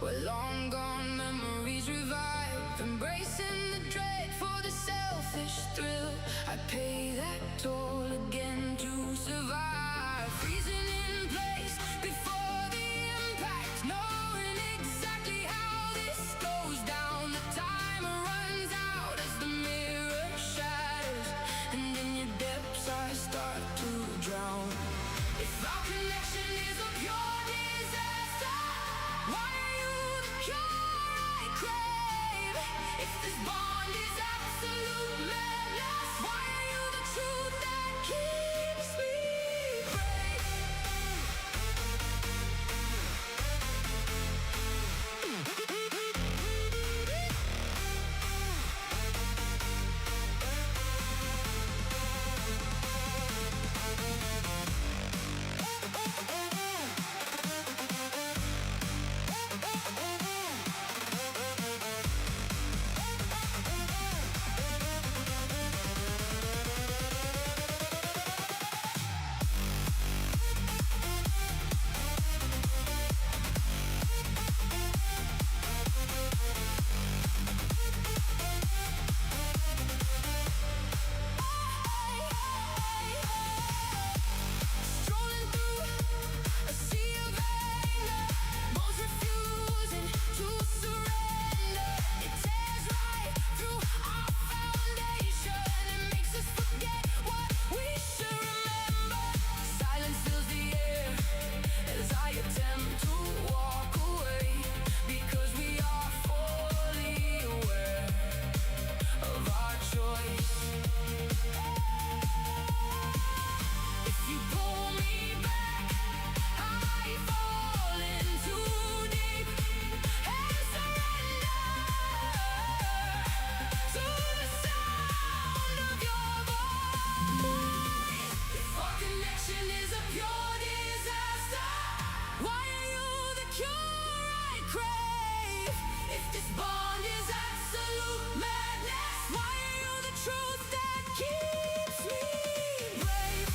where long gone memories revive, embracing the dread for the selfish thrill. I pay that toll again to survive, freezing in place before the impact, knowing exactly how this goes down. The timer runs out as the mirror shatters, and in your depths I start to drown. If our connection is a pure disaster, why are you the cure I crave? If this bond is absolute madness, why are you the truth that keeps me brave? Strolling through a sea of anger, bones refusing to surrender. It tears right through our foundation and makes us forget what we should remember. Silence fills the air as I attempt to walk away, because we are fully aware of our choice. If you pull me back, I fall in too deep and surrender to the sound of your voice. If our connection is a pure disaster, why are you the cure I crave? If this bond is absolute madness, why are you the truth that keeps me brave?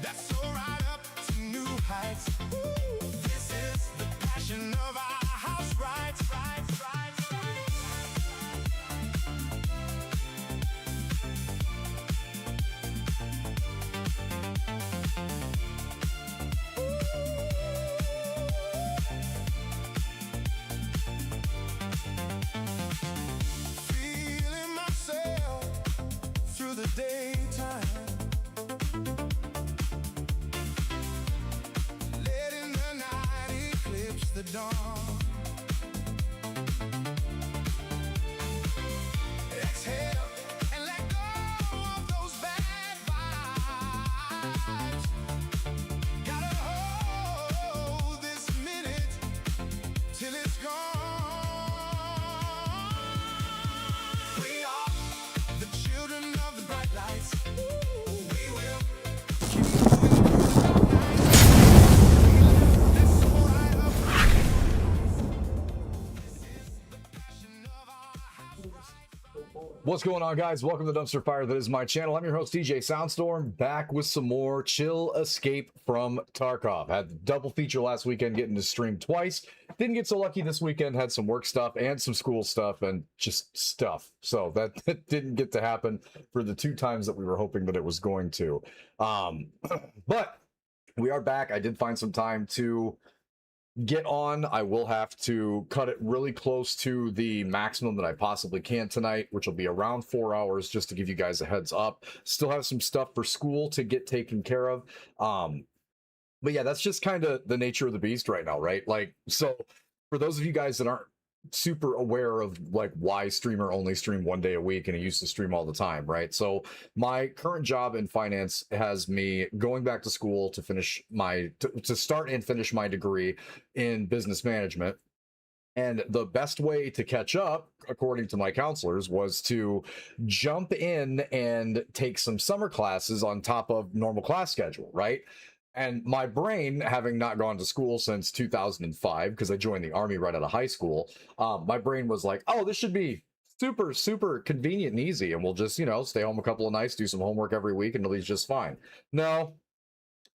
That's so right up dawn. Exhale and let go of those bad vibes. Gotta hold this minute till it's gone. We are the children of the bright lights. We will keep moving through the dark night. We lift this soul right up. This is the passion of our house. What's going on, guys? Welcome to Dumpster Fire. That is my channel. I'm your host, DJ Soundstorm, back with some more Chill Escape from Tarkov. Had the double feature last weekend, getting to stream twice. Didn't get so lucky this weekend. Had some work stuff and some school stuff and just stuff. So that didn't get to happen for the 2 times that we were hoping that it was going to. But we are back. I did find some time to get on. I will have to cut it really close to the maximum that I possibly can tonight, which will be around 4 hours, just to give you guys a heads up. Still have some stuff for school to get taken care of. But yeah, that's just kind of the nature of the beast right now, right? Like, so for those of you guys that aren't super aware of like why streamer only stream 1 day a week and he used to stream all the time, right? So my current job in finance has me going back to school to finish my to start and finish my degree in business management. And the best way to catch up, according to my counselors, was to jump in and take some summer classes on top of normal class schedule, right? And my brain, having not gone to school since 2005, because I joined the Army right out of high school, my brain was like, oh, this should be super, super convenient and easy. And we'll just, you know, stay home a couple of nights, do some homework every week, and it'll be just fine. No,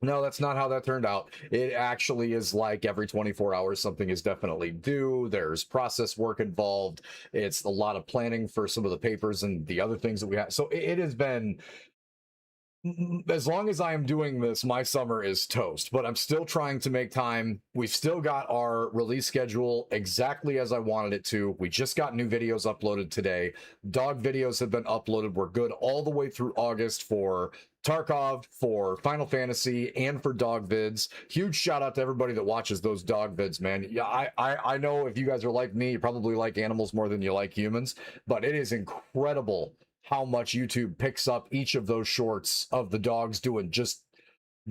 that's not how that turned out. It actually is like every 24 hours, something is definitely due. There's process work involved. It's a lot of planning for some of the papers and the other things that we have. So it has been, as long as I am doing this, my summer is toast, but I'm still trying to make time. We've still got our release schedule exactly as I wanted it to. We just got new videos uploaded today. Dog videos have been uploaded. We're good all the way through August for Tarkov, for Final Fantasy, and for dog vids. Huge shout out to everybody that watches those dog vids, man. Yeah, I know if you guys are like me, you probably like animals more than you like humans, but it is incredible how much YouTube picks up each of those shorts of the dogs doing just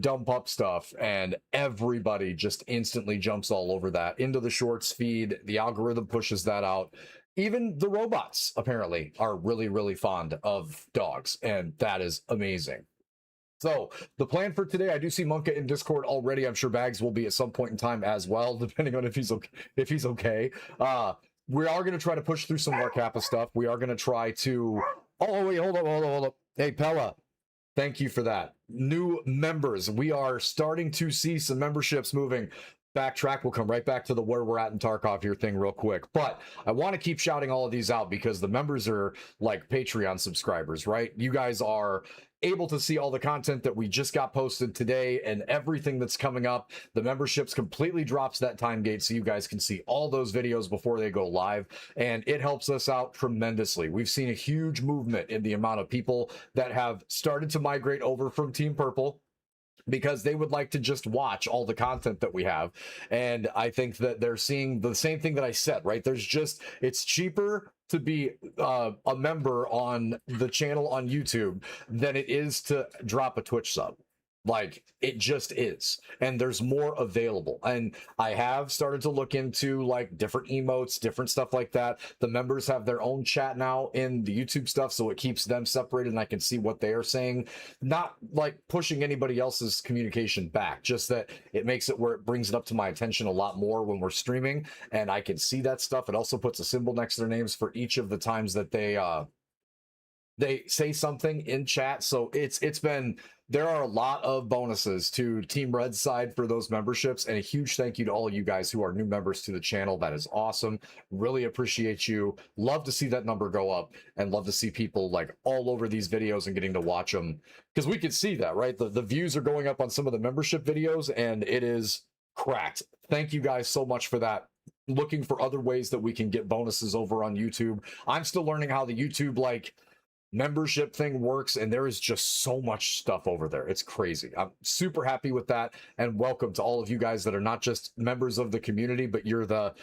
dumb pup stuff, and everybody just instantly jumps all over that into the shorts feed. The algorithm pushes that out. Even the robots apparently are really, really fond of dogs, and that is amazing. So the plan for today, I do see Monka in Discord already. I'm sure Bags will be at some point in time as well, depending on if he's okay. We are going to try to push through some more Kappa stuff. We are going to try to... Oh, wait, hold up. Hey, Pella, thank you for that. New members. We are starting to see some memberships moving. Backtrack, we'll come right back to the where we're at in Tarkov here thing real quick. But I want to keep shouting all of these out because the members are like Patreon subscribers, right? You guys are able to see all the content that we just got posted today and everything that's coming up. The memberships completely drops that time gate so you guys can see all those videos before they go live, and it helps us out tremendously. We've seen a huge movement in the amount of people that have started to migrate over from Team Purple because they would like to just watch all the content that we have. And I think that they're seeing the same thing that I said, right? It's cheaper to be a member on the channel on YouTube than it is to drop a Twitch sub. Like, it just is. And there's more available. And I have started to look into like different emotes, different stuff like that. The members have their own chat now in the YouTube stuff, so it keeps them separated and I can see what they are saying. Not like pushing anybody else's communication back, just that it makes it where it brings it up to my attention a lot more when we're streaming and I can see that stuff. It also puts a symbol next to their names for each of the times that they say something in chat. So there are a lot of bonuses to Team Red's side for those memberships, and a huge thank you to all of you guys who are new members to the channel. That is awesome. Really appreciate you. Love to see that number go up, and love to see people like all over these videos and getting to watch them, because we can see that, right? The views are going up on some of the membership videos, and it is cracked. Thank you guys so much for that. Looking for other ways that we can get bonuses over on YouTube. I'm still learning how the YouTube membership thing works, and there is just so much stuff over there. It's crazy. I'm super happy with that, and welcome to all of you guys that are not just members of the community, but you're the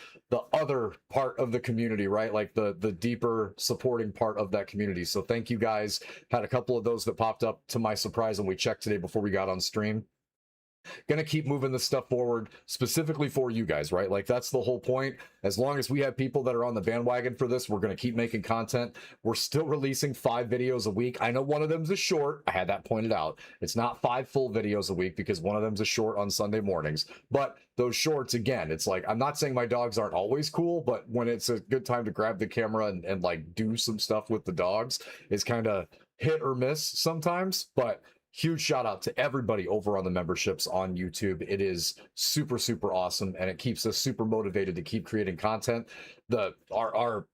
other part of the community, right? Like the deeper supporting part of that community. So thank you guys. Had a couple of those that popped up to my surprise when we checked today before we got on stream. Gonna keep moving this stuff forward specifically for you guys, right? Like that's the whole point. As long as we have people that are on the bandwagon for this, we're gonna keep making content. We're still releasing 5 videos a week. I know one of them's a short. I had that pointed out. It's not 5 full videos a week because one of them's a short on Sunday mornings. But those shorts, again, it's like, I'm not saying my dogs aren't always cool, but when it's a good time to grab the camera and like do some stuff with the dogs, it's kind of hit or miss sometimes. But huge shout out to everybody over on the memberships on YouTube. It is super, super awesome, and it keeps us super motivated to keep creating content. Our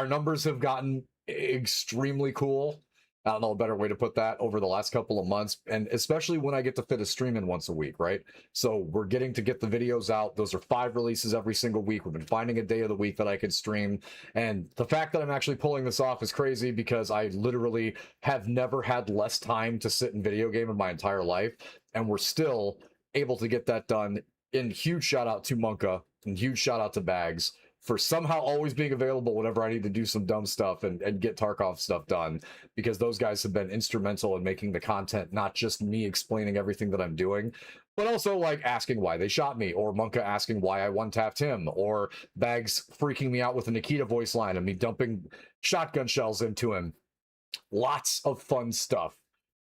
numbers have gotten extremely cool. I don't know a better way to put that, over the last couple of months, and especially when I get to fit a stream in once a week, right? So we're getting to get the videos out. Those are 5 releases every single week. We've been finding a day of the week that I can stream, and the fact that I'm actually pulling this off is crazy because I literally have never had less time to sit and video game in my entire life, and we're still able to get that done. And huge shout out to Monka and huge shout out to Bags for somehow always being available whenever I need to do some dumb stuff and get Tarkov stuff done, because those guys have been instrumental in making the content, not just me explaining everything that I'm doing, but also like asking why they shot me, or Monka asking why I one-tapped him, or Bags freaking me out with a Nikita voice line and me dumping shotgun shells into him. Lots of fun stuff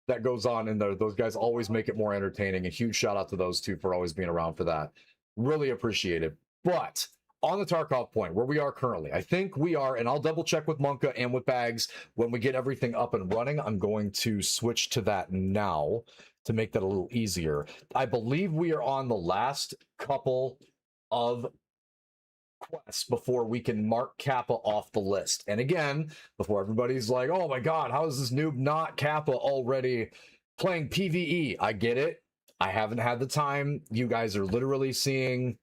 that goes on in there. Those guys always make it more entertaining, and huge shout out to those two for always being around for that. Really appreciate it. But on the Tarkov point, where we are currently, I think we are, and I'll double check with Monka and with Bags when we get everything up and running. I'm going to switch to that now to make that a little easier. I believe we are on the last couple of quests before we can mark Kappa off the list. And again, before everybody's like, oh my God, how is this noob not Kappa already playing PVE? I get it. I haven't had the time. You guys are literally seeing...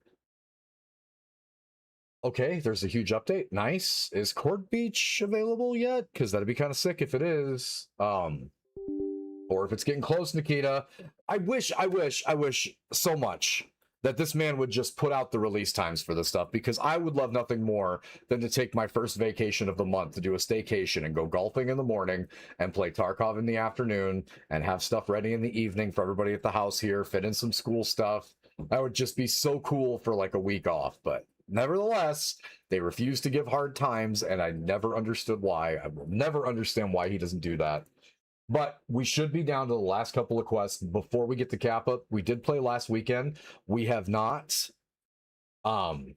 Okay, there's a huge update. Nice. Is Cord Beach available yet? Because that'd be kind of sick if it is. Or if it's getting close, Nikita. I wish so much that this man would just put out the release times for this stuff, because I would love nothing more than to take my first vacation of the month to do a staycation and go golfing in the morning and play Tarkov in the afternoon and have stuff ready in the evening for everybody at the house here, fit in some school stuff. That would just be so cool for like a week off, but nevertheless, they refuse to give hard times, and I never understood why. I will never understand why he doesn't do that. But we should be down to the last couple of quests before we get to Kappa. We did play last weekend. We have not. The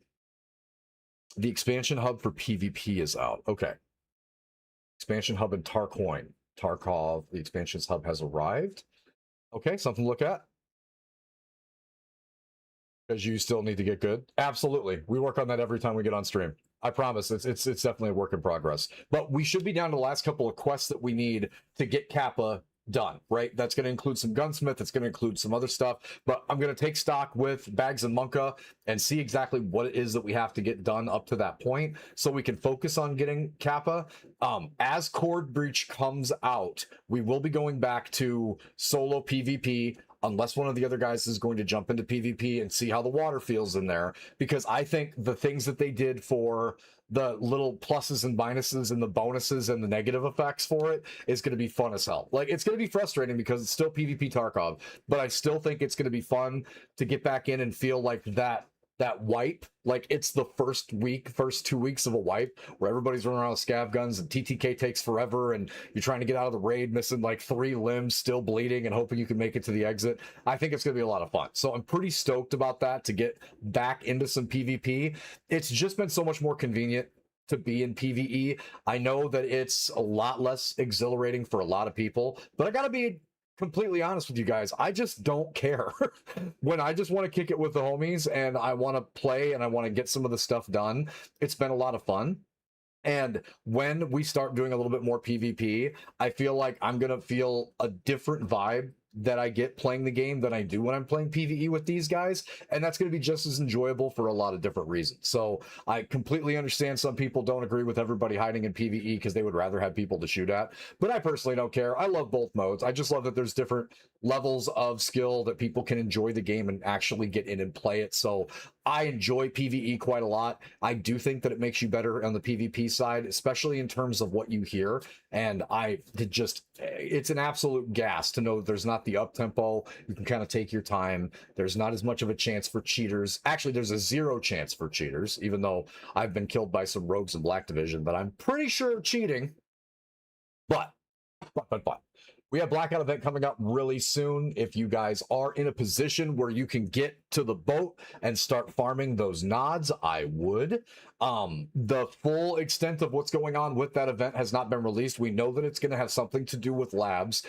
expansion hub for PvP is out. Okay. Expansion hub in Tarkov, the expansion hub has arrived. Okay, something to look at. Because you still need to get good. Absolutely. We work on that every time we get on stream. I promise. It's definitely a work in progress. But we should be down to the last couple of quests that we need to get Kappa done, right? That's going to include some gunsmith. It's going to include some other stuff. But I'm going to take stock with Bags and Monka and see exactly what it is that we have to get done up to that point so we can focus on getting Kappa. As Cord Breach comes out, we will be going back to solo PvP, unless one of the other guys is going to jump into PvP and see how the water feels in there. Because I think the things that they did for the little pluses and minuses and the bonuses and the negative effects for it is going to be fun as hell. Like, it's going to be frustrating because it's still PvP Tarkov, but I still think it's going to be fun to get back in and feel like that wipe, like it's the first 2 weeks of a wipe where everybody's running around with scav guns and TTK takes forever and you're trying to get out of the raid missing like 3 limbs, still bleeding, and hoping you can make it to the exit. I think it's going to be a lot of fun. So I'm pretty stoked about that, to get back into some PvP. It's just been so much more convenient to be in PvE. I know that it's a lot less exhilarating for a lot of people, but I gotta be completely honest with you guys, I just don't care. When I just want to kick it with the homies and I want to play and I want to get some of the stuff done, it's been a lot of fun. And when we start doing a little bit more PvP, I feel like I'm going to feel a different vibe that I get playing the game than I do when I'm playing PvE with these guys, and that's going to be just as enjoyable for a lot of different reasons. So I completely understand some people don't agree with everybody hiding in PvE because they would rather have people to shoot at, but I personally don't care. I love both modes. I just love that there's different levels of skill that people can enjoy the game and actually get in and play it. So I enjoy PvE quite a lot. I do think that it makes you better on the PvP side, especially in terms of what you hear. And it's an absolute gas to know that there's not the up tempo. You can kind of take your time. There's not as much of a chance for cheaters. Actually, there's a 0 chance for cheaters, even though I've been killed by some rogues in Black Division, but I'm pretty sure cheating. But. We have Blackout event coming up really soon. If you guys are in a position where you can get to the boat and start farming those nods, I would. The full extent of what's going on with that event has not been released. We know that it's going to have something to do with labs.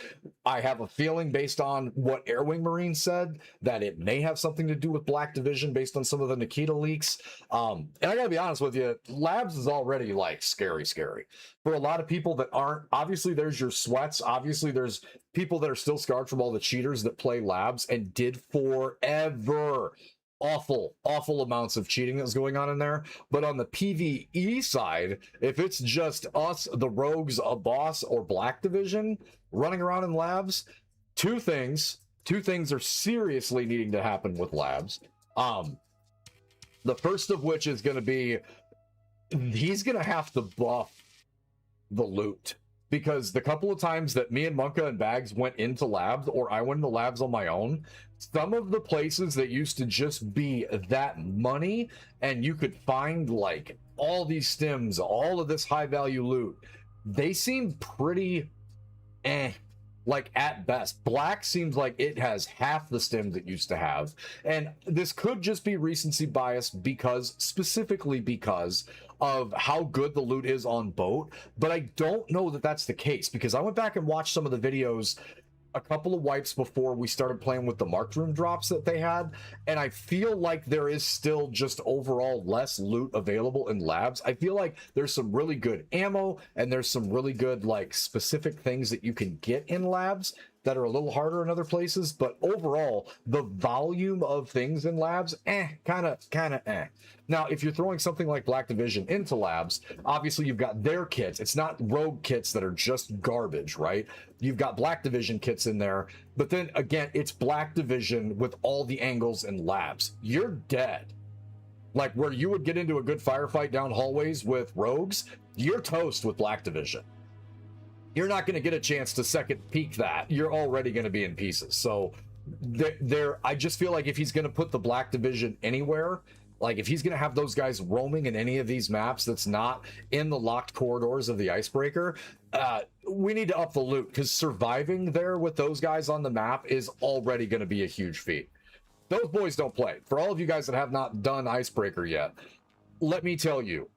I have a feeling based on what Airwing Marine said that it may have something to do with Black Division based on some of the Nikita leaks. And I gotta be honest with you, labs is already like scary. For a lot of people that aren't, obviously there's your sweats. Obviously there's people that are still scarred from all the cheaters that play labs and did forever. Awful amounts of cheating that was going on in there. But on the PvE side, if it's just us, the rogues, a boss, or Black Division running around in labs, two things are seriously needing to happen with labs. The first of which is going to be, he's going to have to buff the loot. Because the couple of times that me and Monka and Bags went into labs, or I went into labs on my own, some of the places that used to just be that money and you could find like all these stims, all of this high value loot, they seem pretty like at best. Black seems like it has half the stims it used to have, and this could just be recency bias specifically because of how good the loot is on boat, but I don't know that that's the case, because I went back and watched some of the videos a couple of wipes before we started playing with the marked room drops that they had, and I feel like there is still just overall less loot available in labs. I feel like there's some really good ammo and there's some really good like specific things that you can get in labs that are a little harder in other places, but overall the volume of things in labs kind of. Now if you're throwing something like Black Division into labs, obviously you've got their kits. It's not rogue kits that are just garbage, right? You've got Black Division kits in there, but then again it's Black Division with all the angles and labs. You're dead. Like where you would get into a good firefight down hallways with rogues, you're toast with Black Division. You're not going to get a chance to second peek that. You're already going to be in pieces. So I just feel like if he's going to put the Black Division anywhere, like if he's going to have those guys roaming in any of these maps that's not in the locked corridors of the icebreaker, we need to up the loot, because surviving there with those guys on the map is already going to be a huge feat. Those boys don't play. For all of you guys that have not done icebreaker yet, let me tell you,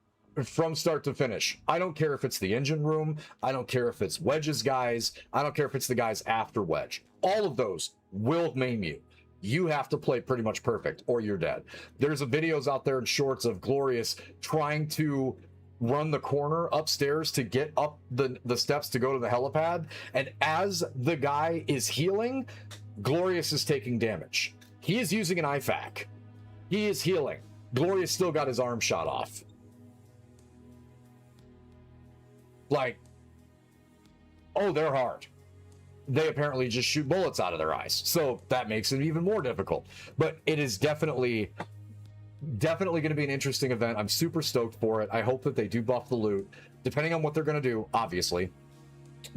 from start to finish, I don't care if it's the engine room, I don't care if it's Wedge's guys, I don't care if it's the guys after Wedge. All of those will maim you. You have to play pretty much perfect or you're dead. There's videos out there in shorts of Glorious trying to run the corner upstairs to get up the steps to go to the helipad, and as the guy is healing, Glorious is taking damage. He is using an IFAK. He is healing. Glorious still got his arm shot off. Like, oh, they're hard. They apparently just shoot bullets out of their eyes, so that makes it even more difficult. But it is definitely going to be an interesting event. I'm super stoked for it. I hope that they do buff the loot, depending on what they're going to do, obviously.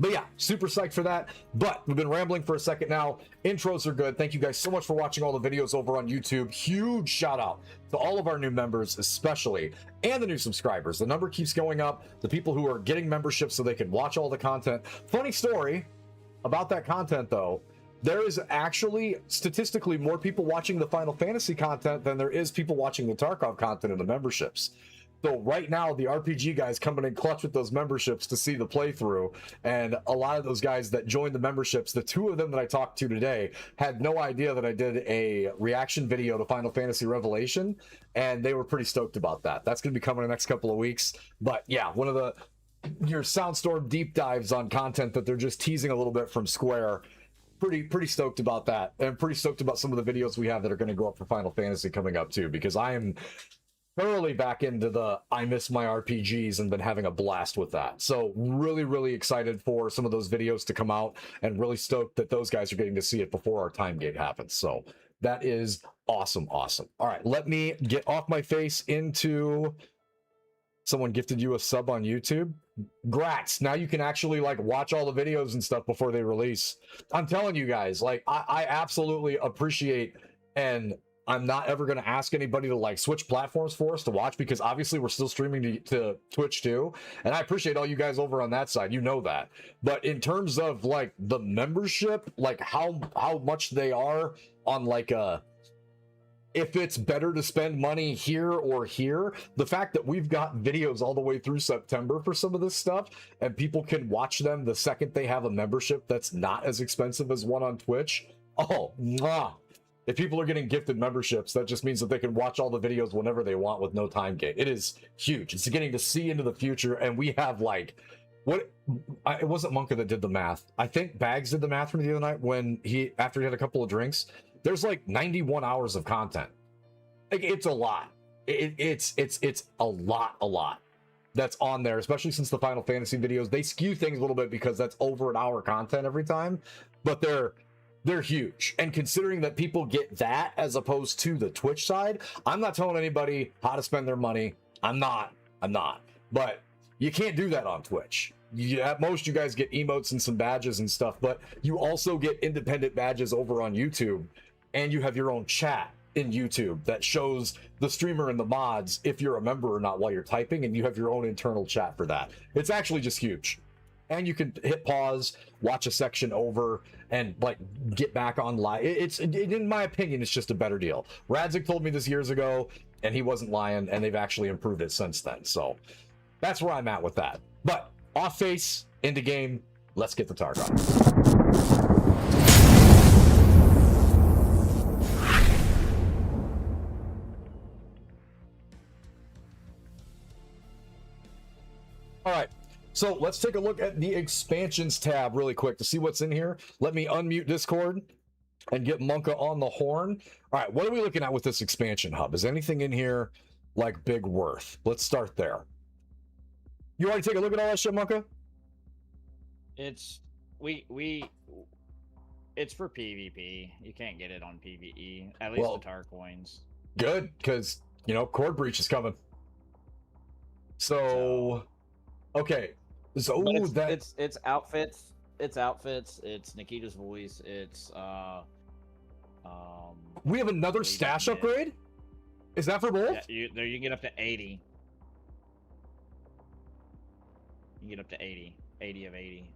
But yeah, super psyched for that. But we've been rambling for a second now. Intros are good. Thank you guys so much for watching all the videos over on YouTube. Huge shout out to all of our new members, especially, and the new subscribers. The number keeps going up. The people who are getting memberships so they can watch all the content. Funny story about that content, though. There is actually statistically more people watching the Final Fantasy content than there is people watching the Tarkov content in the memberships. So right now, the RPG guys coming in clutch with those memberships to see the playthrough, and a lot of those guys that joined the memberships, the two of them that I talked to today, had no idea that I did a reaction video to Final Fantasy Revelation, and they were pretty stoked about that. That's going to be coming in the next couple of weeks. But yeah, one of your Soundstorm deep dives on content that they're just teasing a little bit from Square. pretty stoked about that, and pretty stoked about some of the videos we have that are going to go up for Final Fantasy coming up too, because I am thoroughly back into the I miss my RPGs and been having a blast with that. So really excited for some of those videos to come out, and really stoked that those guys are getting to see it before our time gate happens. So that is awesome. All right, let me get off my face into someone gifted you a sub on YouTube. Grats. Now you can actually like watch all the videos and stuff before they release. I'm telling you guys, like I absolutely appreciate, and I'm not ever going to ask anybody to like switch platforms for us to watch, because obviously we're still streaming to Twitch too. And I appreciate all you guys over on that side. You know that. But in terms of like the membership, like how much they are on like if it's better to spend money here or here, the fact that we've got videos all the way through September for some of this stuff, and people can watch them the second they have a membership that's not as expensive as one on Twitch. Oh, mwah. If people are getting gifted memberships, that just means that they can watch all the videos whenever they want with no time gate. It is huge. It's getting to see into the future, and we have like, it wasn't Monka that did the math. I think Bags did the math from the other night when after he had a couple of drinks. There's like 91 hours of content. Like, it's a lot. It's a lot that's on there, especially since the Final Fantasy videos, they skew things a little bit because that's over an hour content every time, but they're huge. And considering that people get that as opposed to the Twitch side, I'm not telling anybody how to spend their money. I'm not. But you can't do that on Twitch. At most, you guys get emotes and some badges and stuff, but you also get independent badges over on YouTube, and you have your own chat in YouTube that shows the streamer and the mods if you're a member or not while you're typing, and you have your own internal chat for that. It's actually just huge. And you can hit pause, watch a section over, and like get back on live. In my opinion, it's just a better deal. Radzik told me this years ago, and he wasn't lying, and they've actually improved it since then. So that's where I'm at with that. But off face, into game, let's get the Tarkov. All right, so let's take a look at the expansions tab really quick to see what's in here. Let me unmute Discord and get Monka on the horn. All right, what are we looking at with this expansion hub? Is anything in here like big worth? Let's start there. You already take a look at all that shit, Monka? It's for PvP. You can't get it on PvE. At least the Tar coins. Good, because you know Cord Breach is coming. So okay. So it's outfits. It's outfits. It's Nikita's voice. It's we have another stash upgrade. Is that for both? Yeah, you can get up to 80. You can get up to 80. 80 of 80.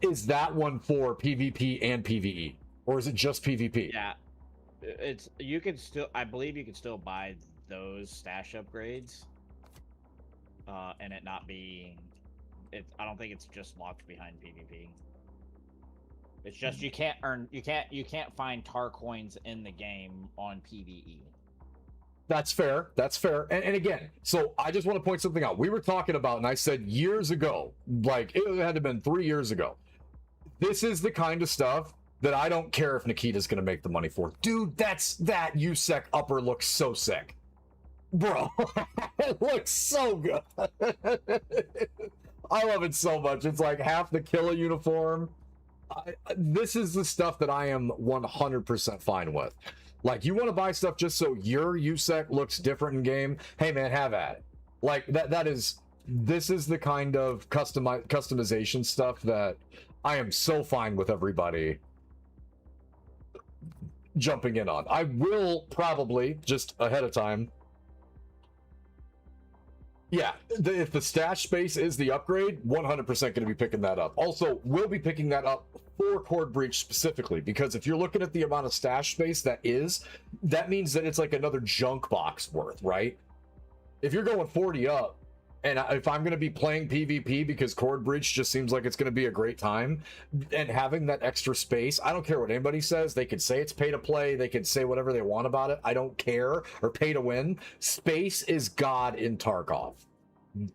Is that one for PvP and PvE, or is it just PvP? Yeah, you can still. I believe you can still buy those stash upgrades, and it not be. I don't think it's just locked behind PvP. It's just you can't find tar coins in the game on PvE. That's fair. And again, so I just want to point something out. We were talking about, and I said years ago, like it had to have been 3 years ago, this is the kind of stuff that I don't care if Nikita's going to make the money for. Dude, that USEC upper looks so sick. Bro, it looks so good. I love it so much. It's like half the Killa uniform. This is the stuff that I am 100% fine with. Like, you want to buy stuff just so your USEC looks different in game? Hey man, have at it. Like this is the kind of customization stuff that I am so fine with everybody jumping in on. I will probably, just ahead of time, yeah, if the stash space is the upgrade, 100% going to be picking that up. Also, we'll be picking that up for Cord Breach specifically, because if you're looking at the amount of stash space that means that it's like another junk box worth, right? If you're going 40 up, and if I'm going to be playing PvP because Cord Breach just seems like it's going to be a great time, and having that extra space, I don't care what anybody says. They could say it's pay to play. They could say whatever they want about it. I don't care. Or pay to win. Space is God in Tarkov.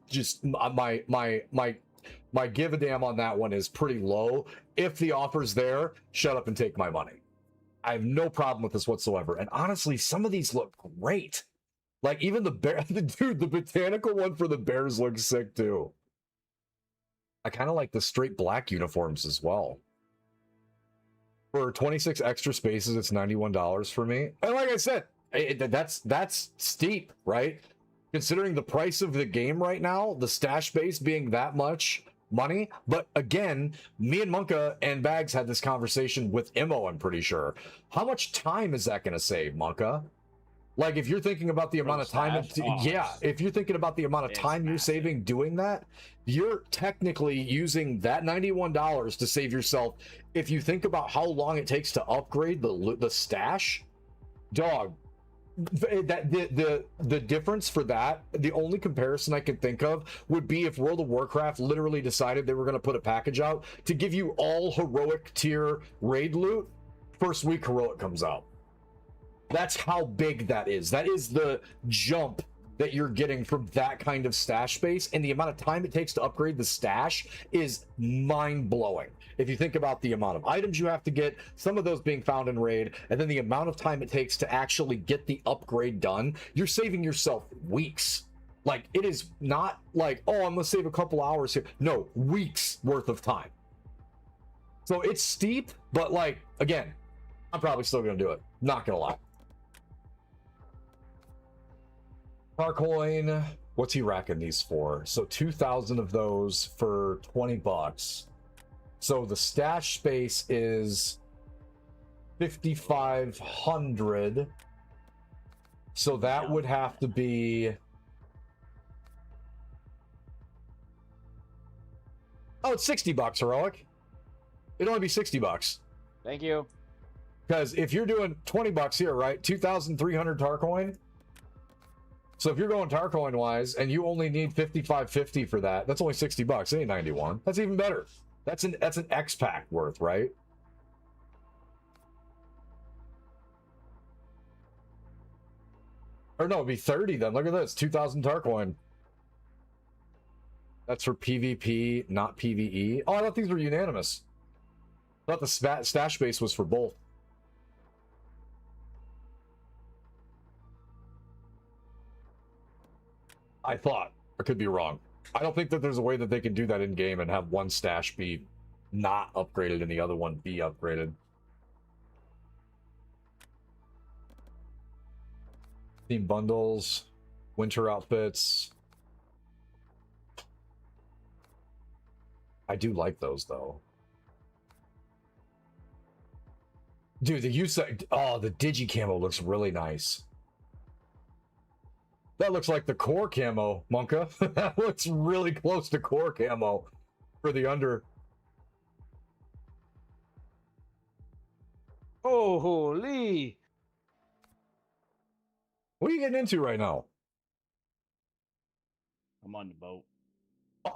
Just my My give a damn on that one is pretty low. If the offer's there, shut up and take my money. I have no problem with this whatsoever. And honestly, some of these look great. Like even the bear, dude, the botanical one for the bears looks sick too. I kind of like the straight black uniforms as well. For 26 extra spaces, it's $91 for me. And like I said, that's steep, right? Considering the price of the game right now, the stash base being that much money. But again, me and Monka and Bags had this conversation with Immo, I'm pretty sure. How much time is that going to save, Monka? Like, if you're thinking about the amount of time, if you're thinking about the amount of time you're saving doing that, you're technically using that $91 to save yourself. If you think about how long it takes to upgrade the stash, dog, that the difference for that, the only comparison I can think of would be if World of Warcraft literally decided they were going to put a package out to give you all heroic tier raid loot. First week heroic comes out. That's how big that is. That is the jump that you're getting from that kind of stash space, and the amount of time it takes to upgrade the stash is mind-blowing. If you think about the amount of items you have to get, some of those being found in raid, and then the amount of time it takes to actually get the upgrade done, you're saving yourself weeks. Like, it is not like, oh, I'm gonna save a couple hours here. No, weeks worth of time. So it's steep, but like, again, I'm probably still gonna do it. Not gonna lie. Tarcoin, what's he racking these for? So 2,000 of those for 20 bucks. So the stash space is 5,500. So that would have to be... Oh, it's 60 bucks, Heroic. It'd only be 60 bucks. Thank you. Because if you're doing 20 bucks here, right? 2,300 Tarcoin. So if you're going Tarcoin wise and you only need 55.50 for that, that's only 60 bucks. It ain't 91. That's even better. That's an X pack worth, right? Or no, it'd be 30 then. Look at this, 2,000 Tarcoin. That's for PvP, not PVE. Oh, I thought these were unanimous. I thought the stash base was for both. I thought. I could be wrong. I don't think that there's a way that they can do that in game and have one stash be not upgraded and the other one be upgraded. Theme bundles, winter outfits. I do like those though. Dude, the use, oh, the digi camo looks really nice. That looks like the core camo, Monka. That looks really close to core camo for the under. Oh, holy. What are you getting into right now? I'm on the boat.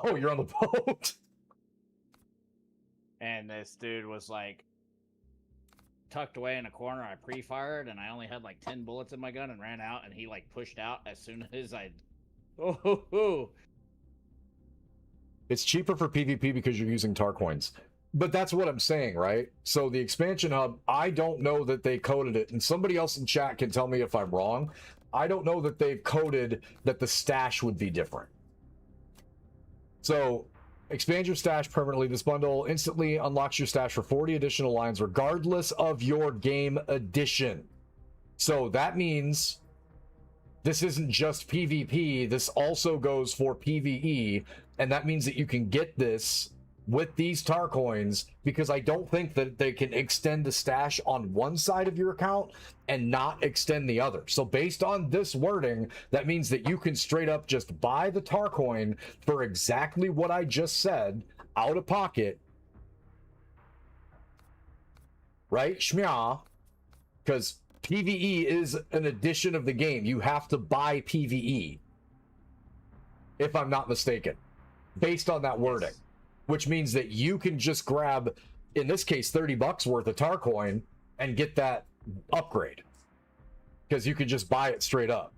Oh, you're on the boat. And this dude was like tucked away in a corner. I pre-fired and I only had like 10 bullets in my gun and ran out, and he like pushed out as soon as I It's cheaper for PvP because you're using Tarcoins. But that's what I'm saying, right? So the expansion hub, I don't know that they coded it, and somebody else in chat can tell me if I'm wrong. I don't know that they've coded that the stash would be different. So expand your stash permanently. This bundle instantly unlocks your stash for 40 additional lines, regardless of your game edition. So that means this isn't just PvP. This also goes for PvE. And that means that you can get this with these Tarcoins, because I don't think that they can extend the stash on one side of your account and not extend the other. So based on this wording, that means that you can straight up just buy the Tarcoin for exactly what I just said, out of pocket, right? Shmya, because PvE is an addition of the game. You have to buy PvE, if I'm not mistaken, based on that wording. Which means that you can just grab, in this case, 30 bucks worth of Tarcoin and get that upgrade. Because you can just buy it straight up.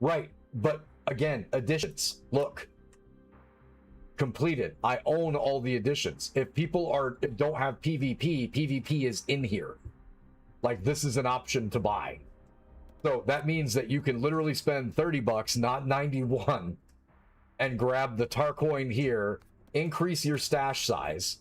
Right, but again, additions. Look, completed. I own all the editions. If people don't have PvP, PvP is in here. Like, this is an option to buy. So that means that you can literally spend 30 bucks, not 91, and grab the Tarcoin here, increase your stash size.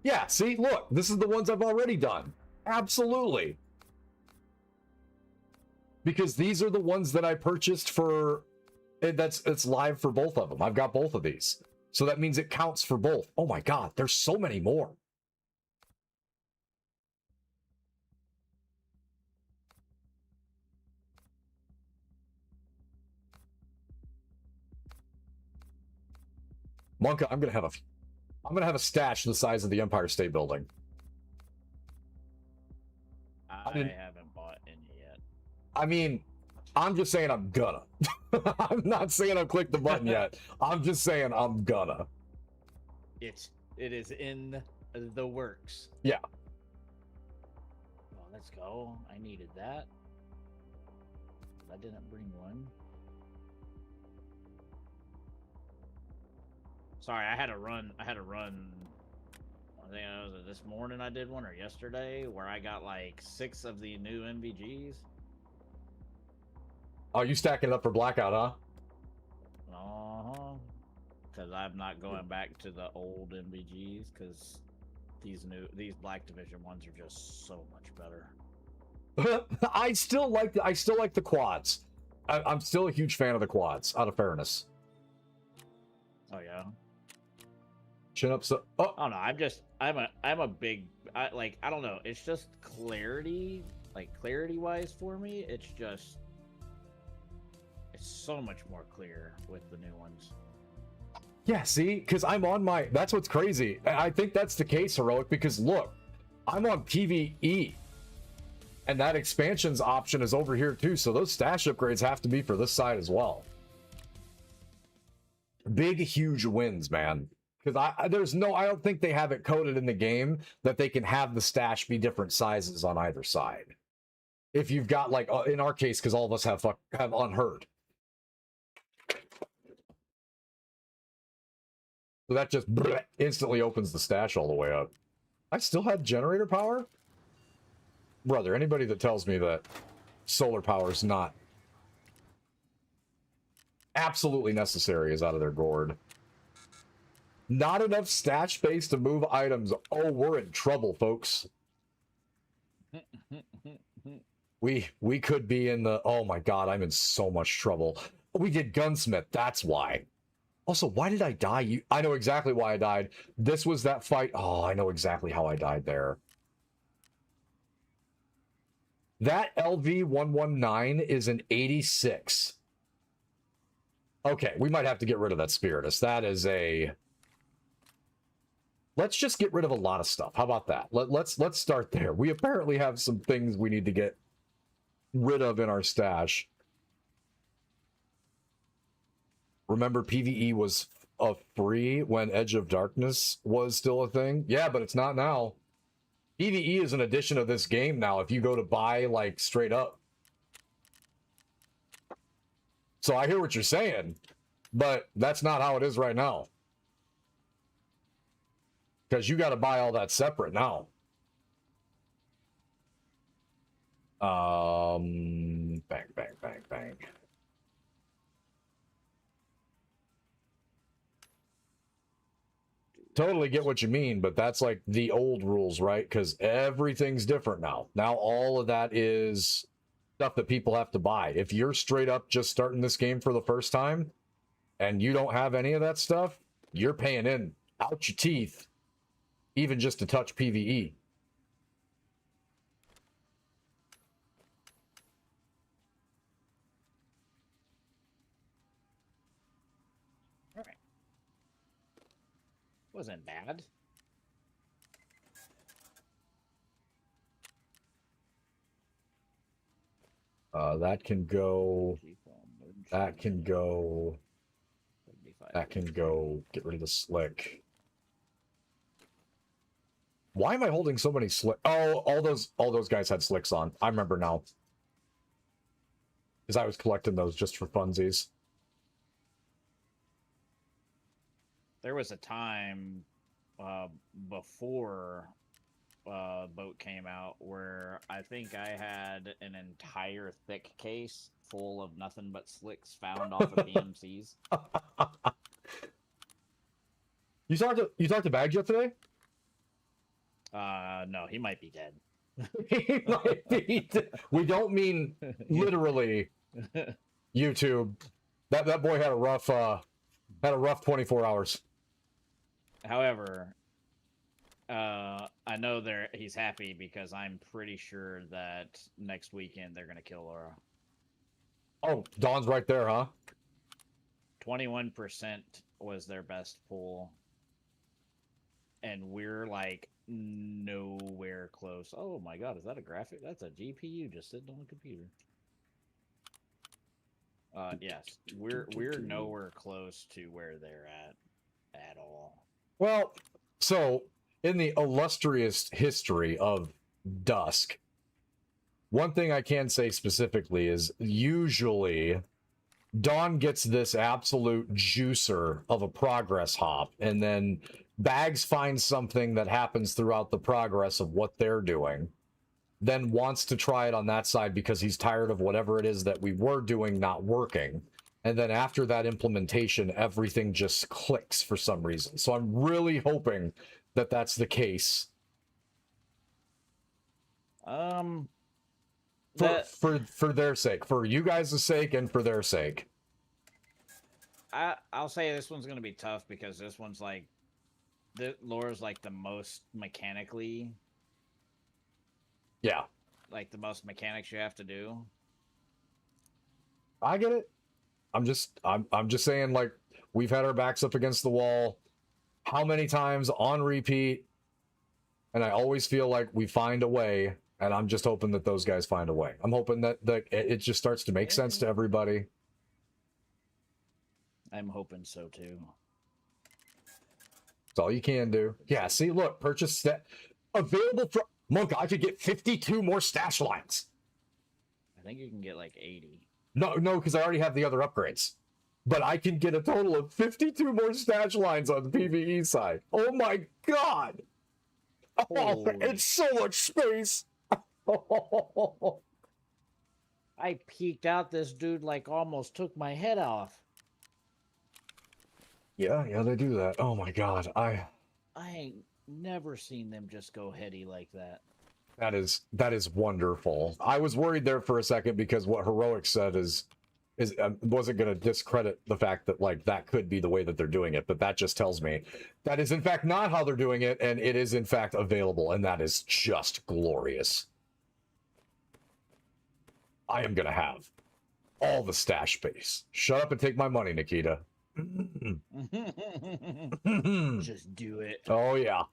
Yeah, see, look, this is the ones I've already done. Absolutely. Because these are the ones that I purchased for, it's live for both of them. I've got both of these. So that means it counts for both. Oh my God, there's so many more. Monka, I'm gonna have a stash the size of the Empire State Building. I haven't bought any yet. I mean, I'm just saying I'm gonna. I'm not saying I've clicked the button yet. I'm just saying I'm gonna. It is in the works. Yeah. Well, let's go. I needed that. I didn't bring one. Sorry, I had to run. I think it was this morning I did one, or yesterday, where I got like 6 of the new MVGs. Oh, you stacking it up for Blackout, huh? Because I'm not going back to the old MVGs, because these Black Division ones are just so much better. I still like the quads. I'm still a huge fan of the quads, out of fairness. Oh yeah. Chin up. So, oh no, I'm a big, I don't know. It's just clarity, clarity wise for me. It's so much more clear with the new ones. Yeah, see, because I'm on my. That's what's crazy. I think that's the case, Heroic. Because look, I'm on PVE, and that expansions option is over here too. So those stash upgrades have to be for this side as well. Big, huge wins, man. Because I don't think they have it coded in the game that they can have the stash be different sizes on either side. If you've got, like, in our case, because all of us have unheard. So that just instantly opens the stash all the way up. I still had generator power? Brother, anybody that tells me that solar power is not absolutely necessary is out of their gourd. Not enough stash space to move items. Oh, we're in trouble, folks. We could be in the... Oh my God, I'm in so much trouble. We did gunsmith, that's why. Also, why did I die? I know exactly why I died. This was that fight. Oh, I know exactly how I died there. That LV-119 is an 86. Okay, we might have to get rid of that Spiritus. That is a... Let's just get rid of a lot of stuff. How about that? Let's start there. We apparently have some things we need to get rid of in our stash. Remember, PvE was free when Edge of Darkness was still a thing? Yeah, but it's not now. PvE is an addition of this game now if you go to buy, like, straight up. So I hear what you're saying, but that's not how it is right now. Because you got to buy all that separate now. Bang, bang, bang, bang. Totally get what you mean, but that's like the old rules, right? Because everything's different now. Now all of that is stuff that people have to buy. If you're straight up just starting this game for the first time and you don't have any of that stuff, you're paying in out your teeth, even just to touch PvE. All right. Wasn't bad. That can go. That can go. That can go. Get rid of the slick. Why am I holding so many slick? Oh, all those guys had slicks on. I remember now. because I was collecting those just for funsies. There was a time before boat came out where I think I had an entire thick case full of nothing but slicks found off of PMCs. You talked to Bags yet today? No, he might be dead. He might be. We don't mean literally YouTube. That boy had a rough 24 hours. However, I know he's happy because I'm pretty sure that next weekend they're gonna kill Laura. Oh, Dawn's right there, huh? 21% was their best pull, and we're like nowhere close. Oh my god, is that a graphic? That's a GPU just sitting on the computer. Yes, we're nowhere close to where they're at all. Well, so in the illustrious history of Dusk, one thing I can say specifically is usually Dawn gets this absolute juicer of a progress hop, and then Bags finds something that happens throughout the progress of what they're doing, then wants to try it on that side because he's tired of whatever it is that we were doing not working. And then after that implementation, everything just clicks for some reason. So I'm really hoping that that's the case. For their sake, for you guys' sake, and for their sake. I'll say this one's gonna be tough because this one's like, Laura's like the most mechanically. Yeah. Like the most mechanics you have to do. I get it. I'm just saying, like, we've had our backs up against the wall how many times on repeat, and I always feel like we find a way, and I'm just hoping that those guys find a way. I'm hoping that it just starts to make sense to everybody. I'm hoping so too. That's all you can do. Yeah, see, look, purchase that available for Monk. I could get 52 more stash lines. I think you can get like 80. No, because I already have the other upgrades. But I can get a total of 52 more stash lines on the PVE side. Oh my god! Oh, it's so much space! I peeked out, this dude like almost took my head off. Yeah, they do that. Oh my god, I ain't never seen them just go heady like that. That is wonderful. I was worried there for a second because what Heroic said is wasn't going to discredit the fact that like that could be the way that they're doing it, but that just tells me that is in fact not how they're doing it, and it is in fact available, and that is just glorious. I am going to have all the stash space. Shut up and take my money, Nikita. Just do it. Oh yeah.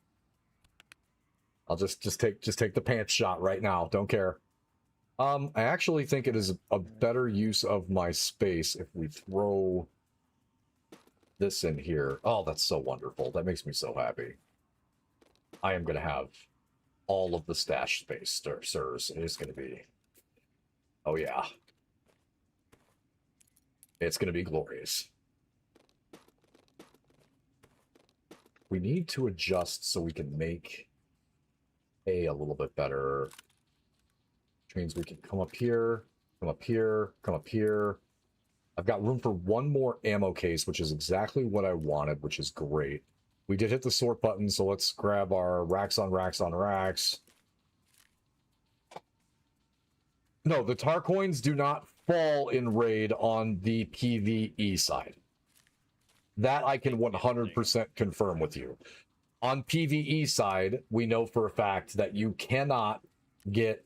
I'll just take the pants shot right now. Don't care. I actually think it is a better use of my space if we throw this in here. Oh, that's so wonderful. That makes me so happy. I am going to have all of the stash space, sirs. It is going to be... Oh, yeah. It's going to be glorious. We need to adjust so we can make a little bit better. Which means we can come up here, come up here, come up here. I've got room for one more ammo case, which is exactly what I wanted, which is great. We did hit the sort button, so let's grab our racks on racks on racks. No, the tar coins do not fall in raid on the PVE side. That I can 100% confirm with you. On PVE side, we know for a fact that you cannot get...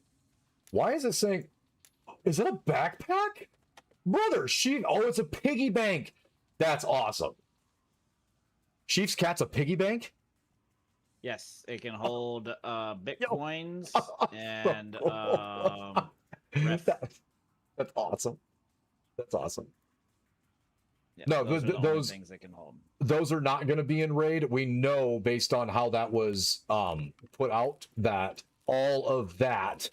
Why is it saying... Is it a backpack? Brother, oh, it's a piggy bank. That's awesome. Chief's Cat's a piggy bank? Yes, it can hold bitcoins and that's awesome. That's awesome. Yeah, no, those things that can hold. Those are not going to be in raid. We know based on how that was put out that all of that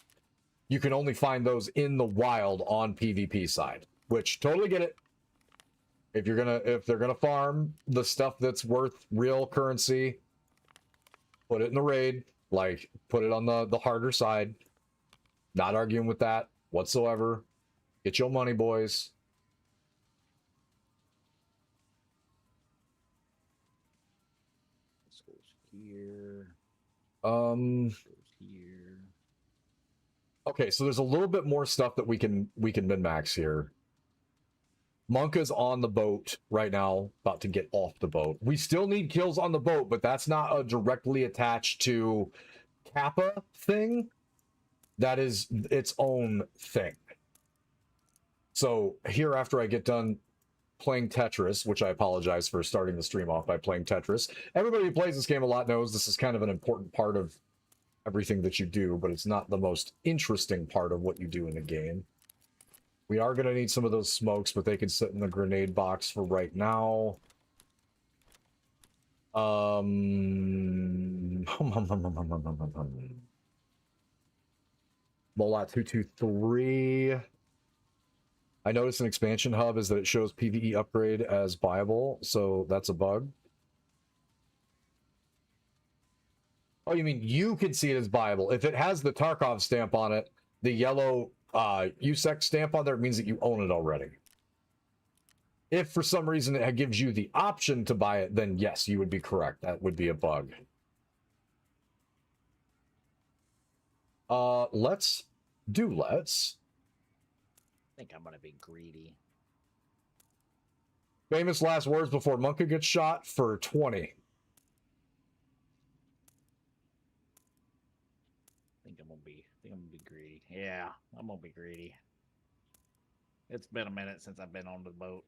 you can only find those in the wild on PvP side, which totally get it. If they're gonna farm the stuff that's worth real currency, put it in the raid, like put it on the harder side. Not arguing with that whatsoever. Get your money, boys. This goes here. Goes here. Okay, so there's a little bit more stuff that we can min-max here. Monka's on the boat right now, about to get off the boat. We still need kills on the boat, but that's not a directly attached to Kappa thing. That is its own thing. So here, after I get done playing Tetris, which I apologize for starting the stream off by playing Tetris. Everybody who plays this game a lot knows this is kind of an important part of everything that you do, but it's not the most interesting part of what you do in the game. We are going to need some of those smokes, but they can sit in the grenade box for right now. Molat 223. I noticed an expansion hub is that it shows PVE upgrade as buyable, so that's a bug. Oh, you mean you can see it as buyable? If it has the Tarkov stamp on it, the yellow USEC stamp on there, it means that you own it already. If for some reason it gives you the option to buy it, then yes, you would be correct. That would be a bug. Let's. I think I'm gonna be greedy. Famous last words before Monka gets shot for 20. I think I'm gonna be greedy. Yeah, I'm gonna be greedy. It's been a minute since I've been on the boat.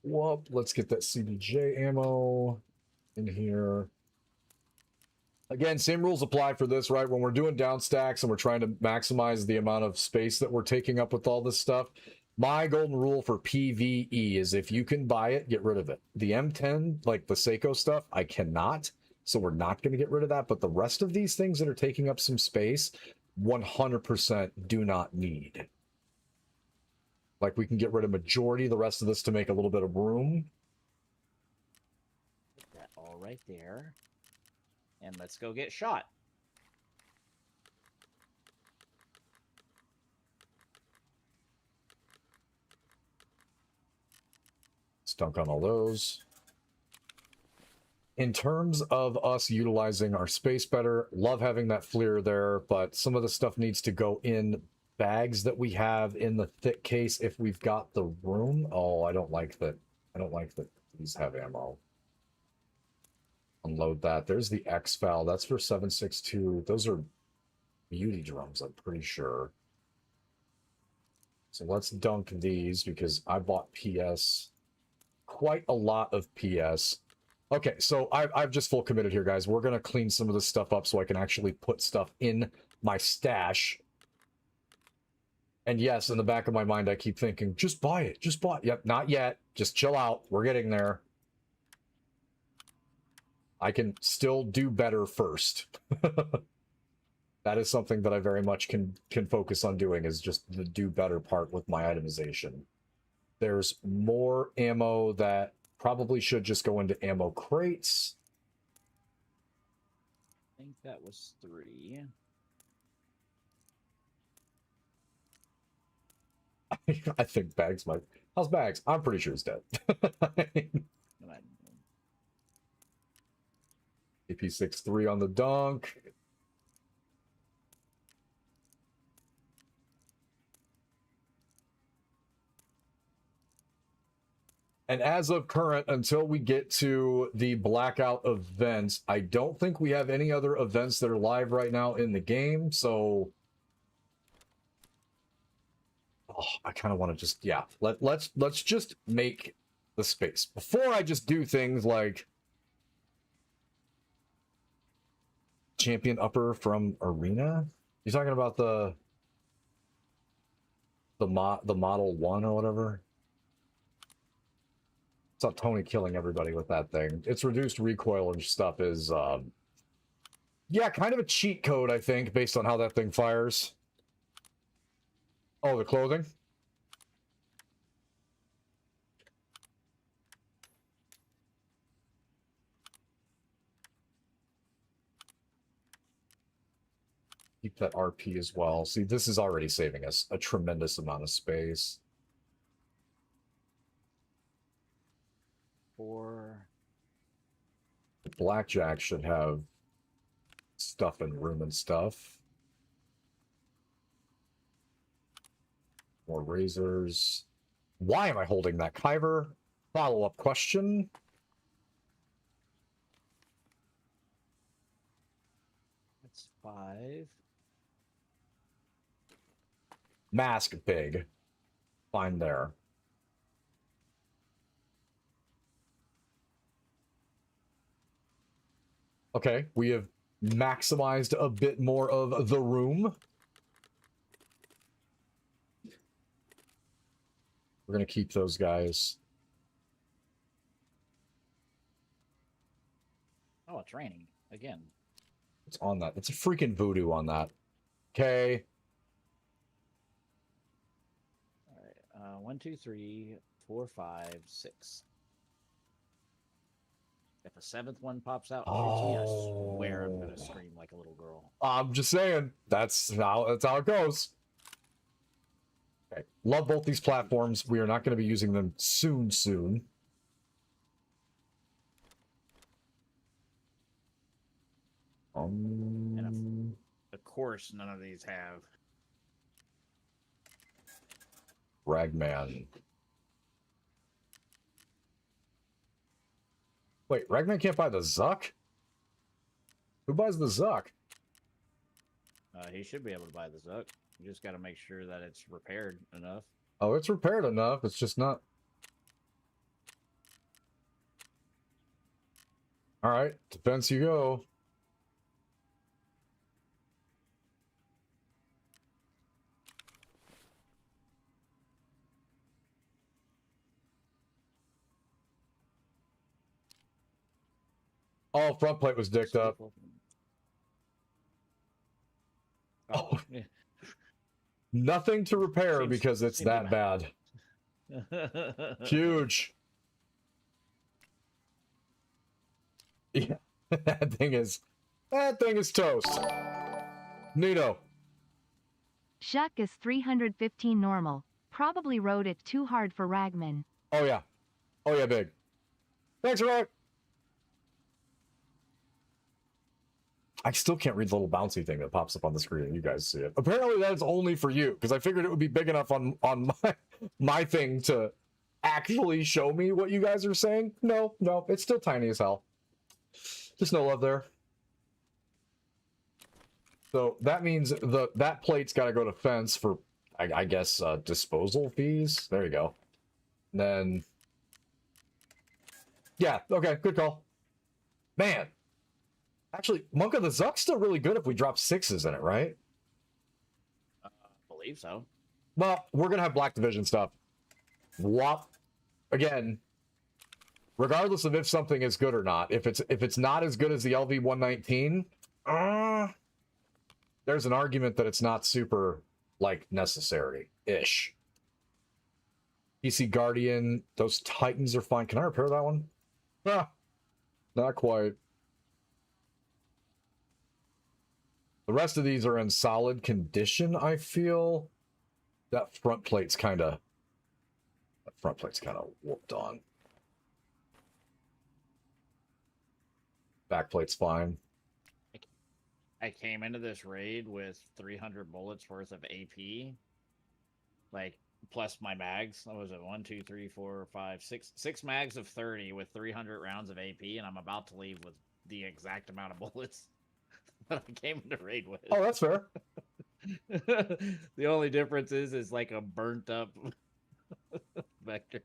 Whoop, let's get that CBJ ammo in here. Again, same rules apply for this, right? When we're doing down stacks and we're trying to maximize the amount of space that we're taking up with all this stuff, my golden rule for PVE is if you can buy it, get rid of it. The M10, like the Seiko stuff, I cannot, so we're not going to get rid of that. But the rest of these things that are taking up some space, 100% do not need. Like, we can get rid of majority of the rest of this to make a little bit of room. Put that all right there. And let's go get shot. Stunk on all those. In terms of us utilizing our space better, love having that FLIR there, but some of the stuff needs to go in bags that we have in the thick case if we've got the room. Oh, I don't like that. I don't like that these have ammo. Unload that. There's the X-Fal. That's for 7.62. Those are beauty drums, I'm pretty sure. So let's dunk these because I bought PS. Quite a lot of PS. Okay, so I've just full committed here, guys. We're going to clean some of this stuff up so I can actually put stuff in my stash. And yes, in the back of my mind, I keep thinking, just buy it. Just buy it. Yep, not yet. Just chill out. We're getting there. I can still do better first. That is something that I very much can focus on doing, is just the do better part with my itemization. There's more ammo that probably should just go into ammo crates. I think that was 3. I think Bags might. How's Bags? I'm pretty sure he's dead. AP63 on the dunk. And as of current, until we get to the blackout events, I don't think we have any other events that are live right now in the game. So, I kind of want to just, yeah, let's just make the space before I just do things like champion upper from arena. You talking about the Model 1 or whatever? saw Tony killing everybody with that thing. Its reduced recoil and stuff is, yeah, kind of a cheat code, I think, based on how that thing fires. Oh, the clothing? Keep that RP as well. See, this is already saving us a tremendous amount of space. 4. The Blackjack should have stuff in room and stuff. More razors. Why am I holding that Kyber? Follow-up question. That's 5. Mask big. Fine there. Okay, we have maximized a bit more of the room. We're going to keep those guys. Oh, it's raining again. It's on that. It's a freaking voodoo on that. Okay. All right. 1, 2, 3, 4, 5, 6. If a 7th one pops out and shoots me, I swear I'm gonna scream like a little girl. I'm just saying. That's how it goes. Okay. Love both these platforms. We are not going to be using them soon. And of course, none of these have. Ragman. Wait, Ragman can't buy the Zuck? Who buys the Zuck? He should be able to buy the Zuck. You just got to make sure that it's repaired enough. Oh, it's repaired enough. It's just not. All right, defense you go. Oh, front plate was dicked up. Oh, yeah. Nothing to repair because it's that bad. Huge. Yeah, that thing is toast. Nito. Shuck is 315 normal. Probably rode it too hard for Ragman. Oh yeah, big. Thanks, Rock. I still can't read the little bouncy thing that pops up on the screen. You guys see it. Apparently that's only for you, because I figured it would be big enough on my thing to actually show me what you guys are saying. No, it's still tiny as hell. Just no love there. So that means that plate's got to go to fence for, I guess, disposal fees. There you go. And then, yeah, okay, good call. Man. Actually, Monk of the Zuck's still really good if we drop 6s in it, right? I believe so. Well, we're going to have Black Division stuff. What? Again, regardless of if something is good or not, if it's not as good as the LV-119, there's an argument that it's not super, like, necessary-ish. PC Guardian, those Titans are fine. Can I repair that one? Ah, not quite. The rest of these are in solid condition, I feel. That front plate's kind of whooped on. Back plate's fine. I came into this raid with 300 bullets worth of AP. Like, plus my mags. What was it? 1, 2, 3, 4, 5, 6. 6 mags of 30 with 300 rounds of AP, and I'm about to leave with the exact amount of bullets that I came into raid with. Oh, that's fair. The only difference is like a burnt up vector.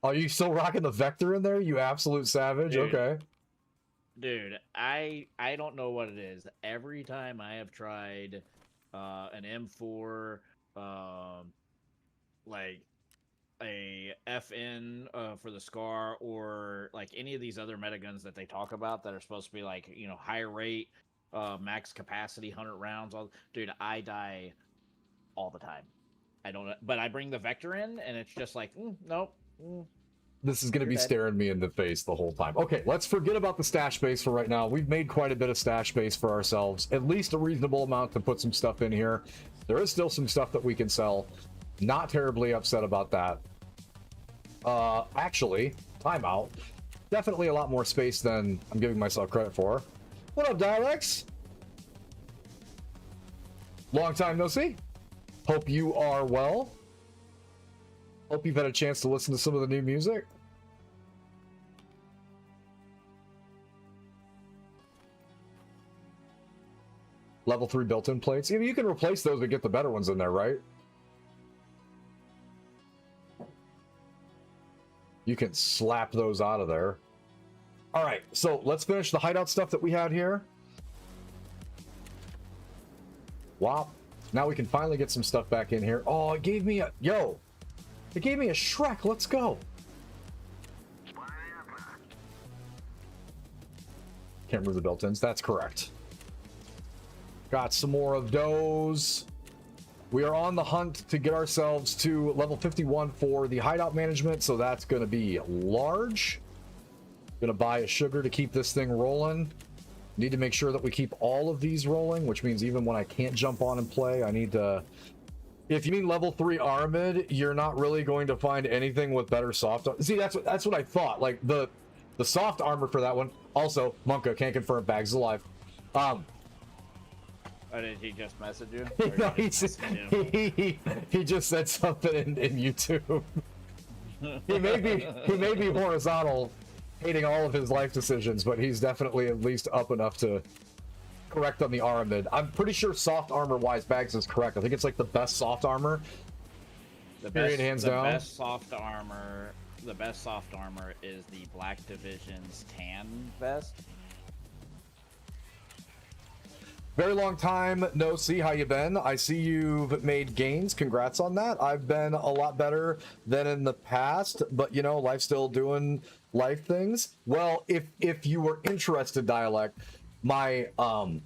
Are you still rocking the Vector in there, you absolute savage? Dude. Okay. Dude, I don't know what it is. Every time I have tried an M4, like a FN for the Scar, or like any of these other metaguns that they talk about that are supposed to be like, you know, higher rate, max capacity, 100 rounds. Dude, I die all the time. I don't, but I bring the Vector in, and it's just like, nope. This is going to be dead. staring me in the face the whole time. Okay, let's forget about the stash space for right now. We've made quite a bit of stash space for ourselves, at least a reasonable amount to put some stuff in here. There is still some stuff that we can sell. Not terribly upset about that. Actually, timeout. Definitely a lot more space than I'm giving myself credit for. What up, Dialects? Long time no see. Hope you are well. Hope you've had a chance to listen to some of the new music. Level 3 built-in plates. You can replace those and get the better ones in there, right? You can slap those out of there. All right, so let's finish the hideout stuff that we had here. Wow. Now we can finally get some stuff back in here. Oh, it gave me a... Yo! It gave me a Shrek. Let's go. Can't remove the built-ins. That's correct. Got some more of those. We are on the hunt to get ourselves to level 51 for the hideout management, so that's going to be large. Going to buy a sugar to keep this thing rolling. Need to make sure that we keep all of these rolling, which means even when I can't jump on and play, I need to... If you mean level 3 Armid, you're not really going to find anything with better soft... See, that's what I thought. Like, the soft armor for that one. Also, Monka, can't confirm, Bags alive. Oh, did he just message you? No, he just said something in YouTube. he may be horizontal, hating all of his life decisions, but he's definitely at least up enough to correct on the Aramid. I'm pretty sure soft armor wise Bags is correct. I think it's like the best soft armor. The best soft armor is the Black Division's tan vest. Very long time no see. How you been? I see you've made gains. Congrats on that. I've been a lot better than in the past, but you know, life's still doing life things. Well, if you were interested, Dialect, my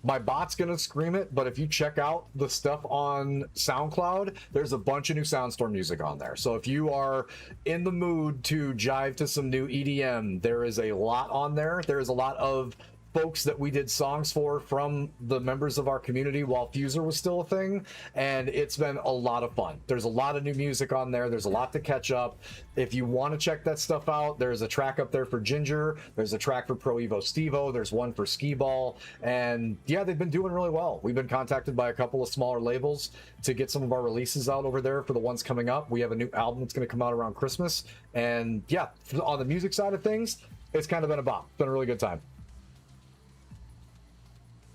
bot's gonna scream it, but if you check out the stuff on SoundCloud, there's a bunch of new Soundstorm music on there. So if you are in the mood to jive to some new EDM, there is a lot on there. There is a lot of folks that we did songs for from the members of our community while Fuser was still a thing, and it's been a lot of fun. There's a lot of new music on there. There's a lot to catch up. If you want to check that stuff out, there's a track up there for Ginger. There's a track for Pro Evo Stevo. There's one for Skee Ball, and yeah, they've been doing really well. We've been contacted by a couple of smaller labels to get some of our releases out over there for the ones coming up. We have a new album that's going to come out around Christmas, and yeah, on the music side of things, it's kind of been a bop. It's been a really good time.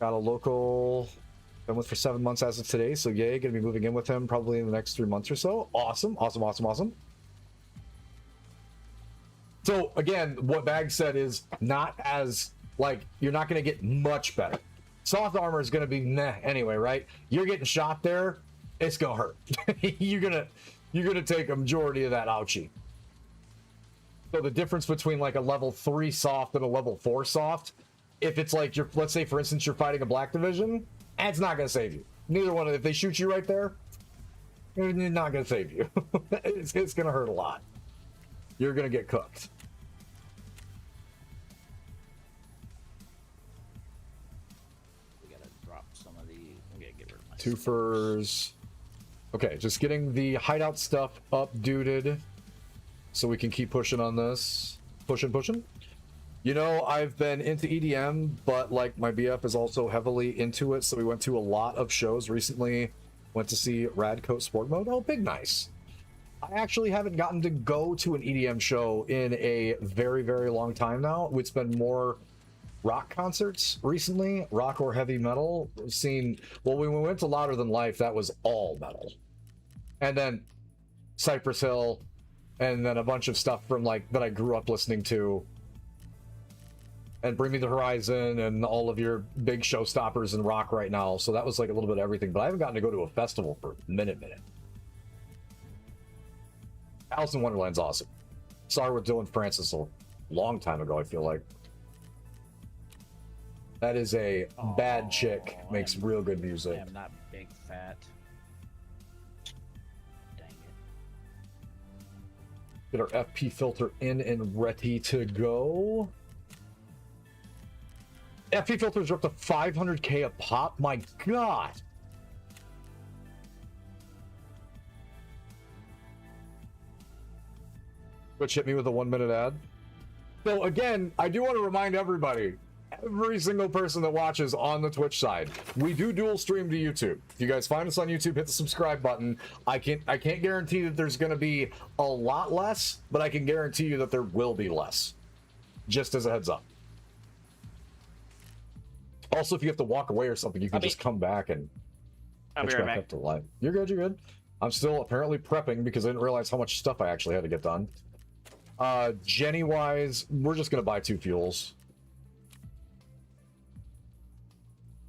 Got a local, been with for 7 months as of today, so yay, gonna be moving in with him probably in the next 3 months or so. Awesome, awesome, awesome, awesome. So again, what Bag said is not as, like, you're not gonna get much better. Soft armor is gonna be meh anyway, right? You're getting shot there, it's gonna hurt. you're gonna take a majority of that ouchie. So the difference between like a level 3 soft and a level 4 soft, if it's like you're, let's say for instance, you're fighting a Black Division, it's not going to save you. Neither one of them. If they shoot you right there, it's not going to save you. it's going to hurt a lot. You're going to get cooked. We got to drop some of these. We got to get rid of my Twofers. Okay, just getting the hideout stuff updated so we can keep pushing on this. Pushing. You know, I've been into EDM, but like my BF is also heavily into it, so we went to a lot of shows recently. Went to see Radcoat Sport Mode. Oh, big nice. I actually haven't gotten to go to an EDM show in a very, very long time now. It's been more rock concerts recently, rock or heavy metal. We've seen, well, when we went to Louder Than Life, that was all metal. And then Cypress Hill, and then a bunch of stuff from like that I grew up listening to. And Bring Me the Horizon and all of your big showstoppers in rock right now. So that was like a little bit of everything. But I haven't gotten to go to a festival for a minute. Alice in Wonderland's awesome. Saw her with Dylan Francis a long time ago, I feel like. That is a bad chick. Makes real good music. I'm not big fat. Dang it. Get our FP filter in and ready to go. FP filters are up to 500k a pop. My God. Twitch hit me with a 1-minute ad. So again, I do want to remind everybody, every single person that watches on the Twitch side, we do dual stream to YouTube. If you guys find us on YouTube, hit the subscribe button. I can't guarantee that there's going to be a lot less, but I can guarantee you that there will be less. Just as a heads up. Also, if you have to walk away or something, you can just come back and I'll be right back. up to life. You're good. You're good. I'm still apparently prepping because I didn't realize how much stuff I actually had to get done. Jenny wise, we're just gonna buy 2 fuels.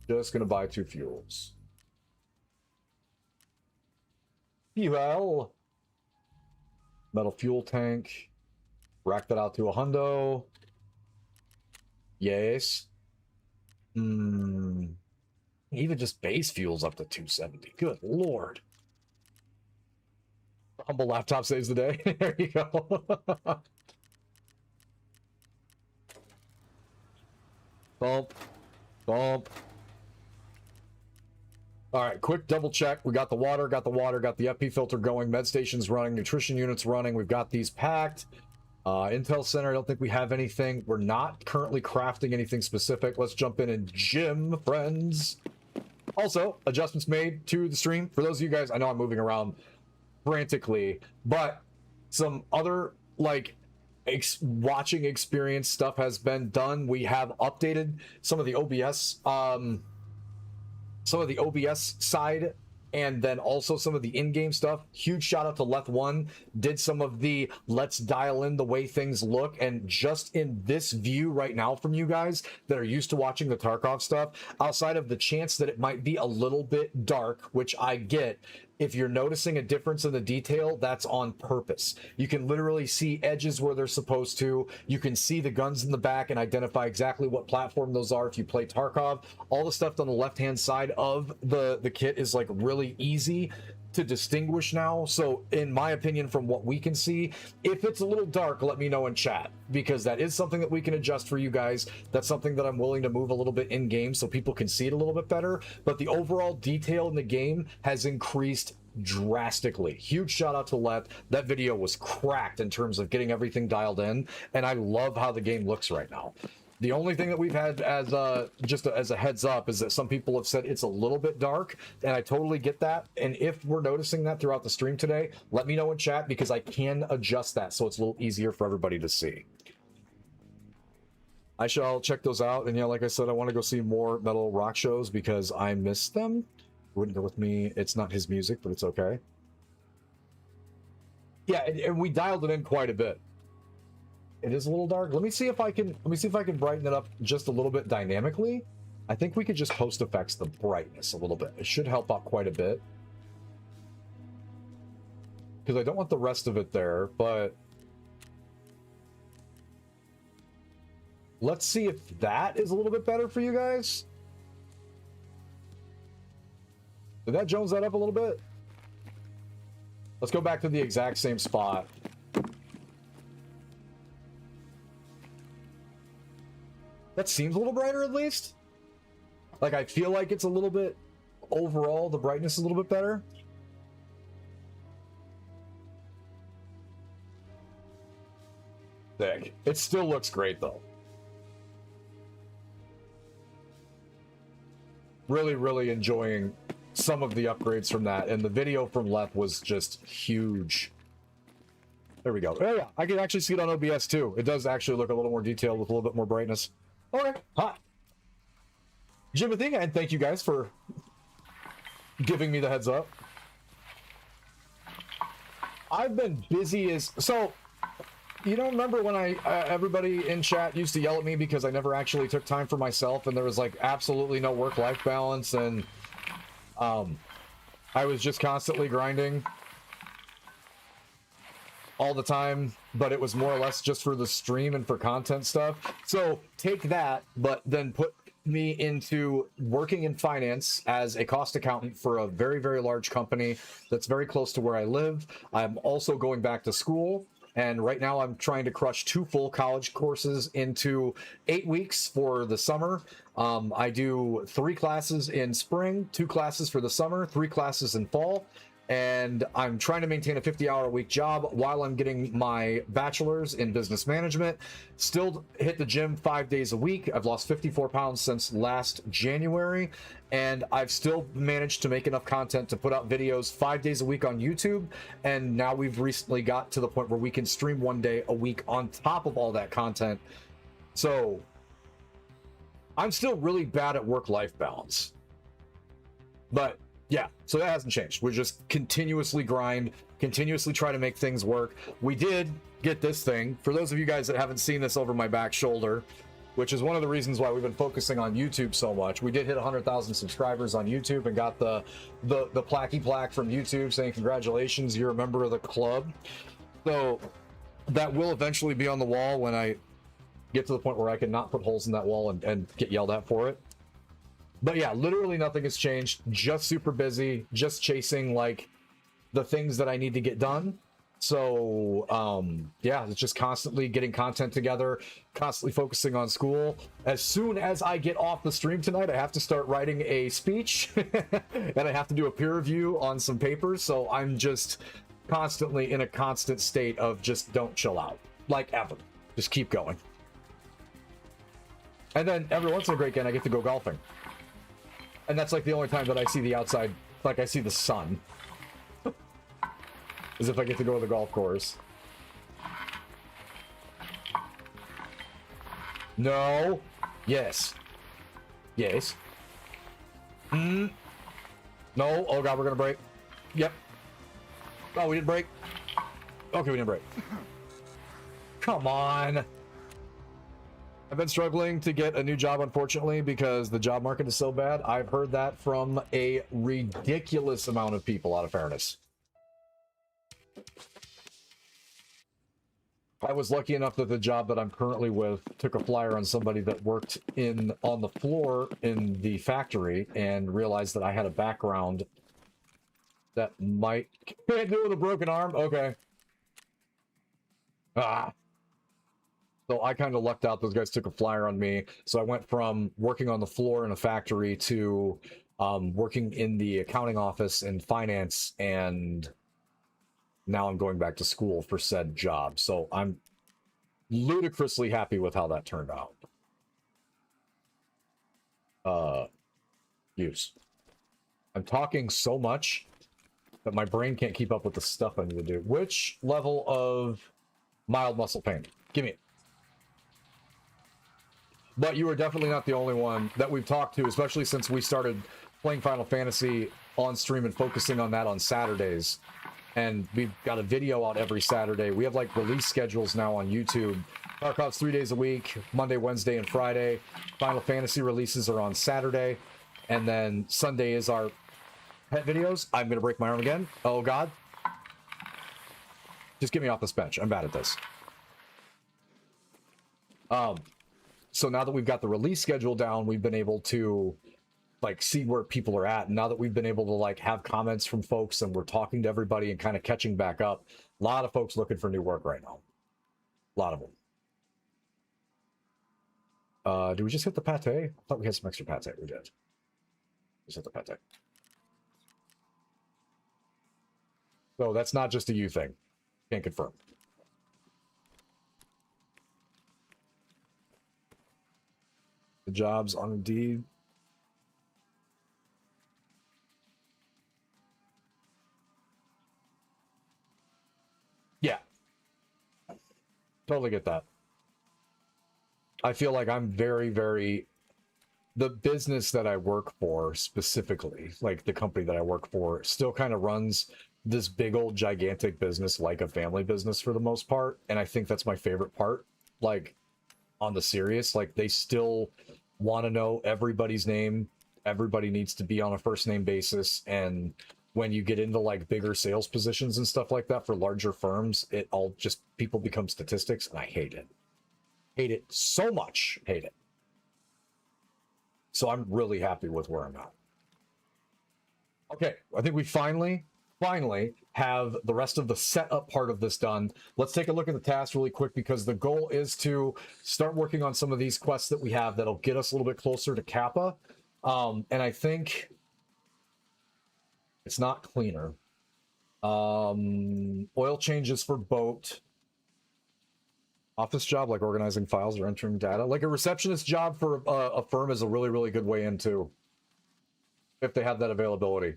Just gonna buy 2 fuels. Fuel. Metal fuel tank. Rack that out to a hundo. Yes. Even just base fuels up to 270. Good lord. Humble laptop saves the day. There you go. Bump. Bump. All right, quick double check. We got the water, got the FP filter going, med station's running, nutrition units running. We've got these packed. Intel Center, I don't think we have anything. We're not currently crafting anything specific. Let's jump in and gym, friends. Also, adjustments made to the stream. For those of you guys, I know I'm moving around frantically, but some other like watching experience stuff has been done. We have updated some of the OBS side, and then also some of the in-game stuff. Huge shout out to Leth1, did some of the let's dial in the way things look, and just in this view right now from you guys that are used to watching the Tarkov stuff, outside of the chance that it might be a little bit dark, which I get, if you're noticing a difference in the detail, that's on purpose. You can literally see edges where they're supposed to. You can see the guns in the back and identify exactly what platform those are if you play Tarkov. All the stuff on the left-hand side of the kit is like really easy to distinguish now. So in my opinion, from what we can see, if it's a little dark, let me know in chat, because that is something that we can adjust for you guys. That's something that I'm willing to move a little bit in game so people can see it a little bit better. But the overall detail in the game has increased drastically. Huge shout out to Let. That video was cracked in terms of getting everything dialed in, and I love how the game looks right now. The only thing that we've had as as a heads up is that some people have said it's a little bit dark, and I totally get that. And if we're noticing that throughout the stream today, let me know in chat, because I can adjust that so it's a little easier for everybody to see. I shall check those out. And yeah, like I said, I want to go see more metal rock shows because I miss them. Wouldn't go with me. It's not his music, but it's okay. Yeah, and we dialed it in quite a bit. It is a little dark. Let me see if I can brighten it up just a little bit dynamically. I think we could just post effects the brightness a little bit. It should help out quite a bit. Because I don't want the rest of it there, but let's see if that is a little bit better for you guys. Did that Jones that up a little bit? Let's go back to the exact same spot. That seems a little brighter, at least. Like, I feel like it's a little bit, overall, the brightness is a little bit better. Sick. It still looks great, though. Really, really enjoying some of the upgrades from that, and the video from Leth was just huge. There we go. Oh yeah, I can actually see it on OBS too. It does actually look a little more detailed with a little bit more brightness. Okay, hot. Jimothy, and thank you guys for giving me the heads up. I've been busy as... So, you don't remember when everybody in chat used to yell at me because I never actually took time for myself, and there was like absolutely no work-life balance, and I was just constantly grinding? all the time, but it was more or less just for the stream and for content stuff. So take that, but then put me into working in finance as a cost accountant for a very, very large company that's very close to where I live. I'm also going back to school. And right now I'm trying to crush 2 full college courses into 8 weeks for the summer. I do 3 classes in spring, 2 classes for the summer, 3 classes in fall. And I'm trying to maintain a 50-hour-a-week job while I'm getting my bachelor's in business management. Still hit the gym 5 days a week. I've lost 54 pounds since last January, and I've still managed to make enough content to put out videos 5 days a week on YouTube. And now we've recently got to the point where we can stream 1 day a week on top of all that content. So I'm still really bad at work-life balance. But yeah, so that hasn't changed. We're just continuously grind, continuously try to make things work. We did get this thing. For those of you guys that haven't seen this over my back shoulder, which is one of the reasons why we've been focusing on YouTube so much. We did hit 100,000 subscribers on YouTube and got the placky plaque from YouTube saying, congratulations, you're a member of the club. So that will eventually be on the wall when I get to the point where I can not put holes in that wall and get yelled at for it. But yeah, literally nothing has changed. Just super busy, just chasing like the things that I need to get done. So yeah, it's just constantly getting content together, constantly focusing on school. As soon as I get off the stream tonight, I have to start writing a speech and I have to do a peer review on some papers. So I'm just constantly in a constant state of just don't chill out, like ever. Just keep going. And then every once in a great weekend, I get to go golfing. And that's like the only time that I see the outside, like I see the sun. As if I get to go to the golf course. No. Yes. Yes. No. Oh god, we're gonna break. Yep. Oh, we didn't break. Okay, we didn't break. Come on. I've been struggling to get a new job, unfortunately, because the job market is so bad. I've heard that from a ridiculous amount of people, out of fairness. I was lucky enough that the job that I'm currently with took a flyer on somebody that worked on the floor in the factory and realized that I had a background that might... Can't do it with a broken arm? Okay. Ah. So I kind of lucked out. Those guys took a flyer on me. So I went from working on the floor in a factory to working in the accounting office in finance, and now I'm going back to school for said job. So I'm ludicrously happy with how that turned out. Use. I'm talking so much that my brain can't keep up with the stuff I need to do. Which level of mild muscle pain? Give me it. But you are definitely not the only one that we've talked to, especially since we started playing Final Fantasy on stream and focusing on that on Saturdays. And we've got a video out every Saturday. We have like release schedules now on YouTube. Tarkov's 3 days a week, Monday, Wednesday, and Friday. Final Fantasy releases are on Saturday. And then Sunday is our pet videos. I'm going to break my arm again. Oh, God. Just get me off this bench. I'm bad at this. So now that we've got the release schedule down, we've been able to like see where people are at. And now that we've been able to like have comments from folks and we're talking to everybody and kind of catching back up, a lot of folks looking for new work right now. A lot of them. Did we just hit the pate? I thought we had some extra pate. We did. Just hit the pate. So that's not just a you thing. Can't confirm. The jobs on Indeed. Yeah. Totally get that. I feel like I'm very, very... The business that I work for specifically, like the company that I work for, still kind of runs this big old gigantic business like a family business for the most part. And I think that's my favorite part. Like, on the serious, like they still want to know everybody's name. Everybody needs to be on a first name basis. And when you get into like bigger sales positions and stuff like that for larger firms, it all just people become statistics, and I hate it. Hate it so much. Hate it. So I'm really happy with where I'm at. Okay, I think we finally have the rest of the setup part of this done. Let's take a look at the task really quick, because the goal is to start working on some of these quests that we have that'll get us a little bit closer to Kappa. And I think it's not cleaner. Oil changes for boat. Office job, like organizing files or entering data. Like a receptionist job for a firm is a really, really good way in too, if they have that availability.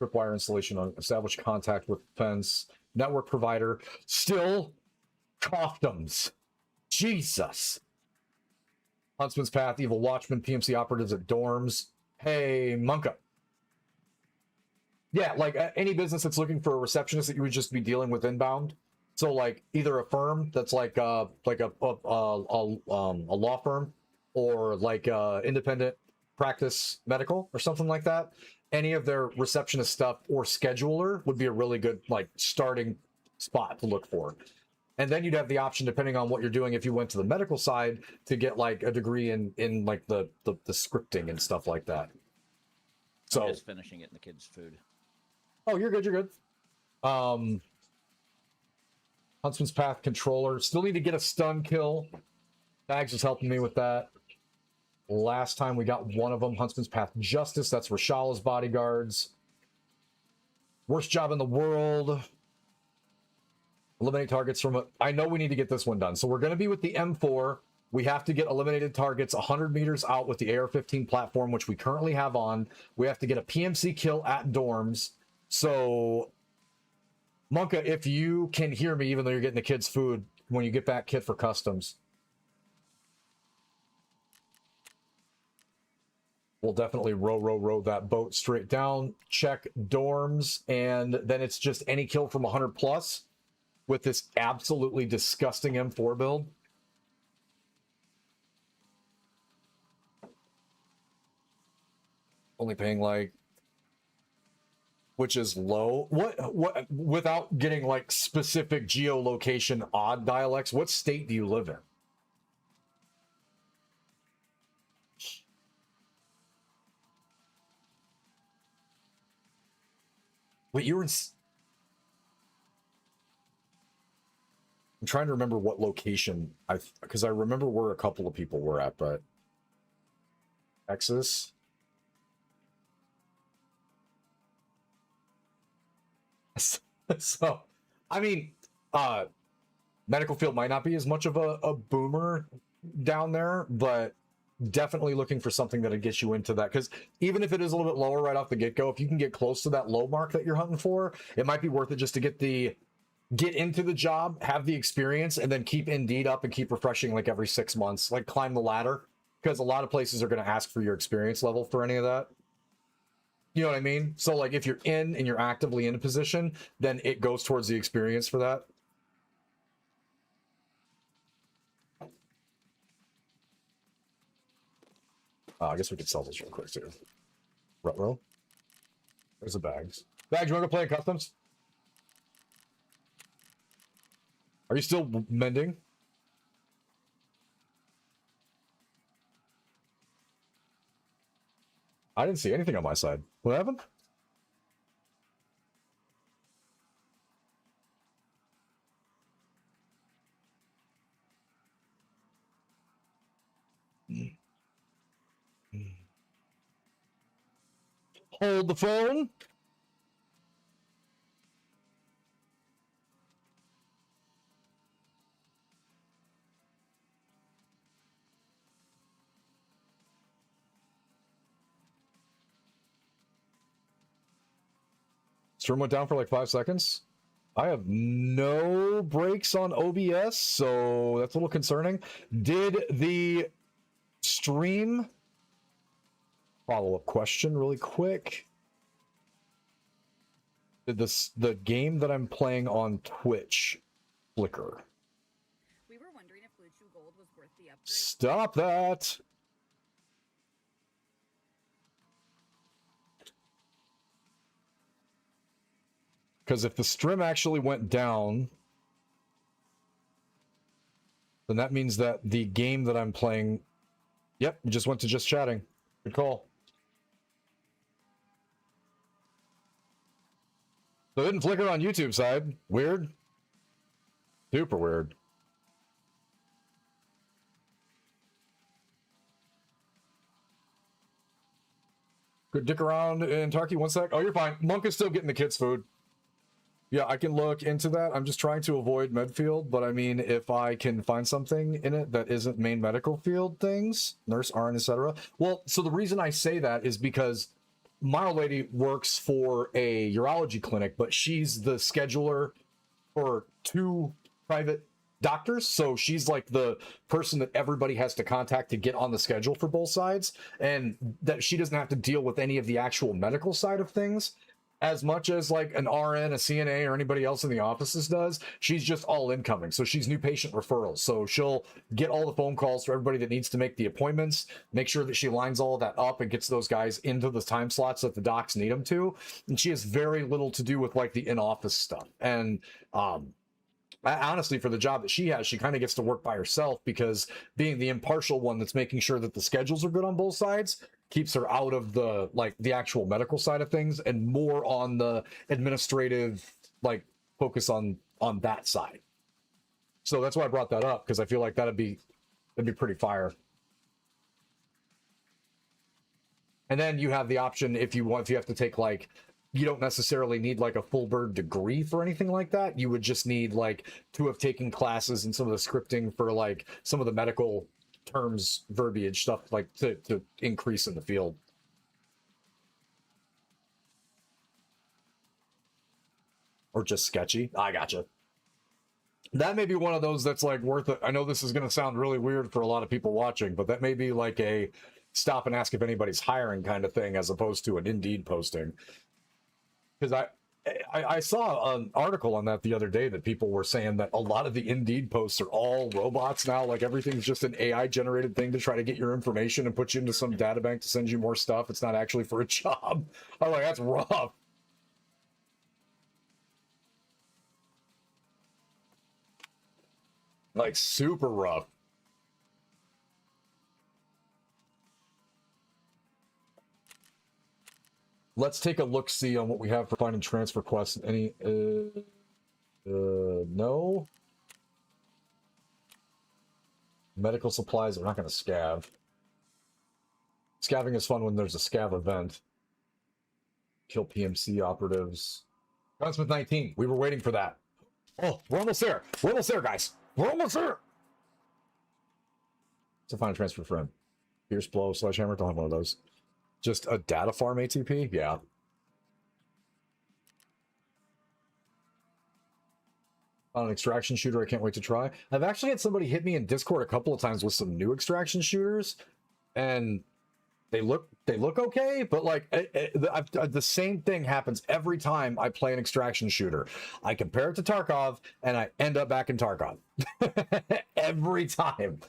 Tripwire installation on establish contact with fence network provider. Still customs. Jesus. Huntsman's Path, Evil Watchman, PMC operatives at dorms. Hey, Monka. Yeah, like any business that's looking for a receptionist that you would just be dealing with inbound. So like either a firm that's like a law firm, or like independent practice medical or something like that. Any of their receptionist stuff or scheduler would be a really good like starting spot to look for. And then you'd have the option, depending on what you're doing, if you went to the medical side, to get like a degree in like the scripting and stuff like that. So I'm just finishing getting the kids' food. Oh, you're good. You're good. Huntsman's Path controller. Still need to get a stun kill. Bags is helping me with that. Last time we got one of them. Huntsman's Path Justice. That's Rashala's bodyguards. Worst job in the world. Eliminate targets from... I know we need to get this one done. So we're going to be with the M4. We have to get eliminated targets 100 meters out with the AR-15 platform, which we currently have on. We have to get a PMC kill at dorms. So, Monka, if you can hear me, even though you're getting the kids' food, when you get back, kit for customs. We'll definitely row that boat straight down. Check dorms, and then it's just any kill from 100 plus with this absolutely disgusting M4 build. Only paying like, which is low. What without getting like specific geolocation odd dialects, what state do you live in? Wait, you were in... I'm trying to remember what location because I remember where a couple of people were at, but Texas. So, I mean, medical field might not be as much of a boomer down there, but definitely looking for something that'll get you into that. Because even if it is a little bit lower right off the get-go, if you can get close to that low mark that you're hunting for, it might be worth it just to get into the job, have the experience, and then keep Indeed up and keep refreshing like every 6 months, like climb the ladder. Because a lot of places are going to ask for your experience level for any of that. You know what I mean? So like if you're in and you're actively in a position, then it goes towards the experience for that. I guess we could sell this real quick too. Rutro. There's the bags. Bags, you want to go play in customs? Are you still mending? I didn't see anything on my side. What happened? Hold the phone. Stream went down for like 5 seconds. I have no breaks on OBS, so that's a little concerning. Did the stream... Follow-up question really quick. Did the game that I'm playing on Twitch flicker? We were wondering if Blue Chew Gold was worth the upgrade. Stop that! Because if the stream actually went down, then that means that the game that I'm playing, yep, just went to just chatting. Good call. So it didn't flicker on YouTube side. Weird. Super weird. Could dick around in Tarky 1 sec. Oh, you're fine. Monk is still getting the kids' food. Yeah, I can look into that. I'm just trying to avoid Medfield, but I mean, if I can find something in it that isn't main medical field things, nurse, RN, etc. Well, so the reason I say that is because my lady works for a urology clinic, but she's the scheduler for 2 private doctors, so she's like the person that everybody has to contact to get on the schedule for both sides, and that she doesn't have to deal with any of the actual medical side of things as much as like an RN, a CNA, or anybody else in the offices does. She's just all incoming, so she's new patient referrals, so she'll get all the phone calls for everybody that needs to make the appointments, make sure that she lines all of that up and gets those guys into the time slots that the docs need them to, and she has very little to do with like the in-office stuff. And honestly, for the job that she has, she kind of gets to work by herself, because being the impartial one that's making sure that the schedules are good on both sides keeps her out of the like the actual medical side of things and more on the administrative like focus on that side. So that's why I brought that up, because I feel like that'd be pretty fire. And then you have the option if you have to take like, you don't necessarily need like a full bird degree for anything like that. You would just need like to have taken classes in some of the scripting for like some of the medical terms, verbiage stuff, like to increase in the field. Or just sketchy. I gotcha. That may be one of those that's like worth it. I know this is going to sound really weird for a lot of people watching, but that may be like a stop and ask if anybody's hiring kind of thing, as opposed to an Indeed posting. Because I saw an article on that the other day that people were saying that a lot of the Indeed posts are all robots now. Like everything's just an AI generated thing to try to get your information and put you into some data bank to send you more stuff. It's not actually for a job. I'm like, that's rough. Like super rough. Let's take a look-see on what we have for finding transfer quests. Any, no. Medical supplies, we're not going to scav. Scavving is fun when there's a scav event. Kill PMC operatives. Gunsmith 19, we were waiting for that. Oh, we're almost there. We're almost there, guys. We're almost there. To find a transfer for him. Pierce blow, sledgehammer, don't have one of those. Just a data farm ATP? Yeah. On an extraction shooter, I can't wait to try. I've actually had somebody hit me in Discord a couple of times with some new extraction shooters, and they look okay, but like the same thing happens every time I play an extraction shooter. I compare it to Tarkov, and I end up back in Tarkov. Every time.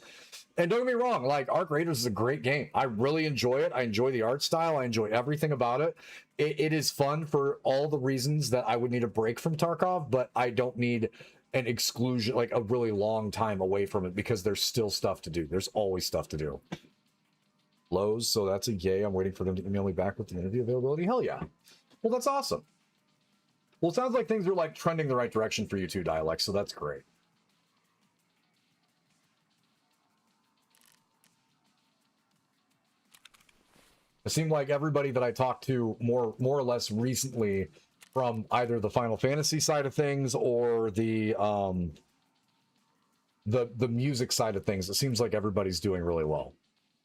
And don't get me wrong, like Arc Raiders is a great game. I really enjoy it. I enjoy the art style. I enjoy everything about it. It is fun for all the reasons that I would need a break from Tarkov, but I don't need an exclusion, like a really long time away from it, because there's still stuff to do. There's always stuff to do. Lowe's, so that's a yay. I'm waiting for them to email me back with the interview availability. Hell yeah. Well, that's awesome. Well, it sounds like things are like trending the right direction for you two, Dialect, so that's great. It seemed like everybody that I talked to more or less recently, from either the Final Fantasy side of things or the music side of things, it seems like everybody's doing really well,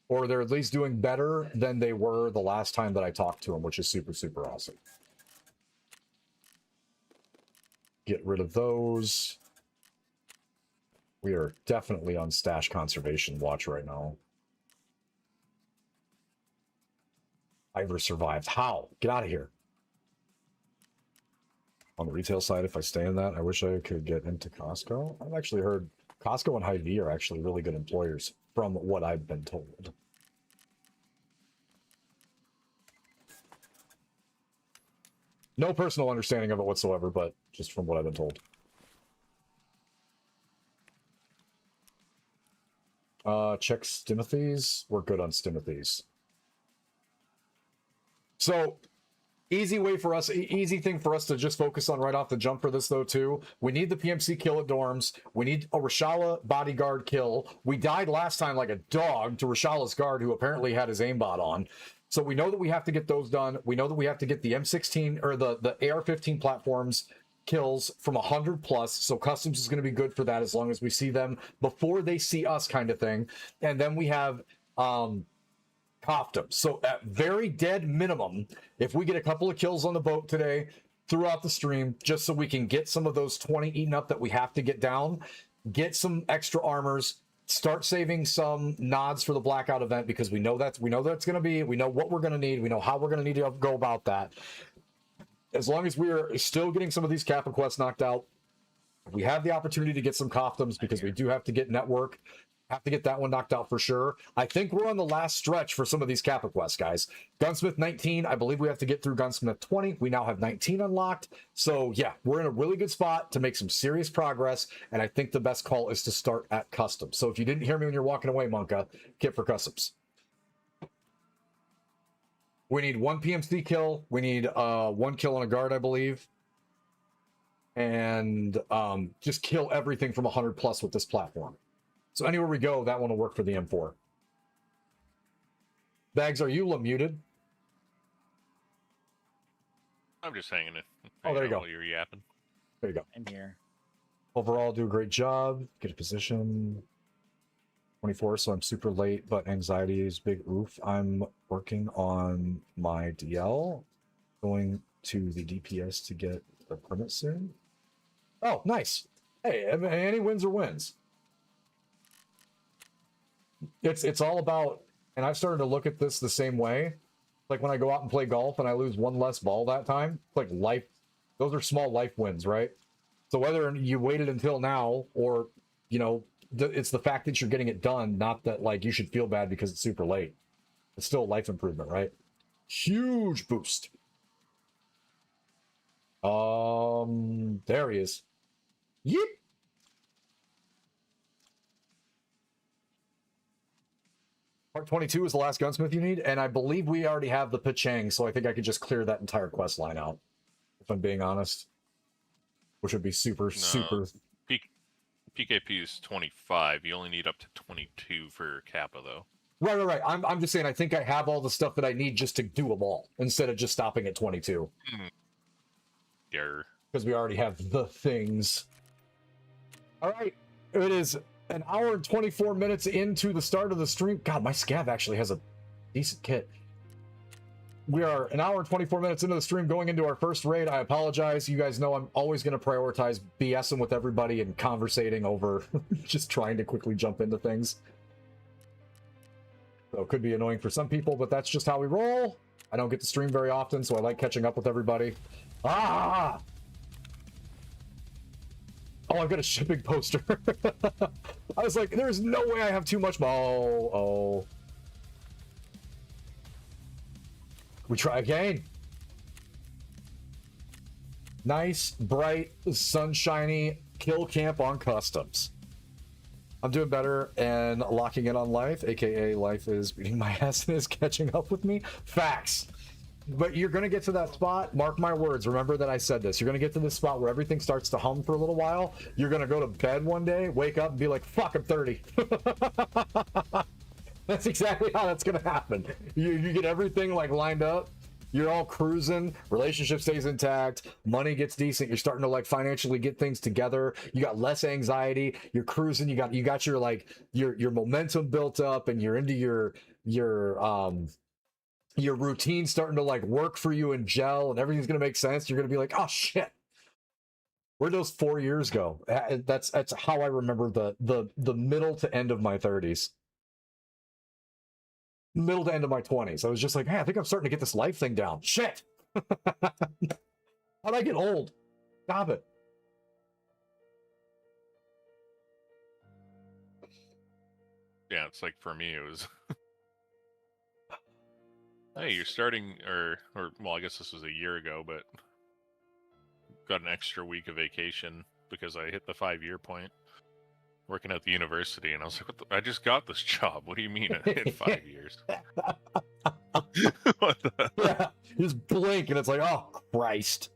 or they're at least doing better than they were the last time that I talked to them, which is super, super awesome. Get rid of those. We are definitely on stash conservation watch right now. Ivor survived. How? Get out of here. On the retail side, if I stay in that, I wish I could get into Costco. I've actually heard Costco and Hy-Vee are actually really good employers, from what I've been told. No personal understanding of it whatsoever, but just from what I've been told. Check Stimothy's. We're good on Stimothy's. So, easy way for us, easy thing for us to just focus on right off the jump for this, though, too. We need the PMC kill at dorms. We need a Reshala bodyguard kill. We died last time like a dog to Rashala's guard, who apparently had his aimbot on. So we know that we have to get those done. We know that we have to get the M16 or the AR-15 platforms kills from 100 plus. So customs is going to be good for that as long as we see them before they see us, kind of thing. And then we have Koftum. So at very dead minimum, if we get a couple of kills on the boat today throughout the stream, just so we can get some of those 20 eaten up that we have to get down, get some extra armors, start saving some nods for the blackout event, because we know that's going to be, we know what we're going to need, we know how we're going to need to go about that. As long as we are still getting some of these Kappa quests knocked out, we have the opportunity to get some Koftums, because we do have to get network. Have to get that one knocked out for sure. I think we're on the last stretch for some of these Kappa quests, guys. Gunsmith 19, I believe we have to get through Gunsmith 20. We now have 19 unlocked. So yeah, we're in a really good spot to make some serious progress, and I think the best call is to start at customs. So if you didn't hear me when you're walking away, Monka, kit for customs. We need one PMC kill. We need one kill on a guard, I believe. And just kill everything from 100 plus with this platform. So anywhere we go, that one will work for the M4. Bags, are you muted? I'm just hanging it. Oh, there you go. While you're yapping. There you go. I'm here. Overall, do a great job. Get a position. 24, so I'm super late, but anxiety is big. Oof. I'm working on my DL. Going to the DPS to get the permit soon. Oh, nice. Hey, any wins are wins. It's all about, and I've started to look at this the same way. Like when I go out and play golf and I lose one less ball that time, it's like life, those are small life wins, right? So whether you waited until now or, you know, it's the fact that you're getting it done, not that like you should feel bad because it's super late. It's still a life improvement, right? Huge boost. There he is. Yep. Part 22 is the last gunsmith you need, and I believe we already have the Pachang, so I think I could just clear that entire quest line out, if I'm being honest. Which would be super. PKP is 25. You only need up to 22 for Kappa, though. Right. I'm just saying, I think I have all the stuff that I need just to do them all, instead of just stopping at 22. Yeah. Because we already have the things. All right, it is an hour and 24 minutes into the start of the stream. God, my scav actually has a decent kit. We are an hour and 24 minutes into the stream, going into our first raid. I apologize. You guys know I'm always going to prioritize BSing with everybody and conversating over just trying to quickly jump into things. So it could be annoying for some people, but that's just how we roll. I don't get to stream very often, so I like catching up with everybody. Ah! Oh, I've got a shipping poster. I was like, there's no way I have too much. Oh. We try again. Nice, bright, sunshiny kill camp on customs. I'm doing better and locking in on life, aka life is beating my ass and is catching up with me. Facts. But you're going to get to that spot, mark my words, remember that I said this, you're going to get to this spot where everything starts to hum for a little while, you're going to go to bed one day, wake up and be like, fuck, I'm 30. That's exactly how that's going to happen. You get everything like lined up, you're all cruising, relationship stays intact, money gets decent, you're starting to like financially get things together, you got less anxiety, you're cruising, you got your like your momentum built up, and you're into your routine starting to like work for you and gel, and everything's going to make sense. You're going to be like, oh shit, where'd those 4 years go? That's how I remember the middle to end of my 30s. Middle to end of my 20s. I was just like, hey, I think I'm starting to get this life thing down. Shit. How'd I get old? Stop it. Yeah, it's like for me, it was... Hey, you're starting, or well, I guess this was a year ago, but got an extra week of vacation because I hit the 5-year point working at the university, and I was like, what I just got this job. What do you mean I hit 5 years? What the? Yeah, you just blink and it's like, oh, Christ.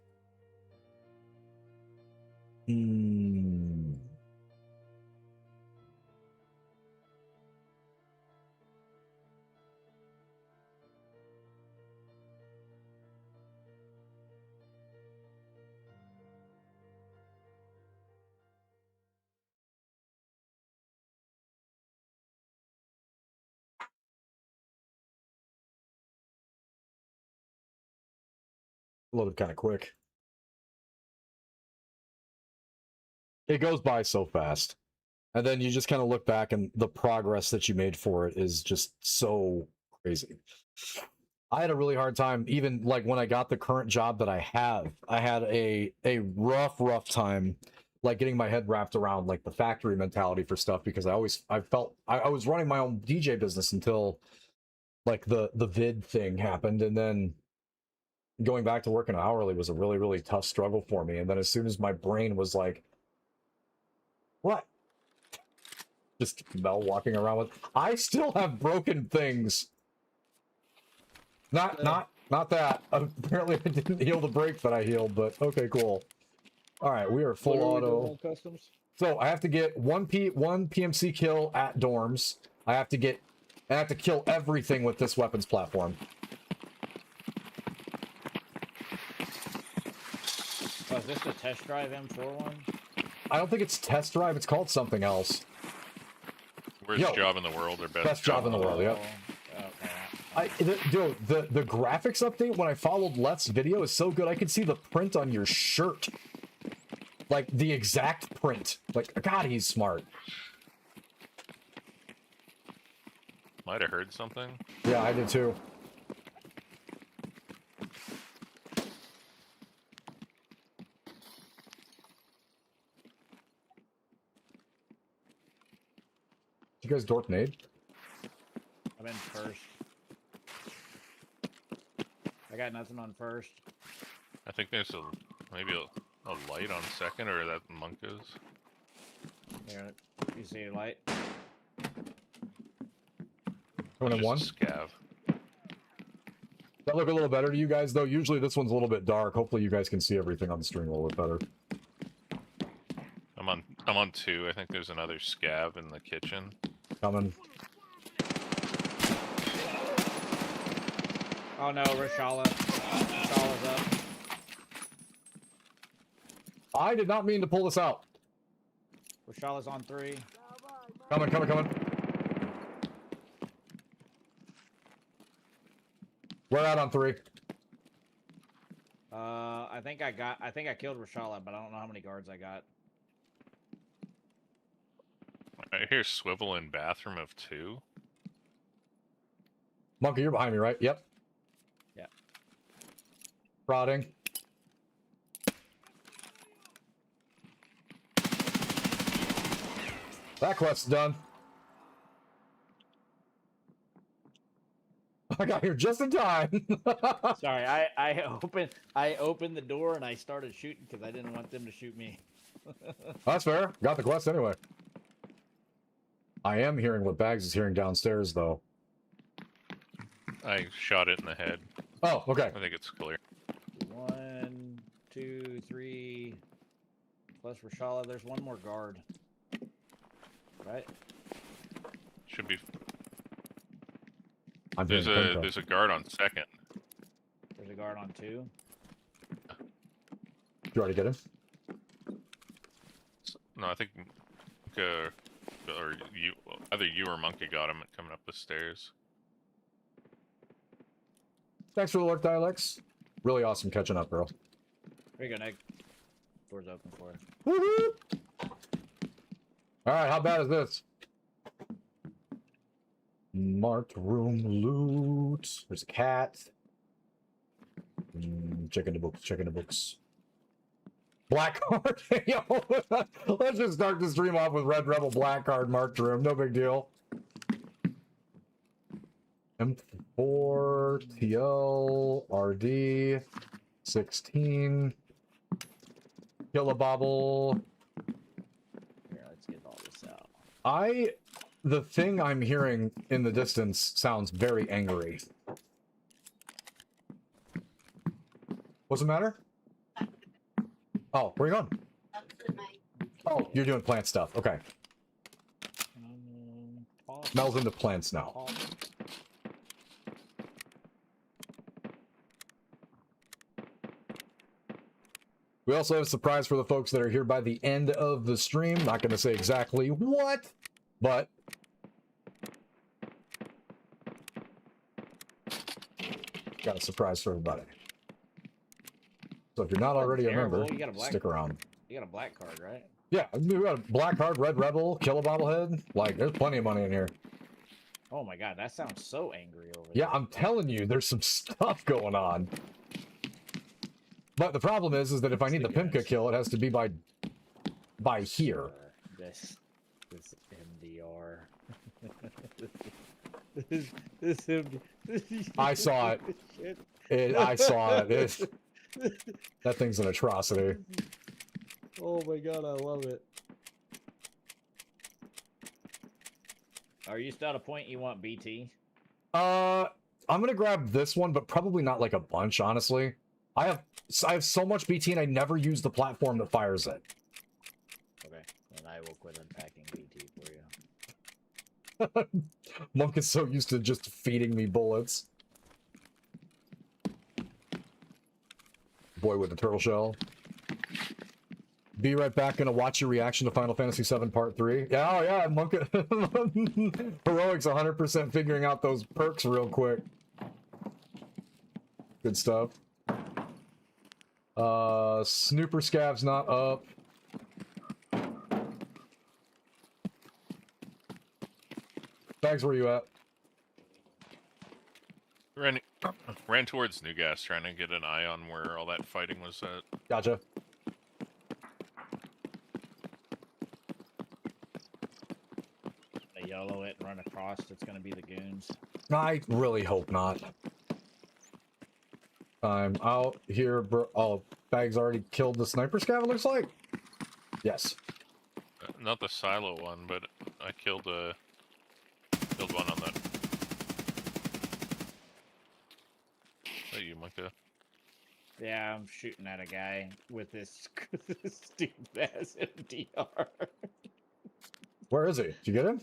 Hmm. Loaded kind of quick. It goes by so fast. And then you just kind of look back and the progress that you made for it is just so crazy. I had a really hard time, even like when I got the current job that I have, I had a rough time like getting my head wrapped around like the factory mentality for stuff, because I felt I was running my own DJ business until like the vid thing happened, and then going back to working hourly was a really tough struggle for me. And then as soon as my brain was like, what? Just Mel walking around with, I still have broken things. Not that. Apparently I didn't heal the break that I healed, but okay, cool. All right, we are full What are we auto. doing on customs? So I have to get one PMC kill at dorms. I have to kill everything with this weapons platform. Oh, is this the test drive M4 one? I don't think it's test drive. It's called something else. Worst Yo, job in the world or best job in the world. Yep. Okay. The graphics update when I followed Left's video is so good. I could see the print on your shirt, like the exact print. Like, God, he's smart. Might have heard something. Yeah, I did too. You guys dork nade? I'm in first. I got nothing on first. I think there's maybe a light on second, or that monk is. Here, you see a light? One and Just one. a scav. That look a little better to you guys though? Usually this one's a little bit dark. Hopefully you guys can see everything on the stream a little bit better. I'm on 2. I think there's another scav in the kitchen. Coming. Oh no, Rashala. Rashala's up. I did not mean to pull this out. Rashala's on 3. Coming. We're out on 3. I think I killed Rashala, but I don't know how many guards I got. I hear swivel in bathroom of 2. Monkey, you're behind me, right? Yep. Yeah. Prodding. That quest's done. I got here just in time. Sorry, I opened the door and I started shooting because I didn't want them to shoot me. That's fair. Got the quest anyway. I am hearing what Bags is hearing downstairs, though. I shot it in the head. Oh, okay. I think it's clear. 1, 2, 3. Plus Rashala, there's one more guard. Right? Should be. I'm There's a guard on second. There's a guard on 2. Did you already get him? No, I think or you, either you or Monkey got him coming up the stairs. Thanks for the lurk, Dialects. Really awesome catching up, bro. Here you go, Nick. Door's open for you. Woo-hoo! All right, how bad is this? Marked room loot. There's a cat. Checking the books. Black card. Yo, let's just start the stream off with Red Rebel Black Card marked room. No big deal. M4, TL, RD, 16. Killabobble. Here, let's get all this out. The thing I'm hearing in the distance sounds very angry. What's the matter? Oh, where are you going? Oh, you're doing plant stuff. Okay. Mel's into plants now. We also have a surprise for the folks that are here by the end of the stream. Not going to say exactly what, but got a surprise for everybody. So if you're not already a member, stick around. You got a black card, right? Yeah, we got a black card, red rebel, kill a bobblehead. Like, there's plenty of money in here. Oh my god, that sounds so angry over there. Yeah, I'm telling you, there's some stuff going on. But the problem is that if I need the Pimka kill, it has to be by here. This MDR. this MDR. I saw it. I saw it. That thing's an atrocity. Oh my god, I love it. Are you still at a point you want BT? I'm gonna grab this one, but probably not like a bunch, honestly. I have so much BT and I never use the platform that fires it. Okay, then I will quit unpacking BT for you. Monk is so used to just feeding me bullets. Boy with the turtle shell. Be right back. Gonna watch your reaction to Final Fantasy VII Part 3. Yeah, oh yeah, Monk. Heroic's 100% figuring out those perks real quick. Good stuff. Snooper Scav's not up. Bags, where you at? Ran towards New Gas, trying to get an eye on where all that fighting was at. Gotcha. I YOLO it and run across, it's gonna be the goons. I really hope not. I'm out here, bro. Oh, Bags already killed the sniper scav, it looks like? Yes. Not the silo one, but I killed one on that. That you, Micah? Yeah, I'm shooting at a guy with this stupid ass MDR. Where is he? Did you get him?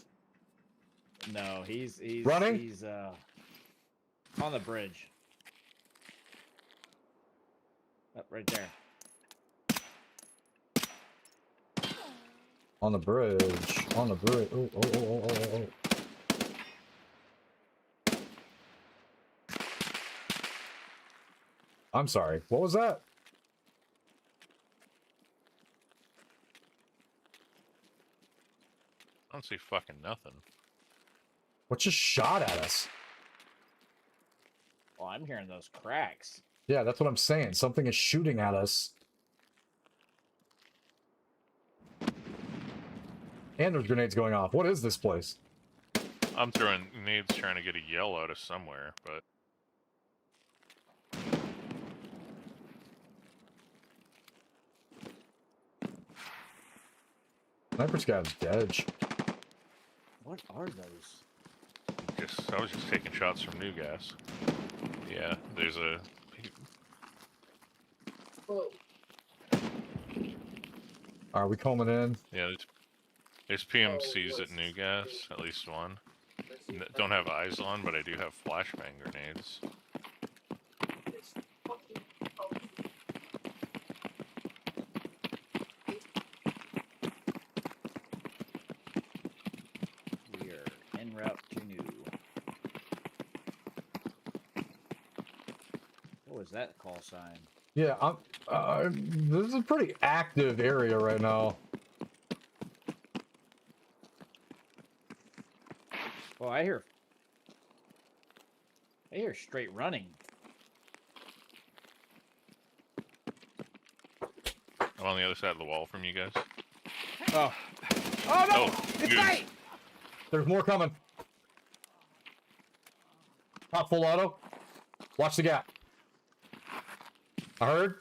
No, he's running? He's on the bridge. Up right there. On the bridge. On the bridge. Oh, oh, oh, oh, oh, oh. I'm sorry. What was that? I don't see fucking nothing. What just shot at us? Oh, I'm hearing those cracks. Yeah, that's what I'm saying. Something is shooting at us. And there's grenades going off. What is this place? I'm throwing nades trying to get a yell out of somewhere, but... Sniper Scav's dead. What are those? I was just taking shots from New Gas. Yeah, there's a... Are we coming in? Yeah, there's PMCs at New Gas, at least one. Don't have eyes on, but I do have flashbang grenades. We are en route to New. What was that call sign? Yeah, this is a pretty active area right now. Oh, I hear straight running. I'm on the other side of the wall from you guys. Oh. Oh no! Oh, It's dude. right! There's more coming. Top full auto. Watch the gap. I heard.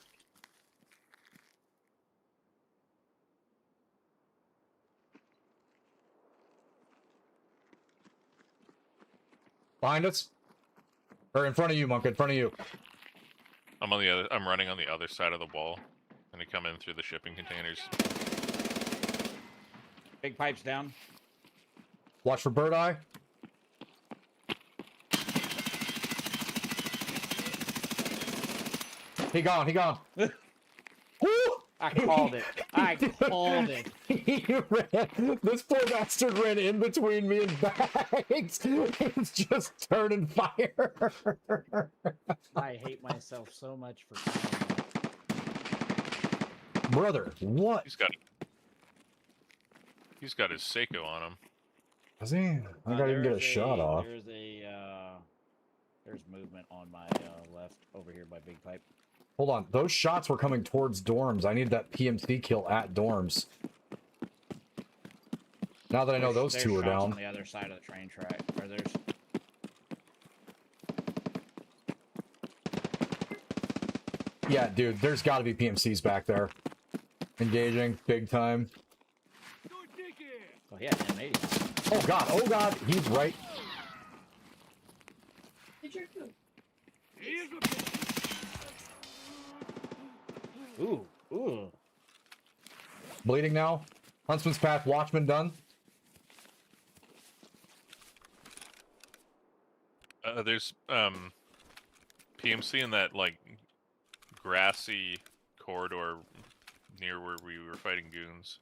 Behind us. Or in front of you, Monk. In front of you. I'm on the other. I'm running on the other side of the wall. Gonna come in through the shipping containers. Big pipe's down. Watch for bird eye. He gone. He gone. Woo! I called it. I called it. He ran. This poor bastard ran in between me and Bags. He's just turning fire. I hate myself so much for calling it. Brother, what? He's got his Seiko on him. Does he? I gotta even get a shot off. There's movement on my left over here by Big Pipe. Hold on. Those shots were coming towards dorms. I need that PMC kill at dorms. Now that I know those There's two are shots down. on the other side of the train track. Or there's... Yeah, dude, there's got to be PMCs back there. Engaging, big time. Oh, yeah, 1080. Oh god, he's right. Ooh. Bleeding now. Huntsman's Path, Watchman done. There's PMC in that like grassy corridor near where we were fighting goons.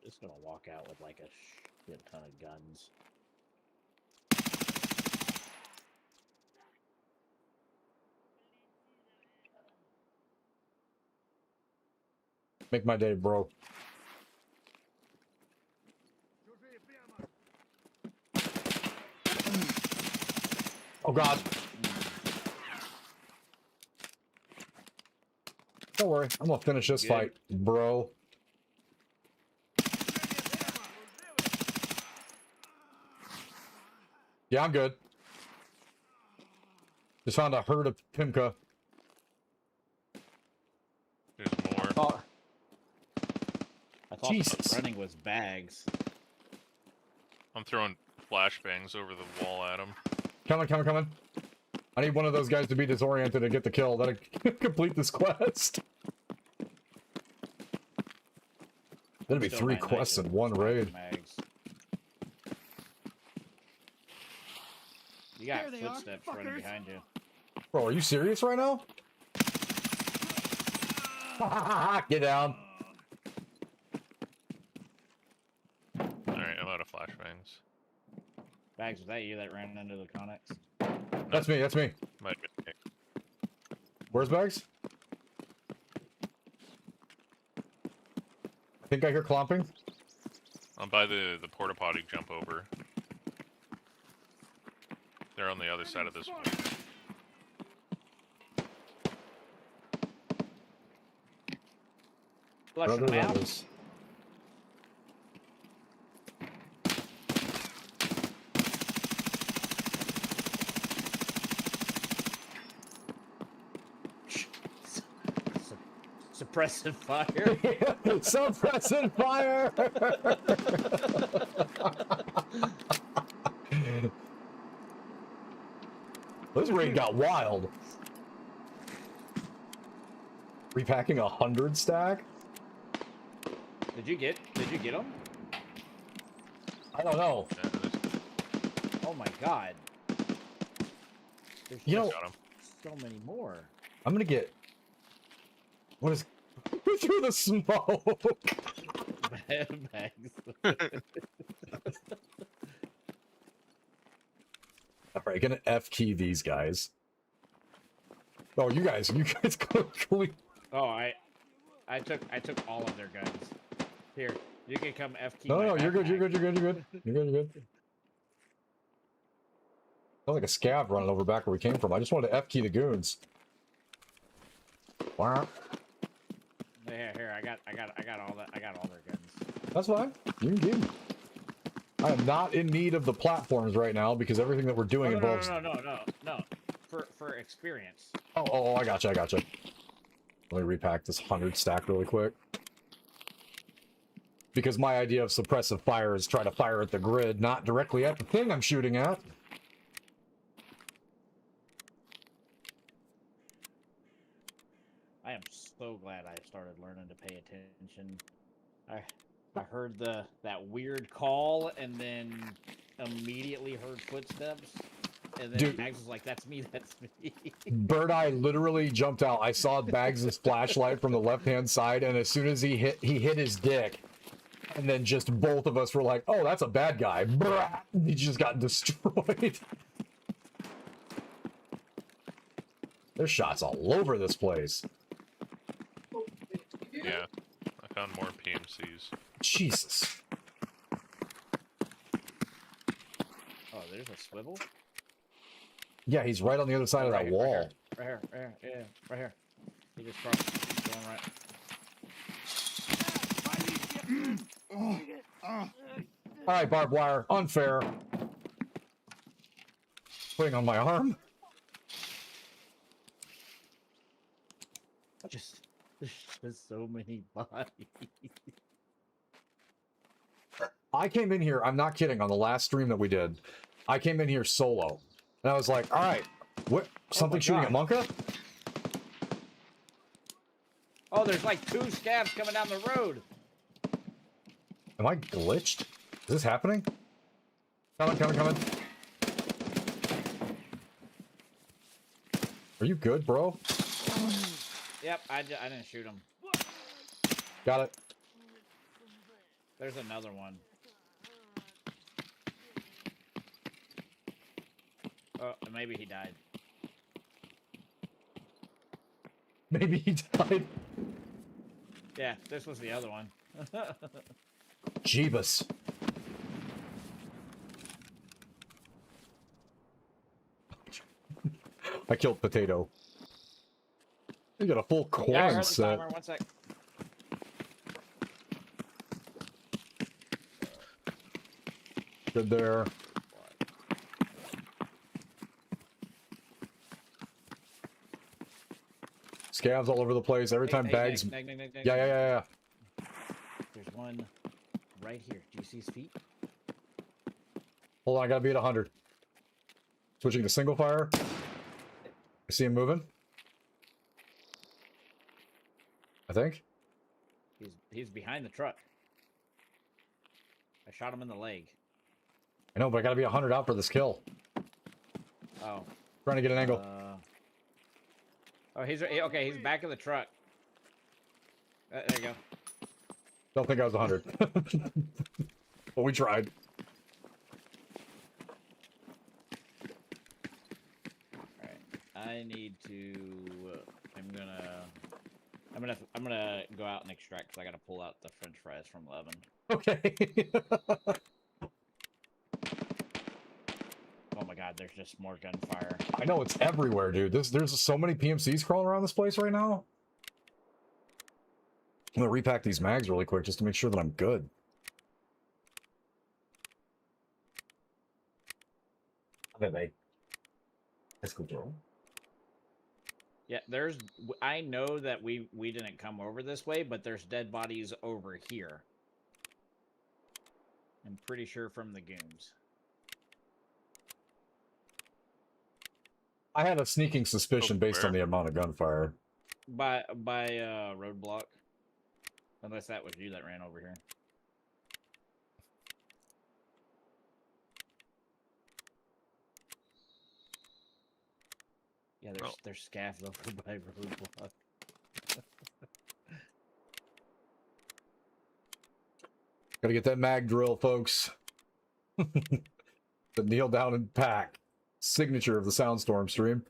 Just gonna walk out with like a shit ton of guns. Make my day, bro. Oh god. Don't worry, I'm gonna finish this fight, bro. Yeah, I'm good. Just found a herd of Pimka. There's more. Oh. I thought Jesus. the running was Bags. I'm throwing flashbangs over the wall at him. Coming. I need one of those guys to be disoriented and get the kill. That'll complete this quest. That'd be Still 3 my quests knife in with one raid. mags. You got footsteps running behind you. Bro, are you serious right now? Get down. Alright, I'm out of flashbangs. Bags, was that you that ran into the Connex? That's me. Might be me. Where's Bags? I think I hear clomping. I'm by the porta potty jump over. They're on the other side of this one. Flush Brother, them that out. was... Suppressive fire. Suppressing fire! This raid got wild. Repacking 100 stack? Did you get them? I don't know. Yeah, Oh my god. There's You know, got 'em. so many more. I'm gonna get... What is... Through the smoke! Bags. Alright, gonna F-key these guys. Oh, you guys clearly... Oh, I took all of their guns. Here, you can come F-key. No, my you're good, you're backpack. good, you're good, you're good. You're good, you're good. Sounds like a scav running over back where we came from. I just wanted to F-key the goons. Wow. Here, I got all that. I got all their guns. That's fine. You can keep them. I am not in need of the platforms right now because everything that we're doing involves... No. For experience. Oh, I gotcha. Let me repack this 100 stack really quick. because my idea of suppressive fire is try to fire at the grid, not directly at the thing I'm shooting at. I am so glad I started learning to pay attention. I heard that weird call and then immediately heard footsteps. And then Dude. Max was like, that's me, that's me. Bird Eye literally jumped out. I saw Bags' flashlight from the left-hand side, and as soon as he hit his dick. And then just both of us were like, oh, that's a bad guy. Brah! He just got destroyed. There's shots all over this place. Yeah, I found more PMCs. Jesus. Oh, there's a swivel? Yeah, he's right on the other side of that Right wall. here, yeah, right here. He just crossed. He's going right. All right, barbed wire. Unfair. Putting on my arm. There's just so many bodies. I came in here, I'm not kidding, on the last stream that we did, I came in here solo. And I was like, all right, what? Something shooting at Monka? Oh, there's like 2 scavs coming down the road. Am I glitched? Is this happening? Coming. Are you good, bro? Yep, I didn't shoot him. Got it. There's another one. Oh, maybe he died. Maybe he died. Yeah, this was the other one. Jeebus. I killed Potato. You got a full Yeah, I corn heard the set. timer. 1 sec. Good there. Scavs all over the place. Every time Bags... Yeah. There's one right here. Do you see his feet? Hold on, I gotta be at 100. Switching to single fire. I see him moving. I think. He's behind the truck. I shot him in the leg. I know, but I gotta be 100 out for this kill. Oh. Trying to get an angle. Oh, okay. He's back of the truck. There you go. Don't think I was 100. But we tried. Alright. I need to... I'm gonna go out and extract, because I gotta pull out the french fries from 11. Okay. Oh my god, there's just more gunfire. I know, it's everywhere, dude. There's so many PMCs crawling around this place right now. I'm gonna repack these mags really quick just to make sure that I'm good. Let's go, bro. Yeah, I know that we didn't come over this way, but there's dead bodies over here. I'm pretty sure from the goons. I had a sneaking suspicion based on the amount of gunfire. By roadblock. Unless that was you that ran over here. Yeah, there's scavs over by roadblock. Gotta get that mag drill, folks. The kneel down and pack. Signature of the Soundstorm stream.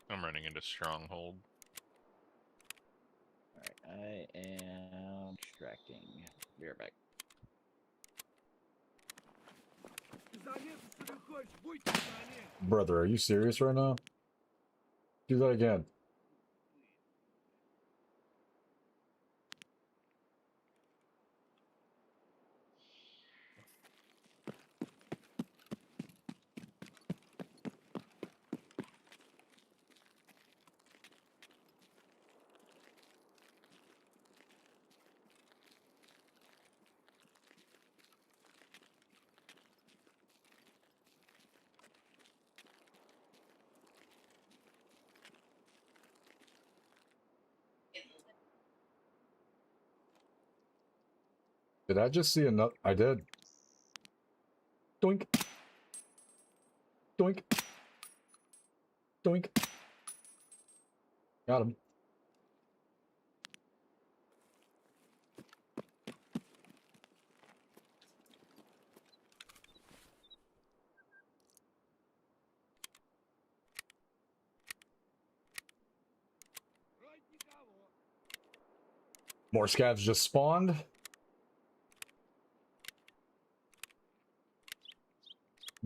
I'm running into Stronghold. Alright, I am extracting. Be right back. Brother, are you serious right now? Do that again. Did I just see another? I did. Doink. Doink. Doink. Got him. More scavs just spawned.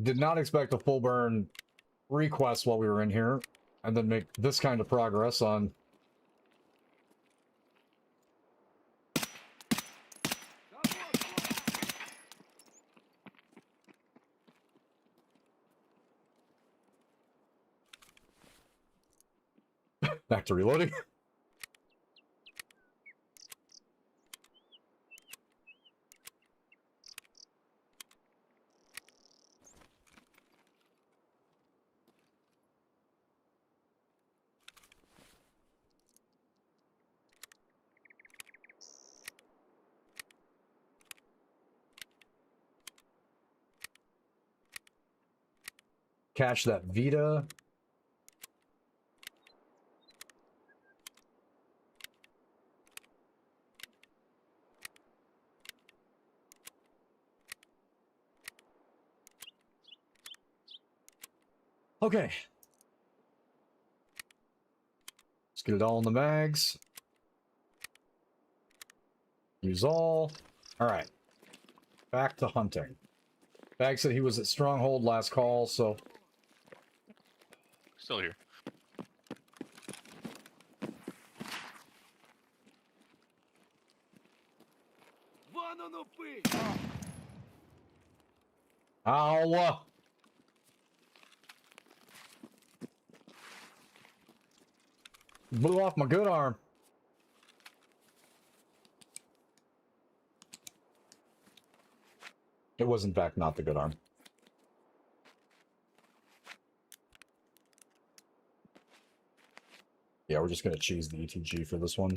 Did not expect a full burn request while we were in here, and then make this kind of progress on. Back to reloading. Cache that Vita. Okay. Let's get it all in the mags. Use all. All right. Back to hunting. Bag said he was at Stronghold last call, so Still here. ow! Blew off my good arm. It was in fact not the good arm. Yeah, we're just gonna cheese the ETG for this one.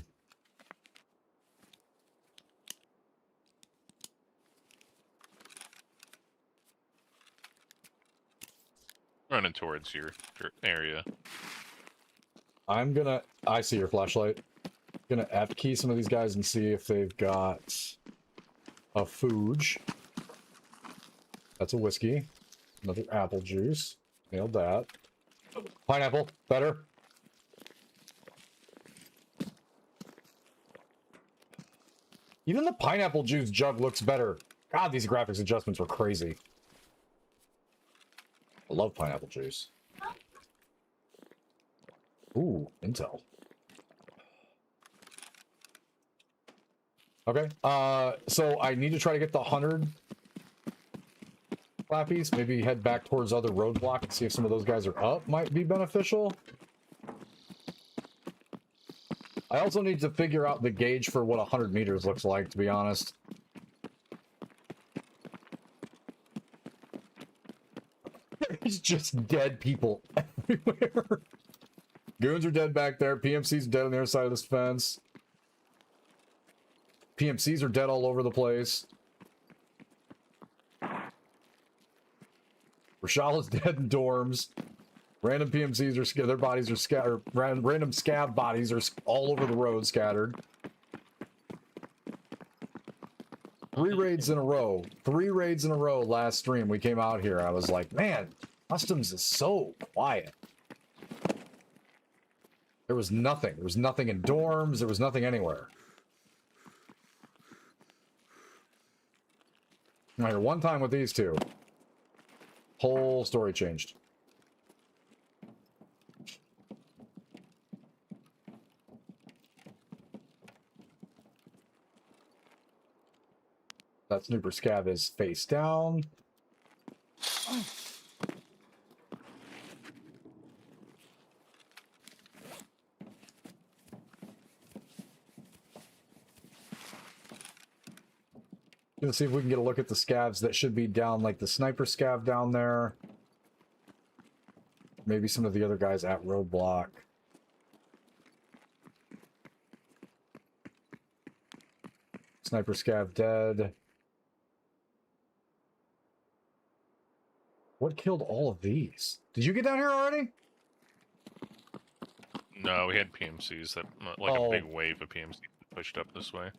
Running towards your area. I'm gonna... I see your flashlight. Gonna F key some of these guys and see if they've got a fooge. That's a whiskey. Another apple juice. Nailed that. Pineapple. Better. Even the pineapple juice jug looks better. God, these graphics adjustments were crazy. I love pineapple juice. Ooh, intel. Okay, so I need to try to get the 100 flappies. Maybe head back towards other roadblock and see if some of those guys are up. Might be beneficial. I also need to figure out the gauge for what 100 meters looks like, to be honest. There's just dead people everywhere. Goons are dead back there. PMC's dead on the other side of this fence. PMCs are dead all over the place. Rashal is dead in dorms. Random PMCs are their bodies are scattered. Random scav bodies are all over the road, scattered. 3 raids in a row. 3 raids in a row last stream. We came out here. I was like, man, Customs is so quiet. There was nothing. There was nothing in dorms. There was nothing anywhere. All right, one time with these two. Whole story changed. That snooper scav is face down. Gonna see if we can get a look at the scavs that should be down, like the sniper scav down there. Maybe some of the other guys at roadblock. Sniper scav dead. What killed all of these? Did you get down here already? No, we had PMCs that, like a big wave of PMCs pushed up this way.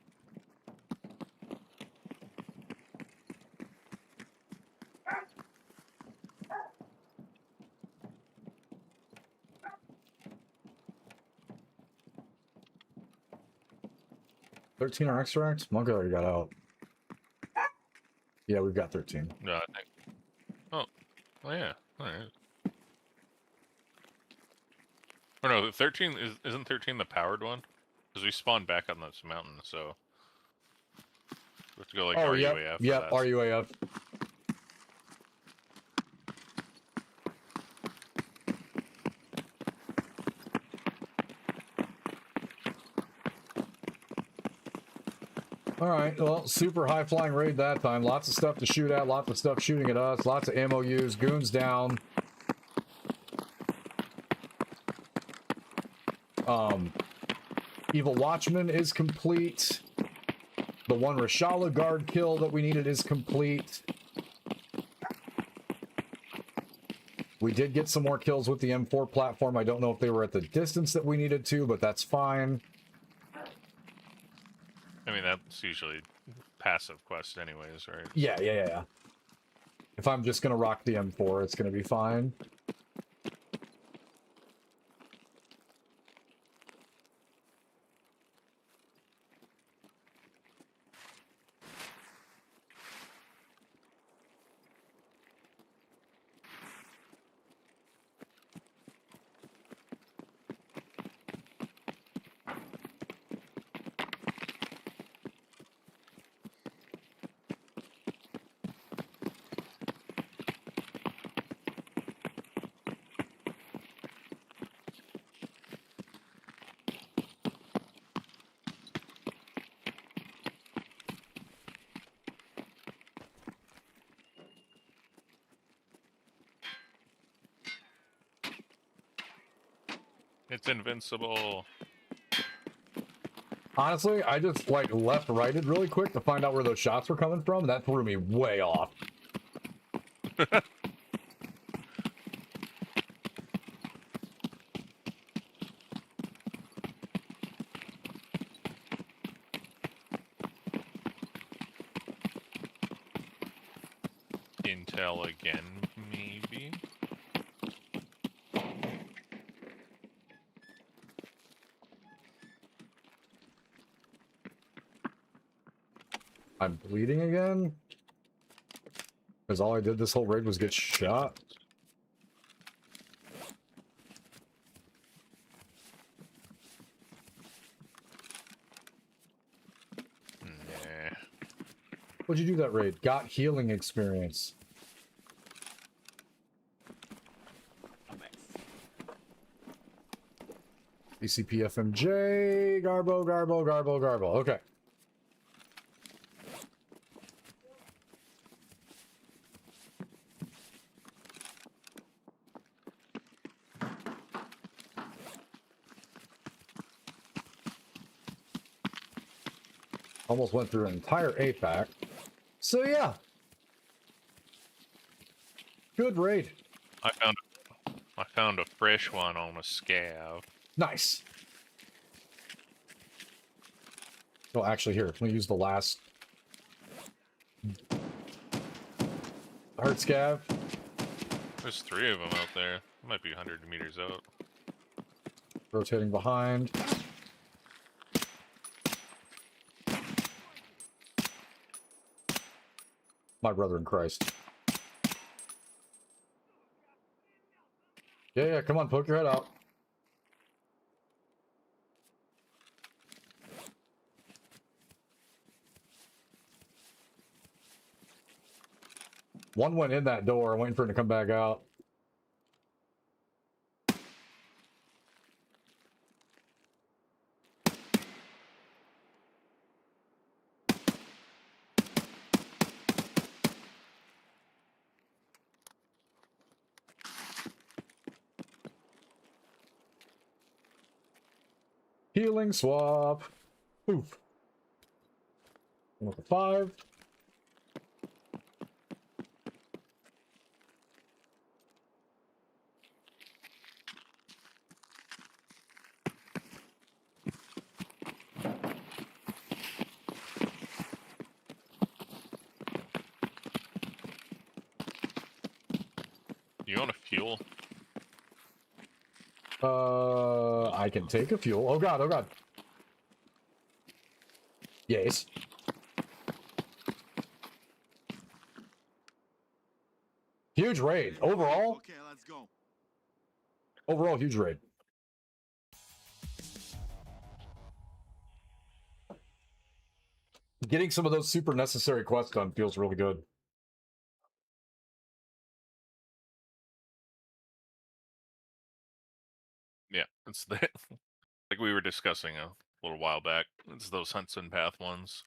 $13 our extract? Monk already got out. Yeah, we've got 13. No, I think. Oh, well, yeah. All right. Or no, 13 isn't 13 the powered one? Because we spawned back on this mountain, so we have to go like RUAF. Yep, RUAF. Alright, well, super high flying raid that time. Lots of stuff to shoot at, lots of stuff shooting at us, lots of ammo used, goons down. Evil Watchman is complete. The one Rashala guard kill that we needed is complete. We did get some more kills with the M4 platform. I don't know if they were at the distance that we needed to, but that's fine. I mean, that's usually passive quest anyways, right? Yeah. If I'm just gonna rock the M4, it's gonna be fine. It's invincible. Honestly, I just like left-righted really quick to find out where those shots were coming from. That threw me way off. Intel again, maybe? I'm bleeding again? Because all I did this whole raid was get shot? Nah. What'd you do that raid? Got healing experience. BCP FMJ, Garbo. Okay. Almost went through an entire APAC. So yeah. Good raid. I found a fresh one on a scav. Nice. Oh, actually, here. Let me use the last. Hurt scav. There's 3 of them out there. Might be 100 meters out. Rotating behind. My brother in Christ. Yeah, come on, poke your head out. One went in that door. I'm waiting for him to come back out. Healing swap. Oof. With the 5. You want a fuel? I can take a fuel. Oh god, oh god. Yes. Huge raid. Overall, Okay, let's go. overall huge raid. Getting some of those super necessary quests done feels really good. Yeah, it's the like we were discussing a little while back. It's those Huntsman Path ones.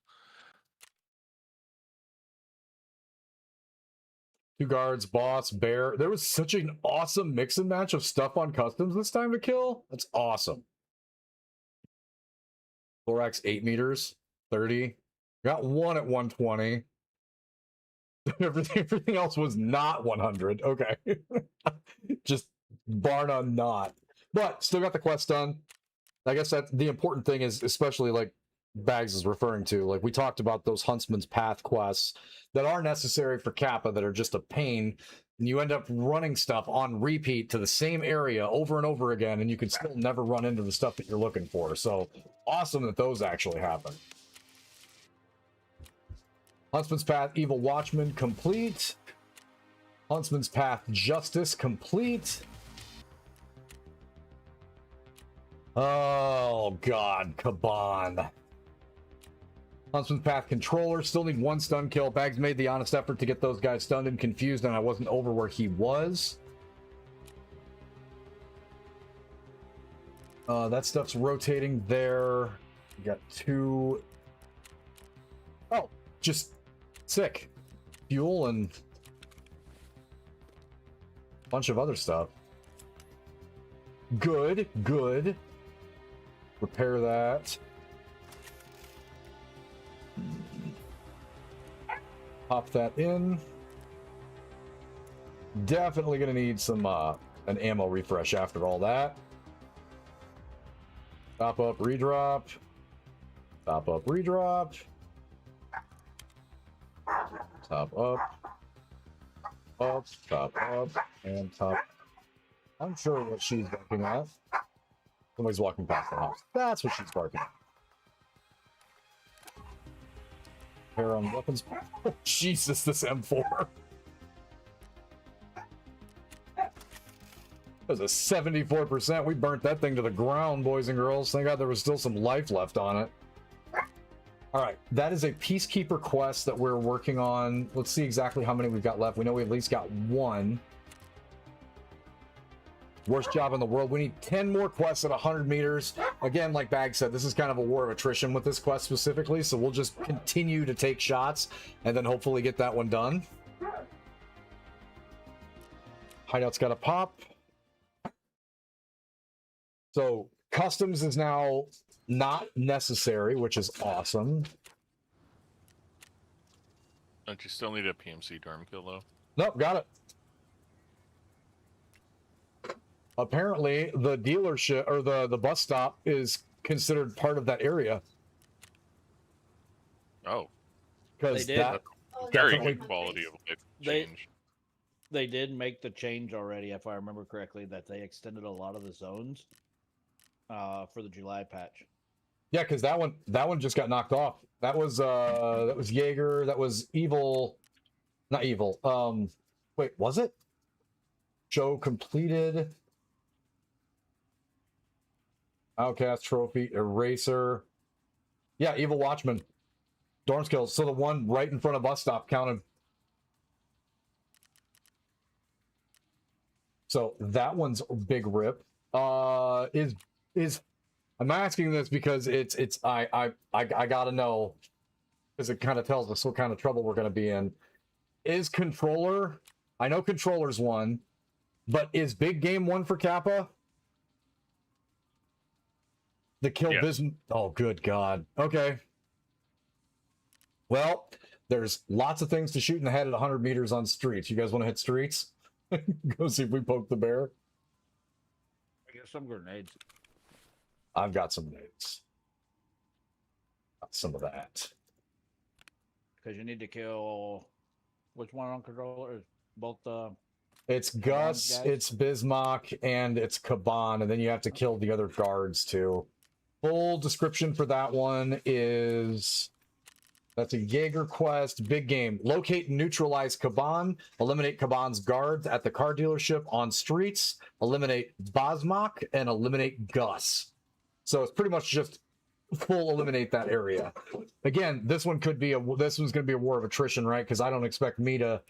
2 guards, boss, bear. There was such an awesome mix and match of stuff on customs this time to kill. That's awesome. Thorax 8 meters, 30. Got one at 120. everything else was not 100. Okay. Just bar none not. But still got the quest done. I guess that the important thing is, especially like Bags is referring to, like we talked about those Huntsman's Path quests that are necessary for Kappa that are just a pain. And you end up running stuff on repeat to the same area over and over again, and you can still never run into the stuff that you're looking for. So awesome that those actually happen. Huntsman's Path Evil Watchman complete. Huntsman's Path Justice complete. Oh god, Kaban. Huntsman's Path Controller, still need 1 stun kill. Bags made the honest effort to get those guys stunned and confused, and I wasn't over where he was. That stuff's rotating there. We got 2. Oh, just sick. Fuel and a bunch of other stuff. Good, good. Repair that. Pop that in. Definitely gonna need some an ammo refresh after all that. Top up, redrop. Top up, redrop. Top up. Up, top up, and top. I'm sure what she's barking at. Somebody's walking past the house. That's what she's barking at. Pair on weapons. Oh, Jesus, this M4. That was a 74%. We burnt that thing to the ground, boys and girls. Thank God there was still some life left on it. All right, that is a Peacekeeper quest that we're working on. Let's see exactly how many we've got left. We know we at least got 1. Worst job in the world. We need 10 more quests at 100 meters. Again, like Bag said, this is kind of a war of attrition with this quest specifically, so we'll just continue to take shots and then hopefully get that one done. Hideout's got to pop. So customs is now not necessary, which is awesome. Don't you still need a PMC dorm kill though? Nope, got it. Apparently, the dealership or the bus stop is considered part of that area. Oh, Because They did. that very definitely- good quality of life They- change. They did make the change already, if I remember correctly, that they extended a lot of the zones for the July patch. Yeah, because that one just got knocked off. That was Jaeger. That was evil, not evil. Wait, was it? Show completed. Outcast trophy, eraser. Yeah, evil watchman. Dorm skills. So the one right in front of bus stop counted. So that one's a big rip. Is I'm asking this because I gotta know, because it kind of tells us what kind of trouble we're gonna be in. Is controller? I know controller's one, but is big game one for Kappa? The kill Yes. business. Oh, good God. Okay. Well, there's lots of things to shoot in the head at 100 meters on streets. You guys want to hit streets? Go see if we poke the bear. I guess some grenades. I've got some nades. Got some of that. Because you need to kill which one on controller? Both the It's Gus, guys? it's Bismarck, and it's Kaban, and then you have to kill the other guards too. Full description for that one is that's a Jaeger quest, big game. Locate and neutralize Kaban, eliminate Kaban's guards at the car dealership on streets, eliminate Bismarck, and eliminate Gus. So it's pretty much just full eliminate that area. Again, this one's going to be a war of attrition, right? Because I don't expect me to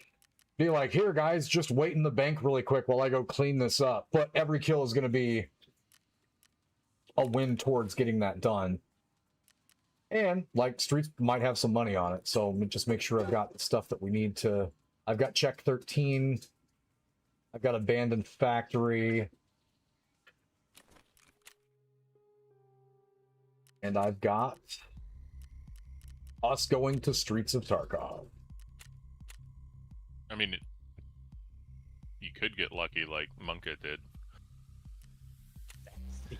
be like, here, guys, just wait in the bank really quick while I go clean this up. But every kill is going to be a win towards getting that done. And, like, streets might have some money on it. So just make sure I've got the stuff that we need to... I've got check 13. I've got abandoned factory. And I've got us going to Streets of Tarkov. I mean, you could get lucky like Monka did.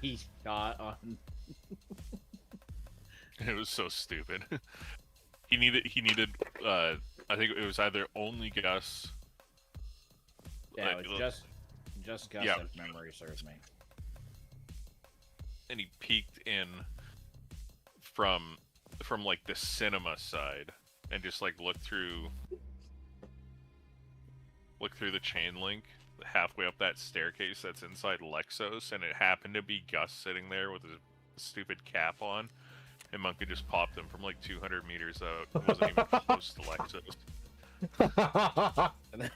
he shot on. It was so stupid. he needed I think it was either only Gus. Yeah, like, it was just Gus, yeah. if memory serves me. And he peeked in from like the cinema side and just like looked through the chain link halfway up that staircase that's inside Lexos, and it happened to be Gus sitting there with his stupid cap on, and Monka just popped him from like 200 meters out. It wasn't even close to Lexos. And then,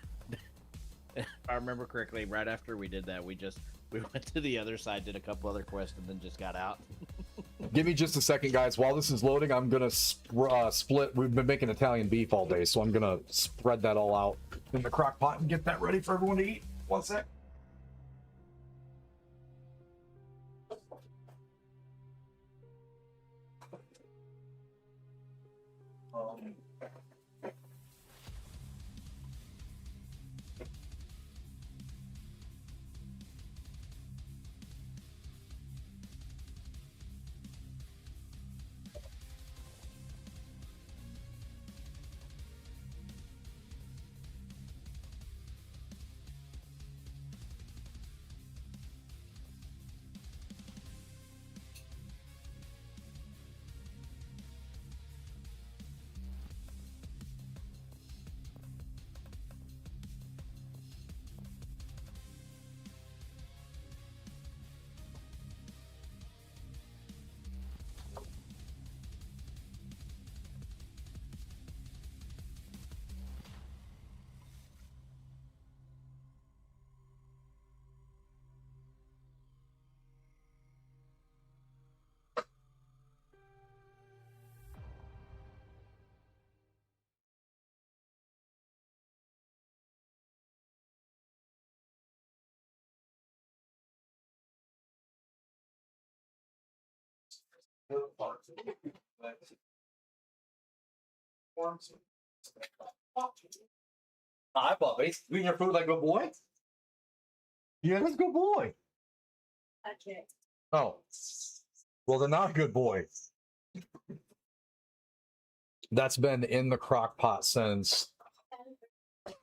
if I remember correctly, right after we did that, we went to the other side, did a couple other quests, and then just got out. Give me just a second, guys. While this is loading, I'm going to split. We've been making Italian beef all day, so I'm going to spread that all out in the crock pot and get that ready for everyone to eat. One sec. Hi, Bobby. You eating your food like a good boy? Yeah, that's a good boy. Okay. Oh. Well, they're not a good boy. That's been in the crock pot since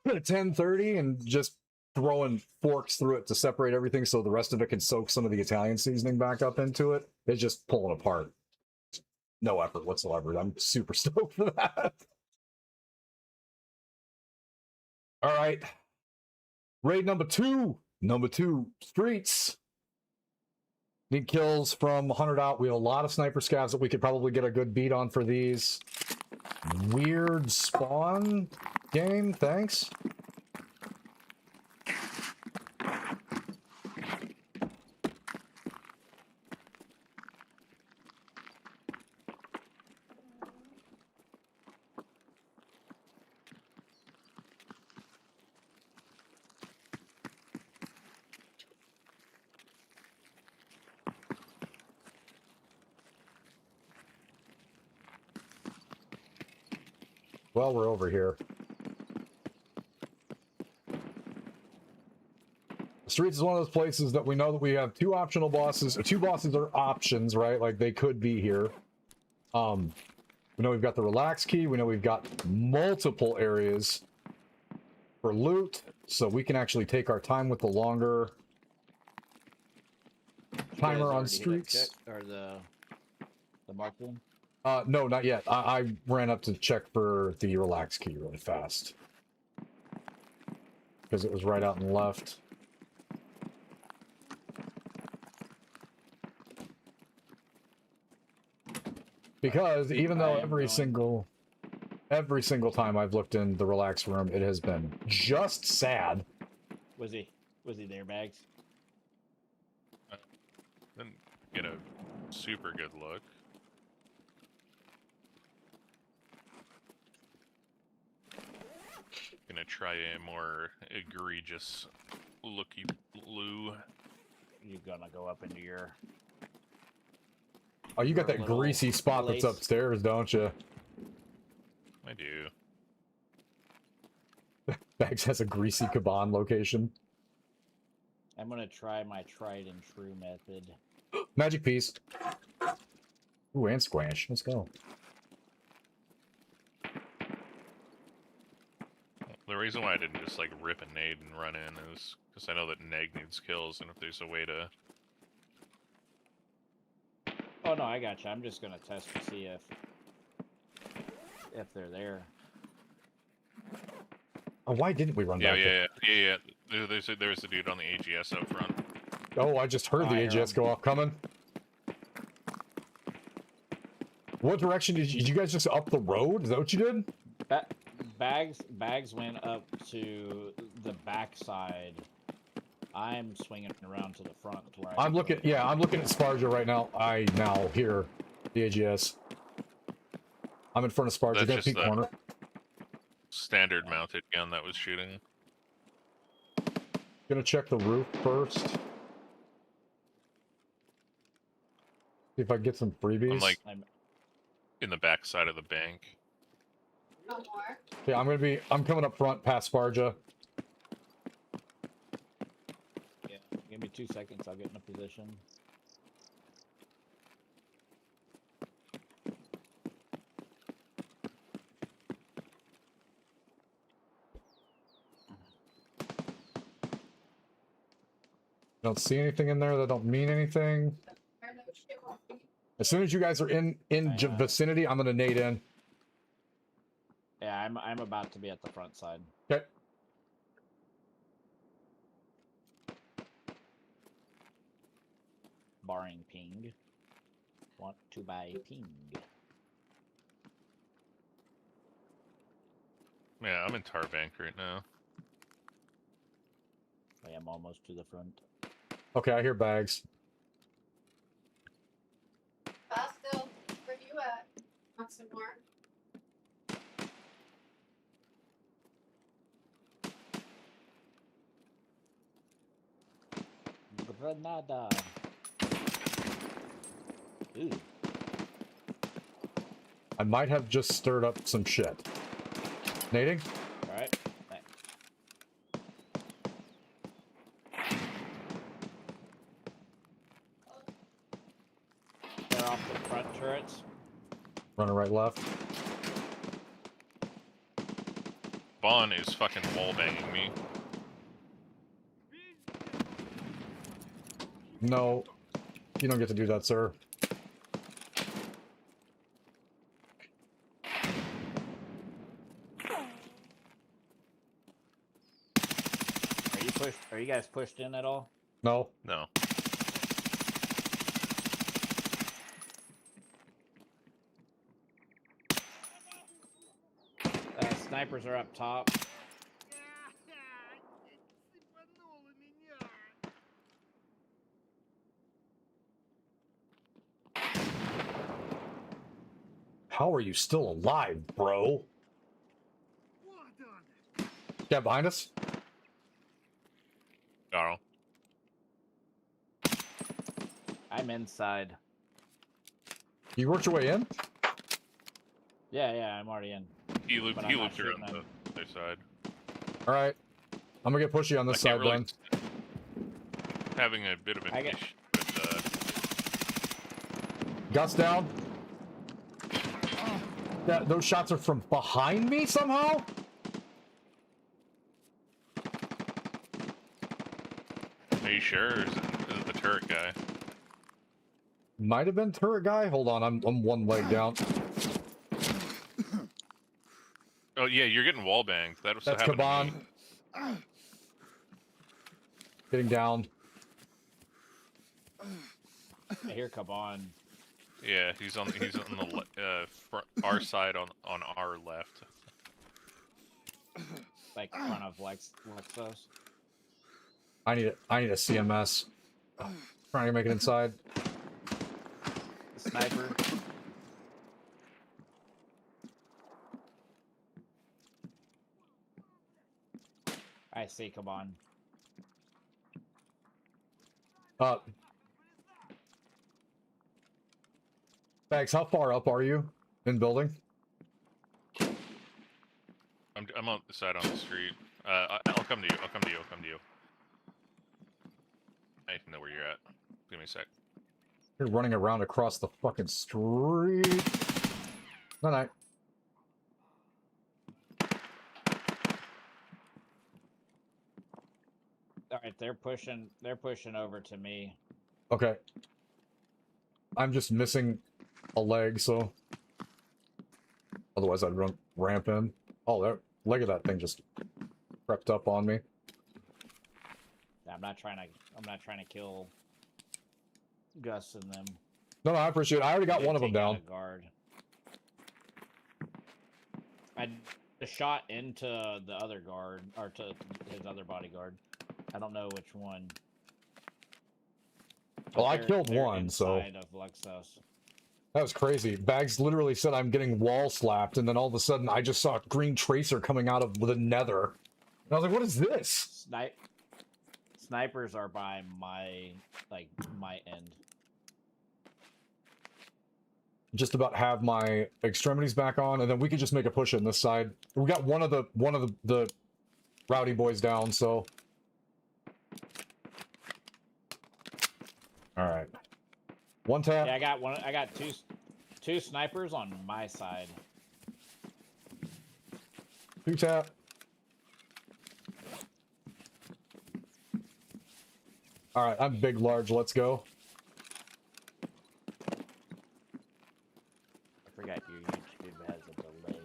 10:30 and just throwing forks through it to separate everything so the rest of it can soak some of the Italian seasoning back up into it. It's just pulling apart. No effort whatsoever. I'm super stoked for that. All right. Raid number two. Number 2, streets. Need kills from 100 out. We have a lot of sniper scavs that we could probably get a good beat on for these. Weird spawn game. Thanks. Well, we're over here. The streets is one of those places that we know that we have two optional bosses. Two bosses are options, right? Like they could be here. We know we've got the relax key. We know we've got multiple areas for loot, so we can actually take our time with the longer timer on streets. Or the marked one? No, not yet. I ran up to check for the relax key really fast because it was right out and left. Because even though every single time I've looked in the relax room, it has been just sad. Was he there, Bags? Didn't get a super good look. Gonna try a more egregious looky loo. You gonna go up into your... Oh, you got Your that little greasy spot place. that's upstairs, don't you? I do. Bags has a greasy Kaban location. I'm gonna try my tried and true method. Magic piece. Ooh, and squash. Let's go. The reason why I didn't just like rip a nade and run in is because I know that Neg needs kills, and if there's a way to... Oh no, I gotcha. I'm just gonna test to see if they're there. Oh, why didn't we run Yeah, back? yeah. There's a dude on the AGS up front. Oh, I just heard the I hear AGS go off coming. What direction did you guys just up the road? Is that what you did? Bags went up to the backside. I'm swinging around to the front to where I'm looking. Yeah, I'm looking at Sparja right now. I now hear the AGS. I'm in front of Sparja. That's Gonna just peek the- corner. Standard mounted gun that was shooting. Gonna check the roof first. See if I can get some freebies. I'm like I'm in the back side of the bank. No more. Yeah, I'm coming up front past Sparja. yeah. Give me 2 seconds. I'll get in a position. Don't see anything in there that don't mean anything. As soon as you guys are in vicinity, I'm gonna nade in. Yeah, I'm about to be at the front side. Okay. Barring ping. Want to buy ping. Yeah, I'm in Tar Bank right now. I am almost to the front. Okay, I hear bags. Still, where you at? Want some more? Granada. Ooh. I might have just stirred up some shit. Nading? Alright. Thanks. They're off the front turrets. Running right left. Vaughn is fucking wallbanging me. No, you don't get to do that, sir. Are you guys pushed in at all? No. No. Snipers are up top. How are you still alive, bro? Yeah, behind us. Carl. I'm inside. You worked your way in? Yeah, I'm already in. He looped But I'm not around shooting him. the other side. All right. I'm gonna get pushy on this I side can't really then. having a bit of an I get- issue with Gus down. Those shots are from behind me somehow? Are you sure? Or is it the turret guy? Might have been turret guy. Hold on, I'm one leg down. Oh yeah, you're getting wall banged. That was That's happened to Kaban. me. Getting down. I hear Kaban. Yeah, he's on the front, our side on our left. Like front of Lexos. I need a CMS. Trying to make it inside. The sniper. I see Kaban. Up. Bags, how far up are you in building? I'm on the side on the street. I'll come to you. I'll come to you. I'll come to you. I need to know where you're at. Give me a sec. You're running around across the fucking street. No, no. All right, they're pushing over to me. Okay. I'm just missing a leg, so otherwise I'd run ramp in. Oh, that leg of that thing just crept up on me. I'm not trying to kill Gus and them. No, I appreciate it. I already got They one of them take out down. a guard. I shot into the other guard, or to his other bodyguard. I don't know which one. Well, I They're- killed they're one, so inside of Lexos. that was crazy. Bags literally said I'm getting wall slapped, and then all of a sudden I just saw a green tracer coming out of the nether. And I was like, what is this? Snipers are by my end. Just about have my extremities back on, and then we could just make a push on this side. We got one of the rowdy boys down, so. All right. One tap. Yeah, I got two snipers on my side. Two tap. All right, I'm big, large. Let's go. I forgot your YouTube has a delay.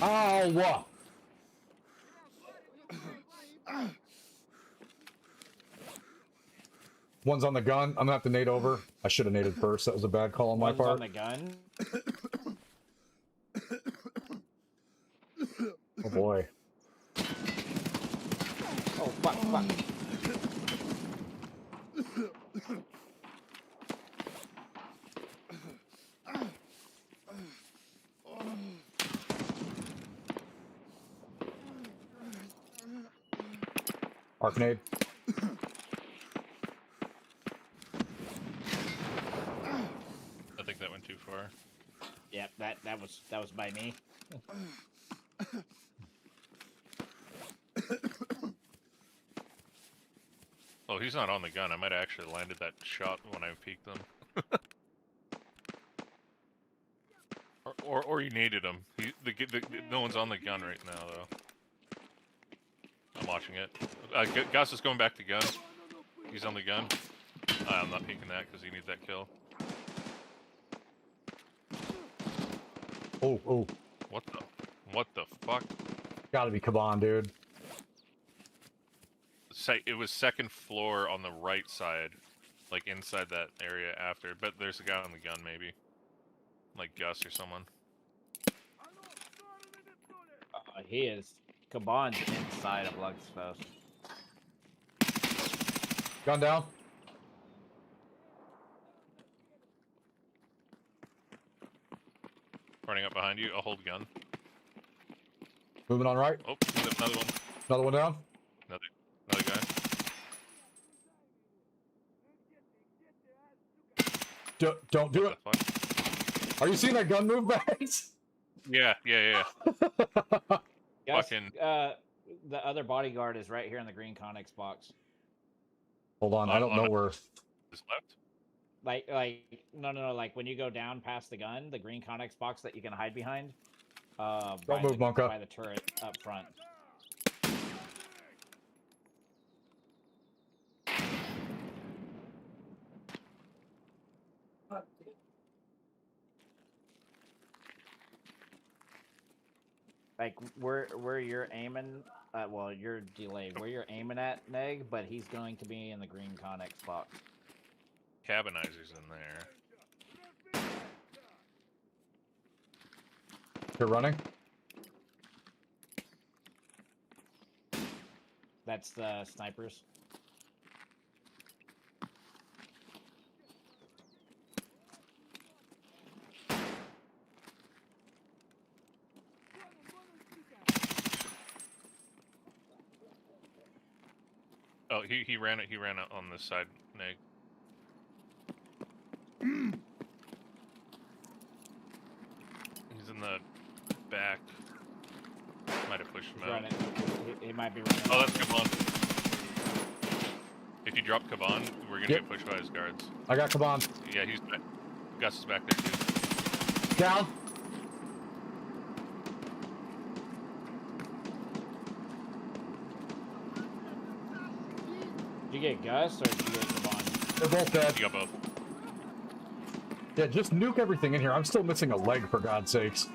Ow! One's on the gun. I'm gonna have to nade over. I should have naded first. That was a bad call on my One's part. on the gun. Oh boy. Oh fuck! Arcanade. I think that went too far. Yep, that was by me. Oh, he's not on the gun. I might have actually landed that shot when I peeked him. or you needed him. No one's on the gun right now, though. I'm watching it. Gus is going back to gun. He's on the gun. I'm not peeking that because he needs that kill. Oh. What the fuck? Gotta be Kaban, dude. It was second floor on the right side, like inside that area after. But there's a guy on the gun, maybe, like Gus or someone. He is. Kaban's inside of Luxfest. Gun down. Running up behind you. I'll hold gun. Moving on right. Oh, another one. Another one down. Another guy. Don't do What it. the fuck? Are you seeing that gun move, Max? Yeah. Gus, Fucking- the other bodyguard is right here in the green Connex box. Hold on, I don't know where. Is left. No, like when you go down past the gun, the green Connex box that you can hide behind. Don't move, Monka. By the turret up front. Like where you're aiming, well, you're delayed. Where you're aiming at, Neg, but he's going to be in the green Connex box. Cabinizer's in there. You're running? That's the snipers. Oh, he ran it. He ran it on this side, Neg. He's in the back. Might have pushed him He's out. running. He might be running. Oh, that's Kaban. If you drop Kaban, we're gonna Yep. get pushed by his guards. I got Kaban. Yeah, he's back. Gus is back there too. Down. Did you get Gus or did you get Kaban? They're both dead. You got both. Yeah, just nuke everything in here. I'm still missing a leg, for God's sakes.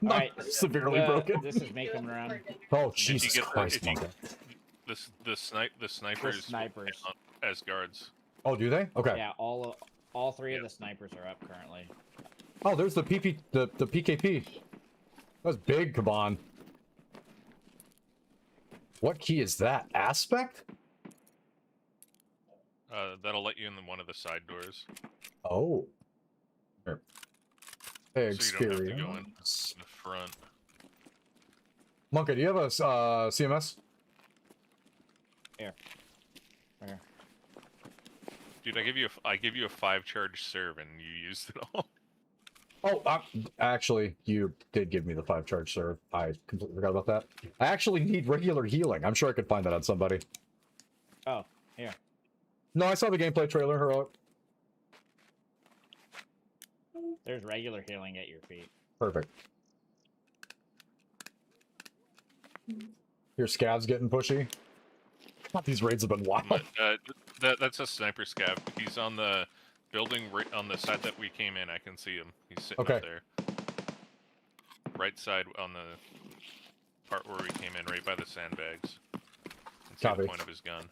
Not Alright, severely broken. This is me coming around. Oh, If Jesus you get Christ, if you, Monka. the snipers snipers. as guards. Oh, do they? Okay. Yeah, all three of the snipers are up currently. Oh, there's the PKP. That's big, Kaban. What key is that? Aspect? That'll let you in one of the side doors, Oh. Here. so you don't have to go in Experience. the front. Monka, do you have a CMS? Here. Right here. Dude, I give you a 5-charge serve and you used it all. Oh, actually, you did give me the 5-charge serve. I completely forgot about that. I actually need regular healing. I'm sure I could find that on somebody. Oh, here. No, I saw the gameplay trailer. Heroic. There's regular healing at your feet. Perfect. Your scav's getting pushy. God, these raids have been wild. That's a sniper scav. He's on the building right on the side that we came in. I can see him. He's sitting Okay. up there. Right side on the part where we came in, right by the sandbags. And see Copy. the point of his gun.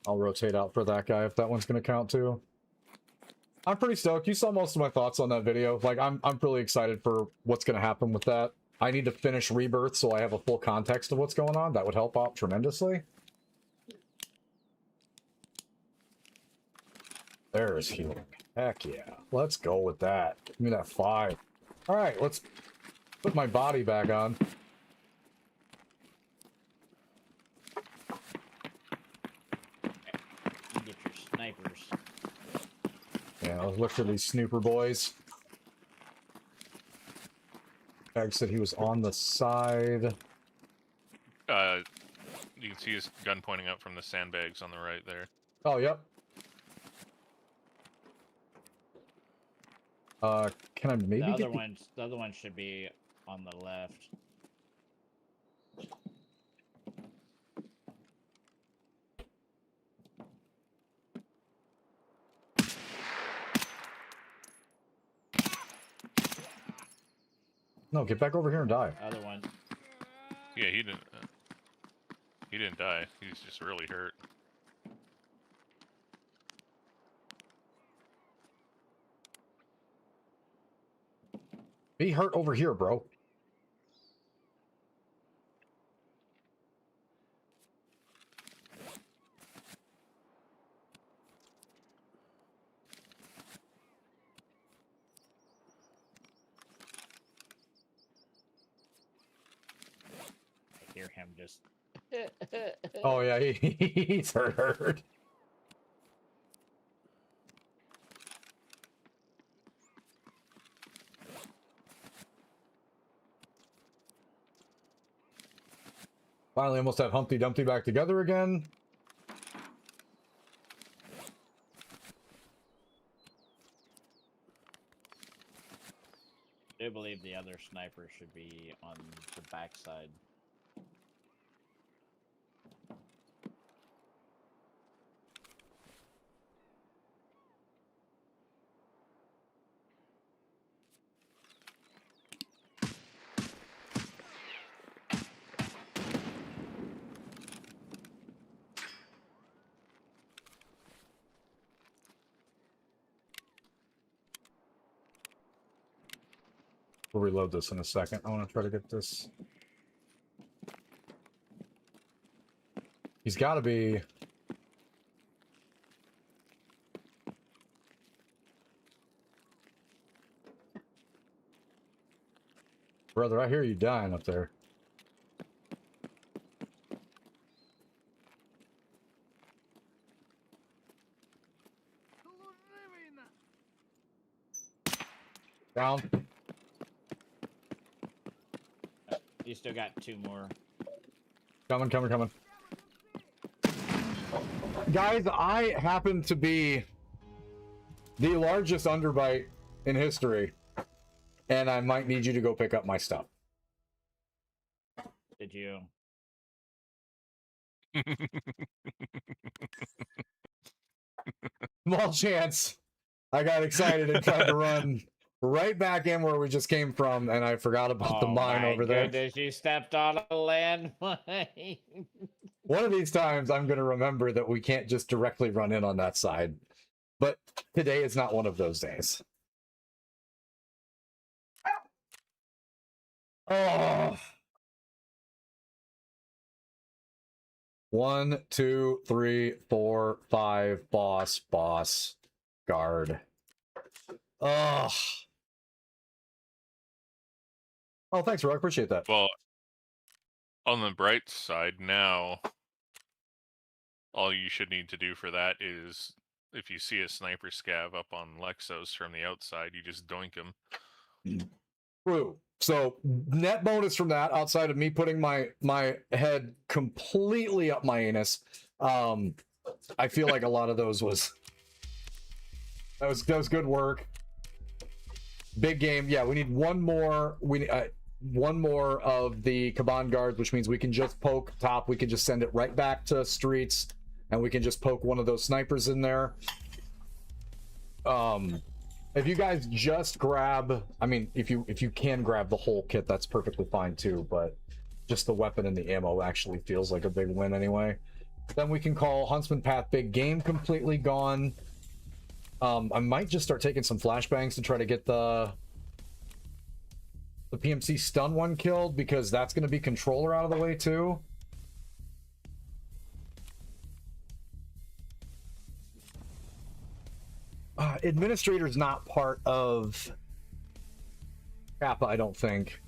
I'll rotate out for that guy if that one's gonna count too. I'm pretty stoked. You saw most of my thoughts on that video. Like, I'm really excited for what's gonna happen with that. I need to finish Rebirth so I have a full context of what's going on. That would help out tremendously. There's healing. Heck yeah. Let's go with that. Give me that 5. Alright, let's put my body back on. You get your snipers. Yeah, let's look for these snooper boys. Bag said he was on the side. You can see his gun pointing out from the sandbags on the right there. Oh, yep. Can I maybe The get other one should be on the left. No, get back over here and die. Other one. Yeah, he didn't die. He's just really hurt. Be hurt over here, bro. I hear him just. Oh yeah, he's hurt. Finally almost have Humpty Dumpty back together again. I do believe the other sniper should be on the backside. We'll reload this in a second. I want to try to get this. He's got to be... Brother, I hear you dying up there. Down. You still got 2 more. Coming, coming, coming. Guys, I happen to be the largest underbite in history, and I might need you to go pick up my stuff. Did you? Small chance. I got excited and tried to run right back in where we just came from, and I forgot about the mine over there. Goodness, you stepped on a landmine. One of these times, I'm going to remember that we can't just directly run in on that side. But today is not one of those days. Oh. 1, 2, 3, 4, 5. Boss. Guard. Oh. Oh, thanks, Rock. Appreciate that. Well, on the bright side now, all you should need to do for that is, if you see a sniper scav up on Lexos from the outside, you just doink him. True. So net bonus from that, outside of me putting my head completely up my anus, I feel like a lot of those was that was good work. Big game. Yeah, we need one more. We need one more of the Kaban guards, which means we can just poke top. We can just send it right back to streets, and we can just poke one of those snipers in there. If you guys just grab, I mean, if you can grab the whole kit, that's perfectly fine too, but just the weapon and the ammo actually feels like a big win anyway. Then we can call Huntsman Path Big Game completely gone. I might just start taking some flashbangs to try to get the PMC stun one killed, because that's going to be controller out of the way too. Administrator's not part of Kappa, I don't think.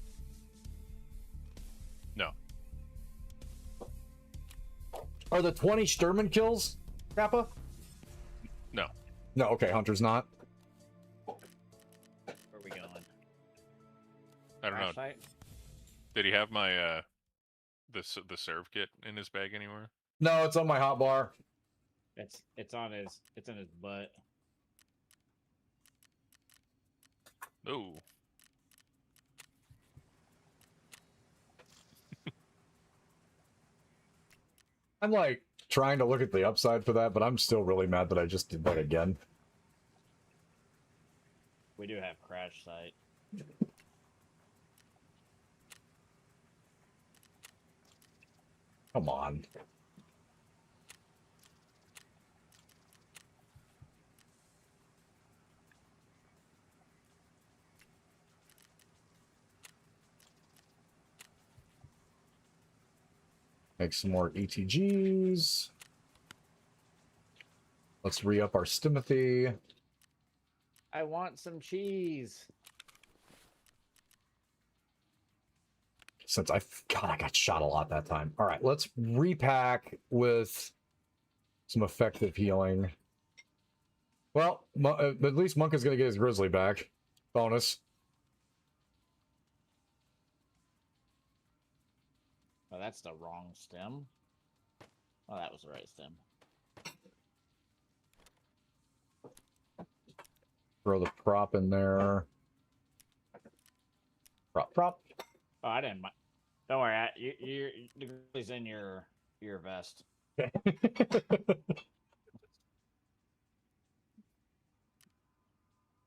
No. Are the 20 Sturman kills Kappa? No. No, okay, Hunter's not. Where are we going? I don't know. Flashlight? Did he have my the serve kit in his bag anywhere? No, it's on my hotbar. It's in his butt. Oh. I'm like trying to look at the upside for that, but I'm still really mad that I just did that again. We do have crash site. Come on. Make some more ETGs. Let's re-up our Stimothy. I want some cheese. Since God, I got shot a lot that time. All right, let's repack with some effective healing. Well, at least Monk is going to get his Grizzly back. Bonus. Oh, Oh, that's the wrong stem. Oh, that was the right stem. Throw the prop in there. Prop. Oh, I didn't. Don't worry. The grizzly's in your vest.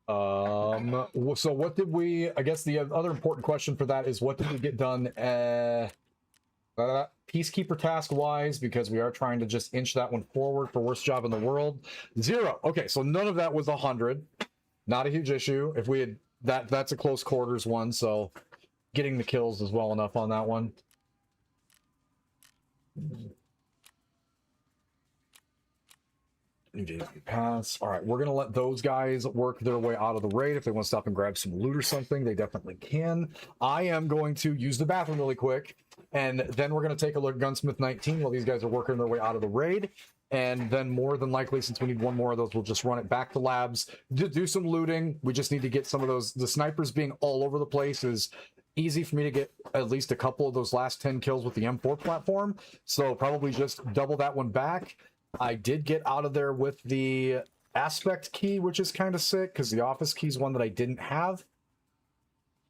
So what did we? I guess the other important question for that is what did we get done? Peacekeeper task wise, because we are trying to just inch that one forward for worst job in the world. 0. Okay, so none of that was 100. Not a huge issue. If we had that's a close quarters one, so getting the kills is well enough on that one. Pass. All right, we're gonna let those guys work their way out of the raid. If they want to stop and grab some loot or something, they definitely can. I am going to use the bathroom really quick, and then we're gonna take a look at Gunsmith 19 while these guys are working their way out of the raid. And then more than likely, since we need one more of those, we'll just run it back to labs to do some looting. We just need to get some of those. The snipers being all over the place is easy for me to get at least a couple of those last 10 kills with the M4 platform. So probably just double that one back. I did get out of there with the aspect key, which is kind of sick because the office key is one that I didn't have,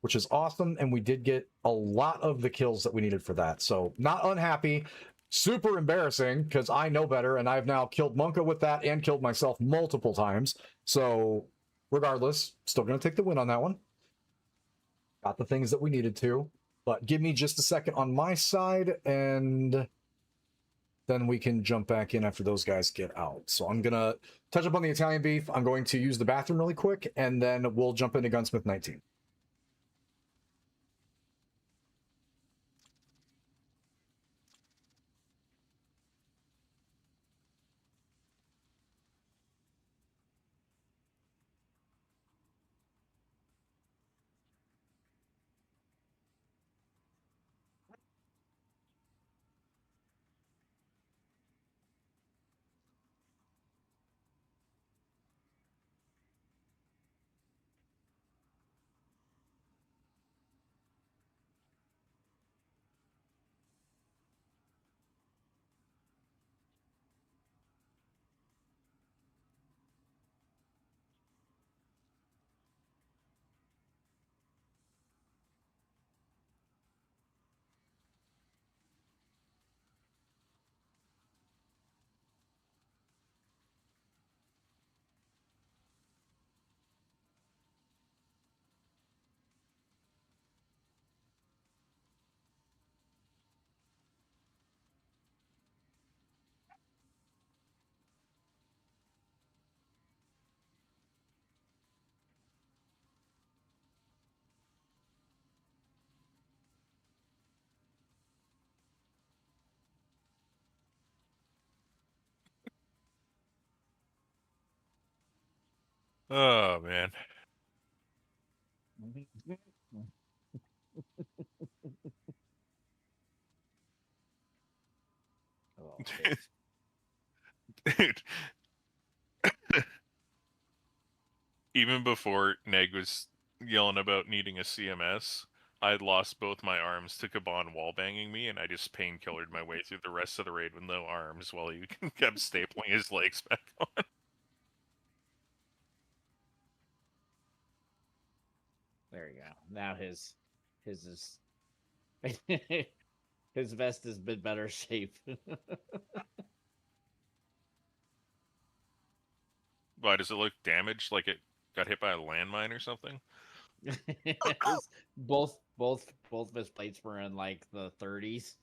which is awesome. And we did get a lot of the kills that we needed for that. So not unhappy, super embarrassing because I know better. And I've now killed Monka with that and killed myself multiple times. So regardless, still going to take the win on that one. Got the things that we needed to, but give me just a second on my side and then we can jump back in after those guys get out. So I'm going to touch up on the Italian beef. I'm going to use the bathroom really quick, and then we'll jump into Gunsmith 19. Oh man. Oh, it's- Dude. Even before Neg was yelling about needing a CMS, I had lost both my arms to Kaban wallbanging me, and I just painkillered my way through the rest of the raid with no arms while he kept stapling his legs back on. there you go. Now his is his vest is in better shape. Why does it look damaged? Like it got hit by a landmine or something? both of his plates were in like the 30s.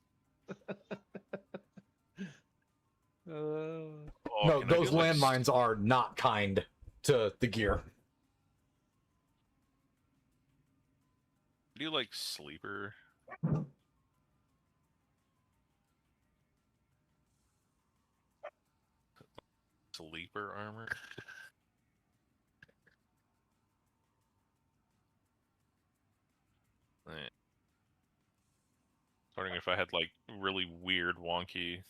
Oh, No, can I those do, like, landmines are not kind to the gear. do you like sleeper? Sleeper armor? Eh. Wondering if I had like really weird wonky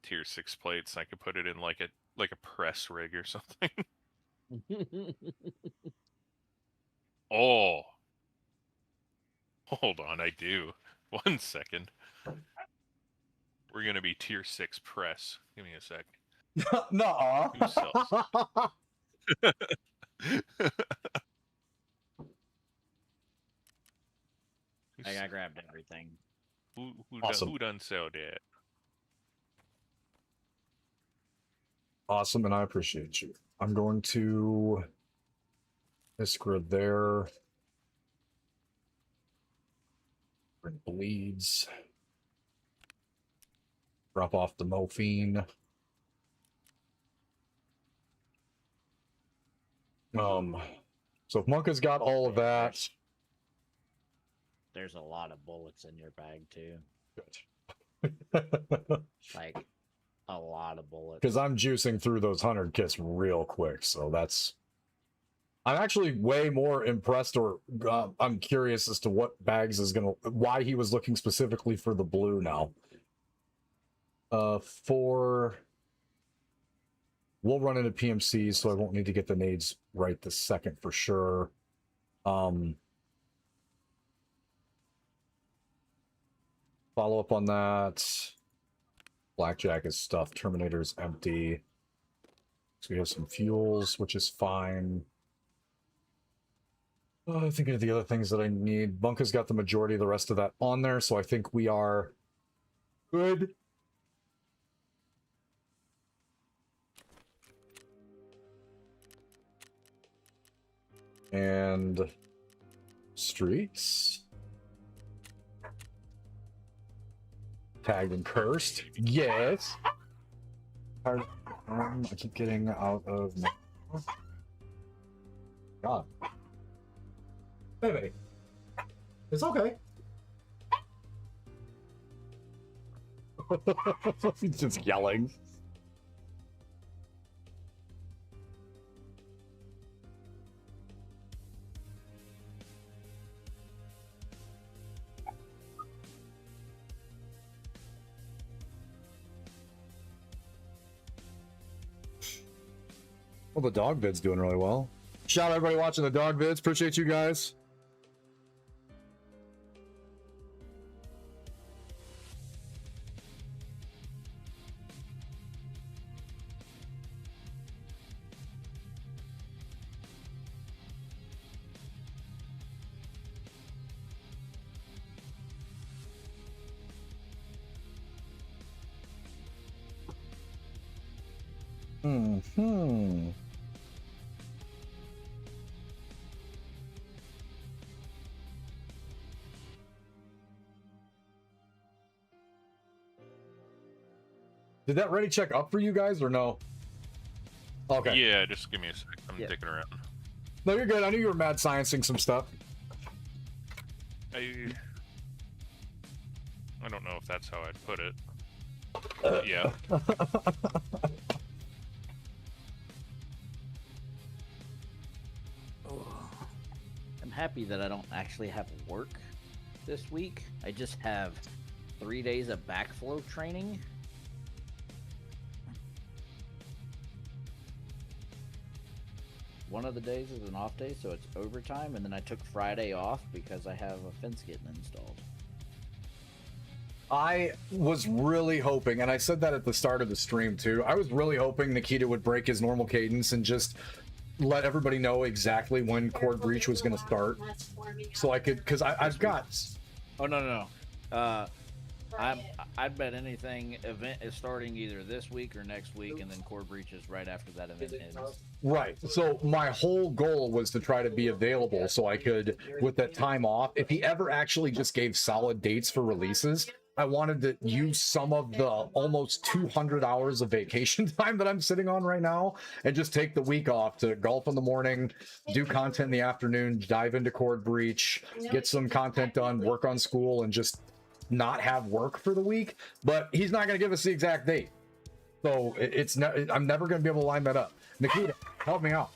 tier 6 plates, I could put it in like a press rig or something. Oh, hold on, I do. 1 second. We're gonna be tier 6 press. Give me a sec. Nuh-uh. Who sells? I grabbed everything. Awesome. Who done sell that? Awesome, and I appreciate you. I'm going to Iskra there. Bring bleeds. Drop off the morphine. So if Monk has got all of that. There's a lot of bullets in your bag too. Good. Like a lot of bullets. Because I'm juicing through those 100 kits real quick, so that's... I'm actually way more impressed, or I'm curious as to what Bags is gonna... why he was looking specifically for the blue now. We'll run into PMCs, so I won't need to get the nades right this second for sure. Follow up on that. Blackjack is stuffed. Terminator's empty. So we have some fuels, which is fine. Thinking of the other things that I need. Bunka's got the majority of the rest of that on there, so I think we are good. And streets. Tagged and cursed. Yes. I keep getting out of my... God. Baby. It's okay. He's just yelling. Well, the dog vid's doing really well. Shout out everybody watching the dog vids. Appreciate you guys. Did that ready check up for you guys or no? Okay. Yeah, just give me a sec. I'm digging around. No, you're good. I knew you were mad sciencing some stuff. I don't know if that's how I'd put it. But yeah. I'm happy that I don't actually have work this week. I just have 3 days of backflow training. One of the days is an off day, so it's overtime, and then I took Friday off because I have a fence getting installed. I was really hoping, and I said that at the start of the stream too, I was really hoping Nikita would break his normal cadence and just let everybody know exactly when Cord Breach was going to start. So I could, because I've got... Oh, no. I'd bet anything event is starting either this week or next week, and then Cord Breach is right after that event ends. Right. So my whole goal was to try to be available so I could, with that time off, if he ever actually just gave solid dates for releases, I wanted to use some of the almost 200 hours of vacation time that I'm sitting on right now and just take the week off to golf in the morning, do content in the afternoon, dive into Cord Breach, get some content done, work on school, and just not have work for the week. But he's not going to give us the exact date. So I'm never going to be able to line that up. Nikita, help me out.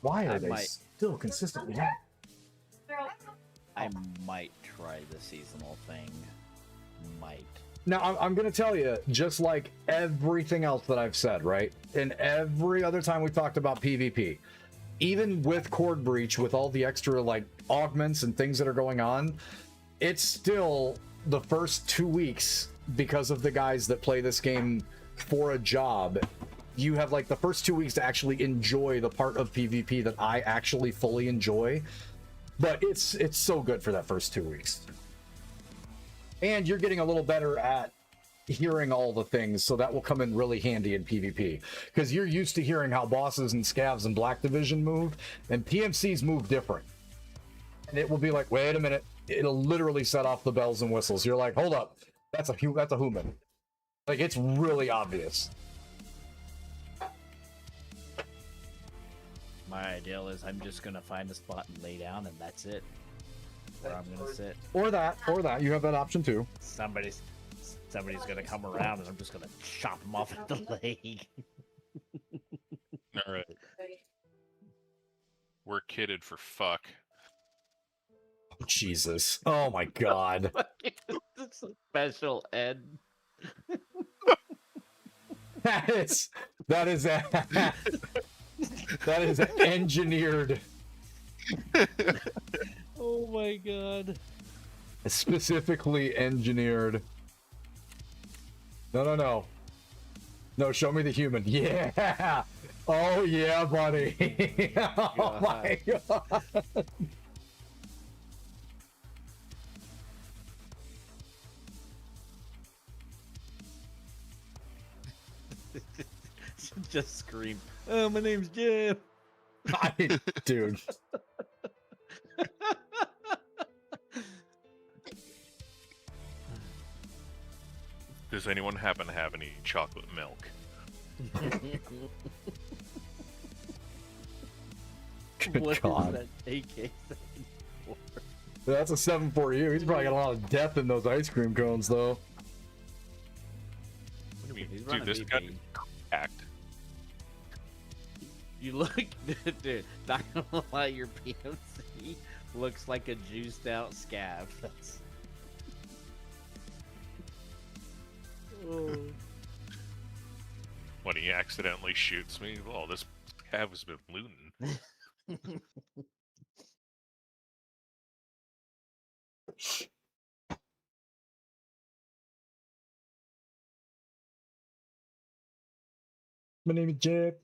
Why are they still consistently out? I might try the seasonal thing. Might. Now, I'm going to tell you, just like everything else that I've said, right? And every other time we talked about PvP, even with Cord Breach, with all the extra like augments and things that are going on, it's still the first 2 weeks because of the guys that play this game for a job. You have like the first 2 weeks to actually enjoy the part of PvP that I actually fully enjoy. But it's so good for that first 2 weeks. And you're getting a little better at hearing all the things, so that will come in really handy in PvP. Because you're used to hearing how bosses and scavs and Black Division move, and PMCs move different. And it will be like, wait a minute, it'll literally set off the bells and whistles. You're like, hold up, that's a human. Like, it's really obvious. My ideal is I'm just gonna find a spot and lay down, and that's it. Where I'm gonna sit. Or that. You have that option too. Somebody's gonna come around, and I'm just gonna chop him off at the leg. All right. We're kitted for fuck. Jesus. Oh my god. Special ed. that is engineered. Oh my god. Specifically engineered. No, show me the human. Yeah. Oh yeah, buddy. Oh my god. Just scream. Oh, my name's Jeff. Dude. Does anyone happen to have any chocolate milk? Good What God. is that AK? That's a 7 for you. He's probably got a lot of depth in those ice cream cones, though. What do you He's mean? running Dude, this BP. gun is cracked. You look, dude. Not gonna lie, your PMC looks like a juiced out scav. That's... Oh. When he accidentally shoots me, well, this cav has been looting. My name is Jack.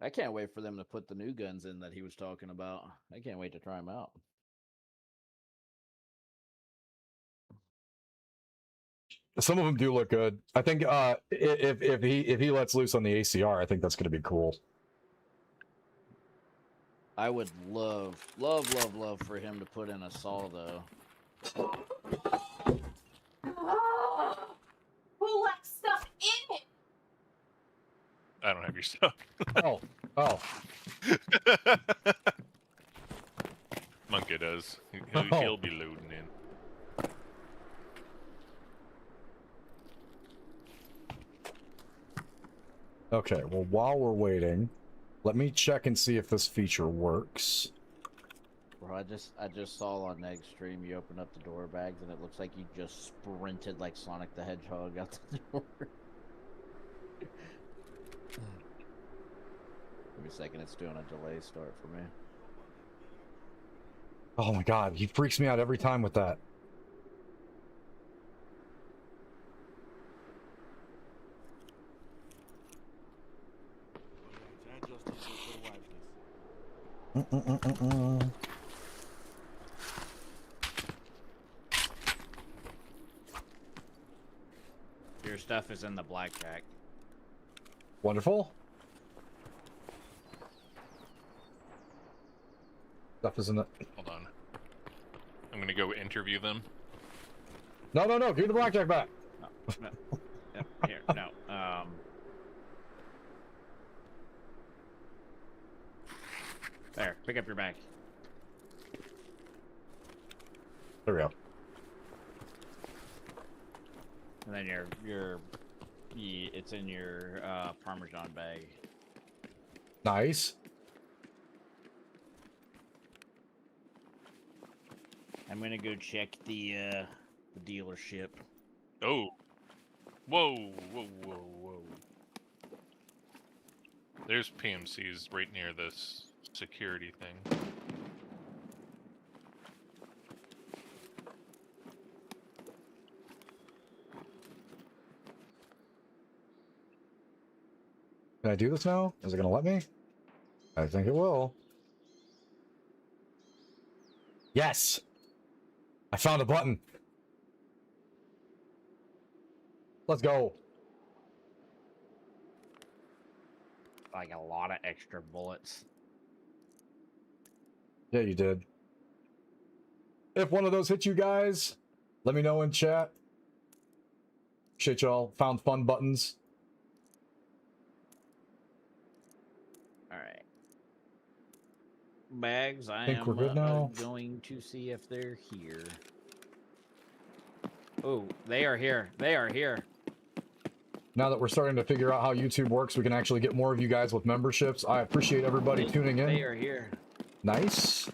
I can't wait for them to put the new guns in that he was talking about. I can't wait to try them out. Some of them do look good. I think if he lets loose on the ACR, I think that's going to be cool. I would love for him to put in a saw though. Who left stuff in it? I don't have your stuff. Oh. Monkey does. Oh. He'll be loading in. Okay, well, while we're waiting, let me check and see if this feature works. Bro, I just saw on next stream you open up the door bags and it looks like you just sprinted like Sonic the Hedgehog out the door. Give me a second, it's doing a delay start for me. Oh my god, he freaks me out every time with that. Your stuff is in the blackjack. Wonderful. Stuff is in it. Hold on. I'm gonna go interview them. No, give me the blackjack back. No. Yep, here, no. There, pick up your bag. There we go. And then it's in your Parmesan bag. Nice. I'm gonna go check the dealership. Oh. Whoa. There's PMCs right near this security thing. Can I do this now? Is it gonna let me? I think it will. Yes! I found a button. Let's go. Like a lot of extra bullets. Yeah, you did. If one of those hit you guys, let me know in chat. Shit, y'all. Found fun buttons. All right. Bags, I Think am we're good now. going to see if they're here. Oh, they are here. They are here. Now that we're starting to figure out how YouTube works, we can actually get more of you guys with memberships. I appreciate everybody tuning in. They are here. Nice.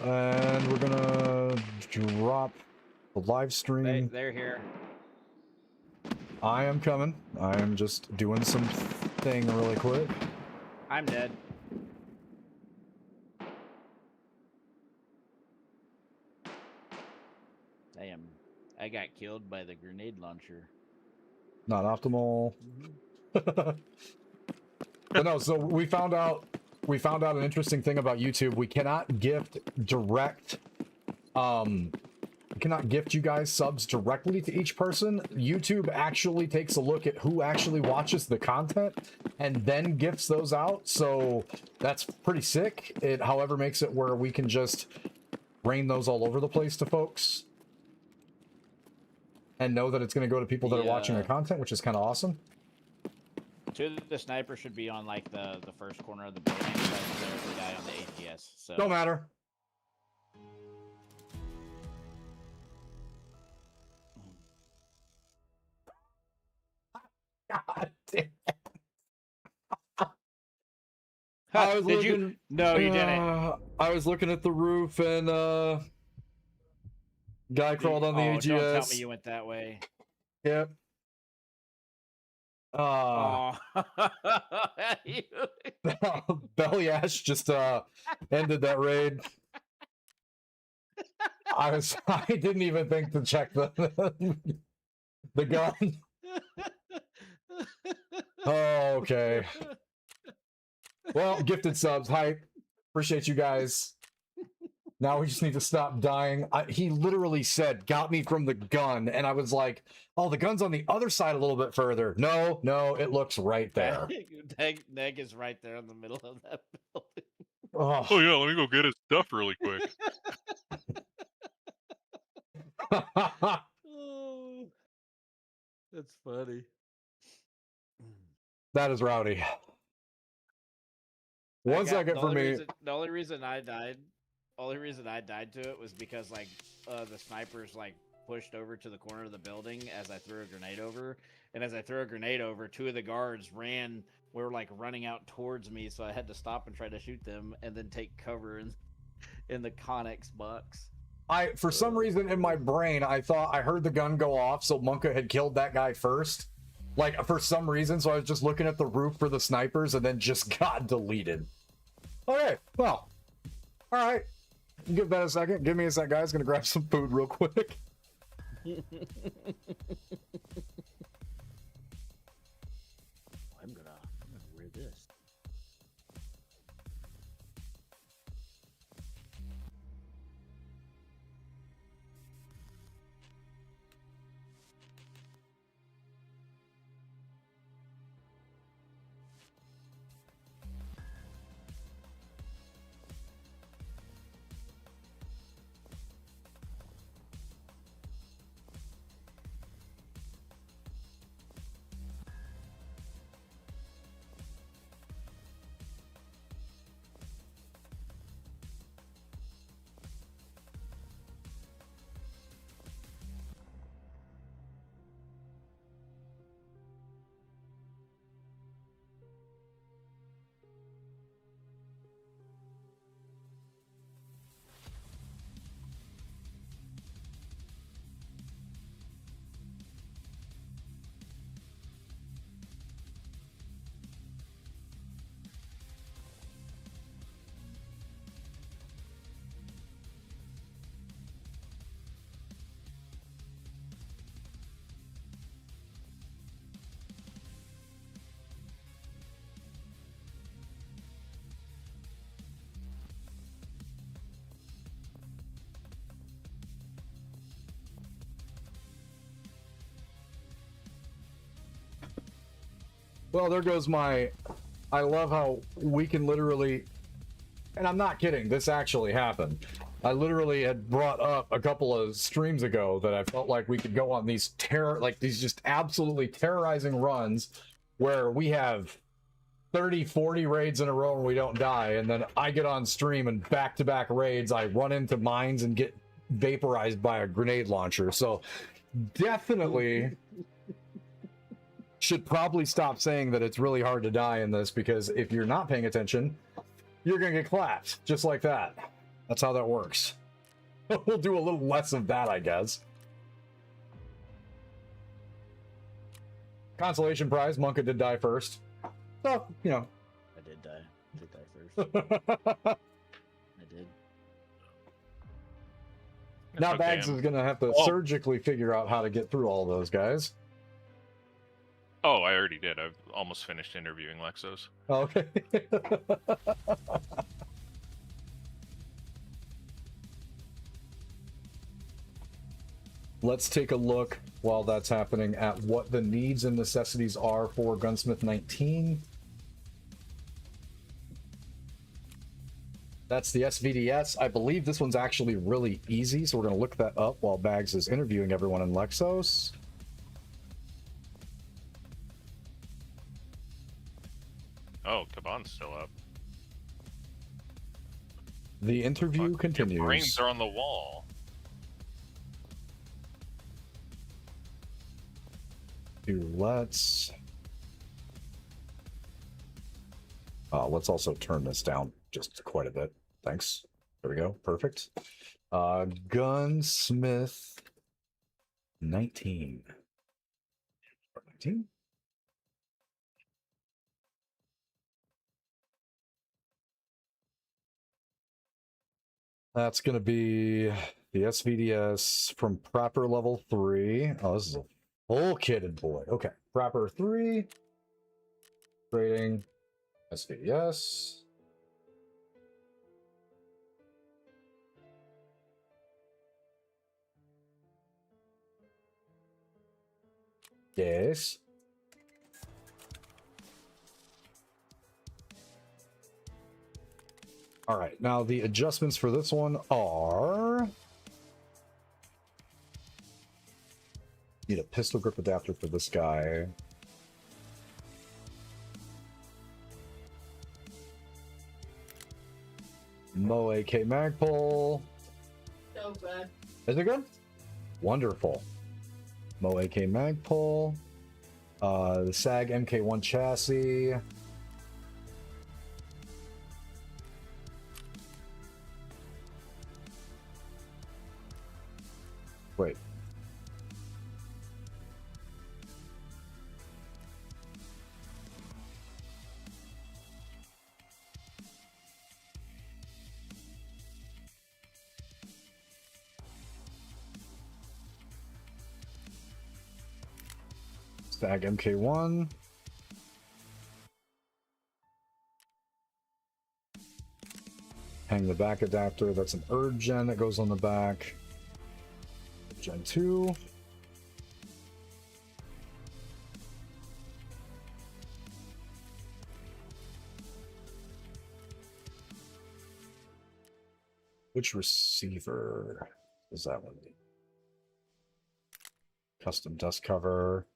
And we're gonna drop the live stream. They're here. I am coming. I am just doing some thing really quick. I'm dead. Damn. I got killed by the grenade launcher. Not optimal. But no, so we found out an interesting thing about YouTube. We cannot gift direct we cannot gift you guys subs directly to each person. YouTube actually takes a look at who actually watches the content and then gifts those out. So that's pretty sick. It, however, makes it where we can just rain those all over the place to folks and know that it's going to go to people that are watching the content, which is kind of awesome. The sniper should be on like the first corner of the building. But there's the guy on the AGS. So Don't matter. God damn. I was Did looking, you? No, you didn't. I was looking at the roof and guy crawled on the AGS. Don't tell me you went that way. Yep. Oh. Belly Ash just ended that raid. I didn't even think to check the the gun. Oh, okay. Well, gifted subs, hype. Appreciate you guys. Now we just need to stop dying. He literally said, got me from the gun. And I was like, oh, the gun's on the other side a little bit further. No, it looks right there. Neg is right there in the middle of that building. Oh yeah, let me go get his stuff really quick. Oh, that's funny. That is rowdy. 1 second for me. The only reason I died to it was because like the snipers like pushed over to the corner of the building as I threw a grenade over, and as I threw a grenade over, 2 of the guards were like running out towards me, so I had to stop and try to shoot them and then take cover in the Connex box. For some reason in my brain, I thought I heard the gun go off, so Monka had killed that guy first. Like, for some reason, so I was just looking at the roof for the snipers and then just got deleted. Okay, well, all right. Give that a second. Give me a sec, guys. Gonna grab some food real quick. I'm gonna wear this. Well, there goes my... I love how we can literally... And I'm not kidding, this actually happened. I literally had brought up a couple of streams ago that I felt like we could go on these these just absolutely terrorizing runs where we have 30, 40 raids in a row and we don't die, and then I get on stream and back-to-back raids, I run into mines and get vaporized by a grenade launcher. So definitely should probably stop saying that it's really hard to die in this, because if you're not paying attention, you're gonna get clapped just like that. That's how that works. We'll do a little less of that, I guess. Consolation prize, Monka did die first. So, you know. I did die. I did die first. I did. Now okay. Bags is gonna have to Oh. surgically figure out how to get through all those guys. Oh, I already did. I've almost finished interviewing Lexos. Okay. Let's take a look while that's happening at what the needs and necessities are for Gunsmith 19. That's the SVDS. I believe this one's actually really easy, so we're going to look that up while Bags is interviewing everyone in Lexos. Oh, Kaban's still up. The interview Fuck, continues. Your brains are on the wall. Let's also turn this down just quite a bit. Thanks. There we go. Perfect. Gunsmith 19. 19? That's going to be the SVDS from proper level 3. Oh, this is a full kitted boy. Okay. Proper 3. Rating. SVDS. Yes. All right, now the adjustments for this one are... Need a pistol grip adapter for this guy. Mo AK Magpul. So good. Is it good? Wonderful. Mo AK Magpul. The SAG MK1 chassis. Wait. Stag MK1. Hang the back adapter. That's an Urd Gen that goes on the back. Gen 2. Which receiver is that one? Custom dust cover.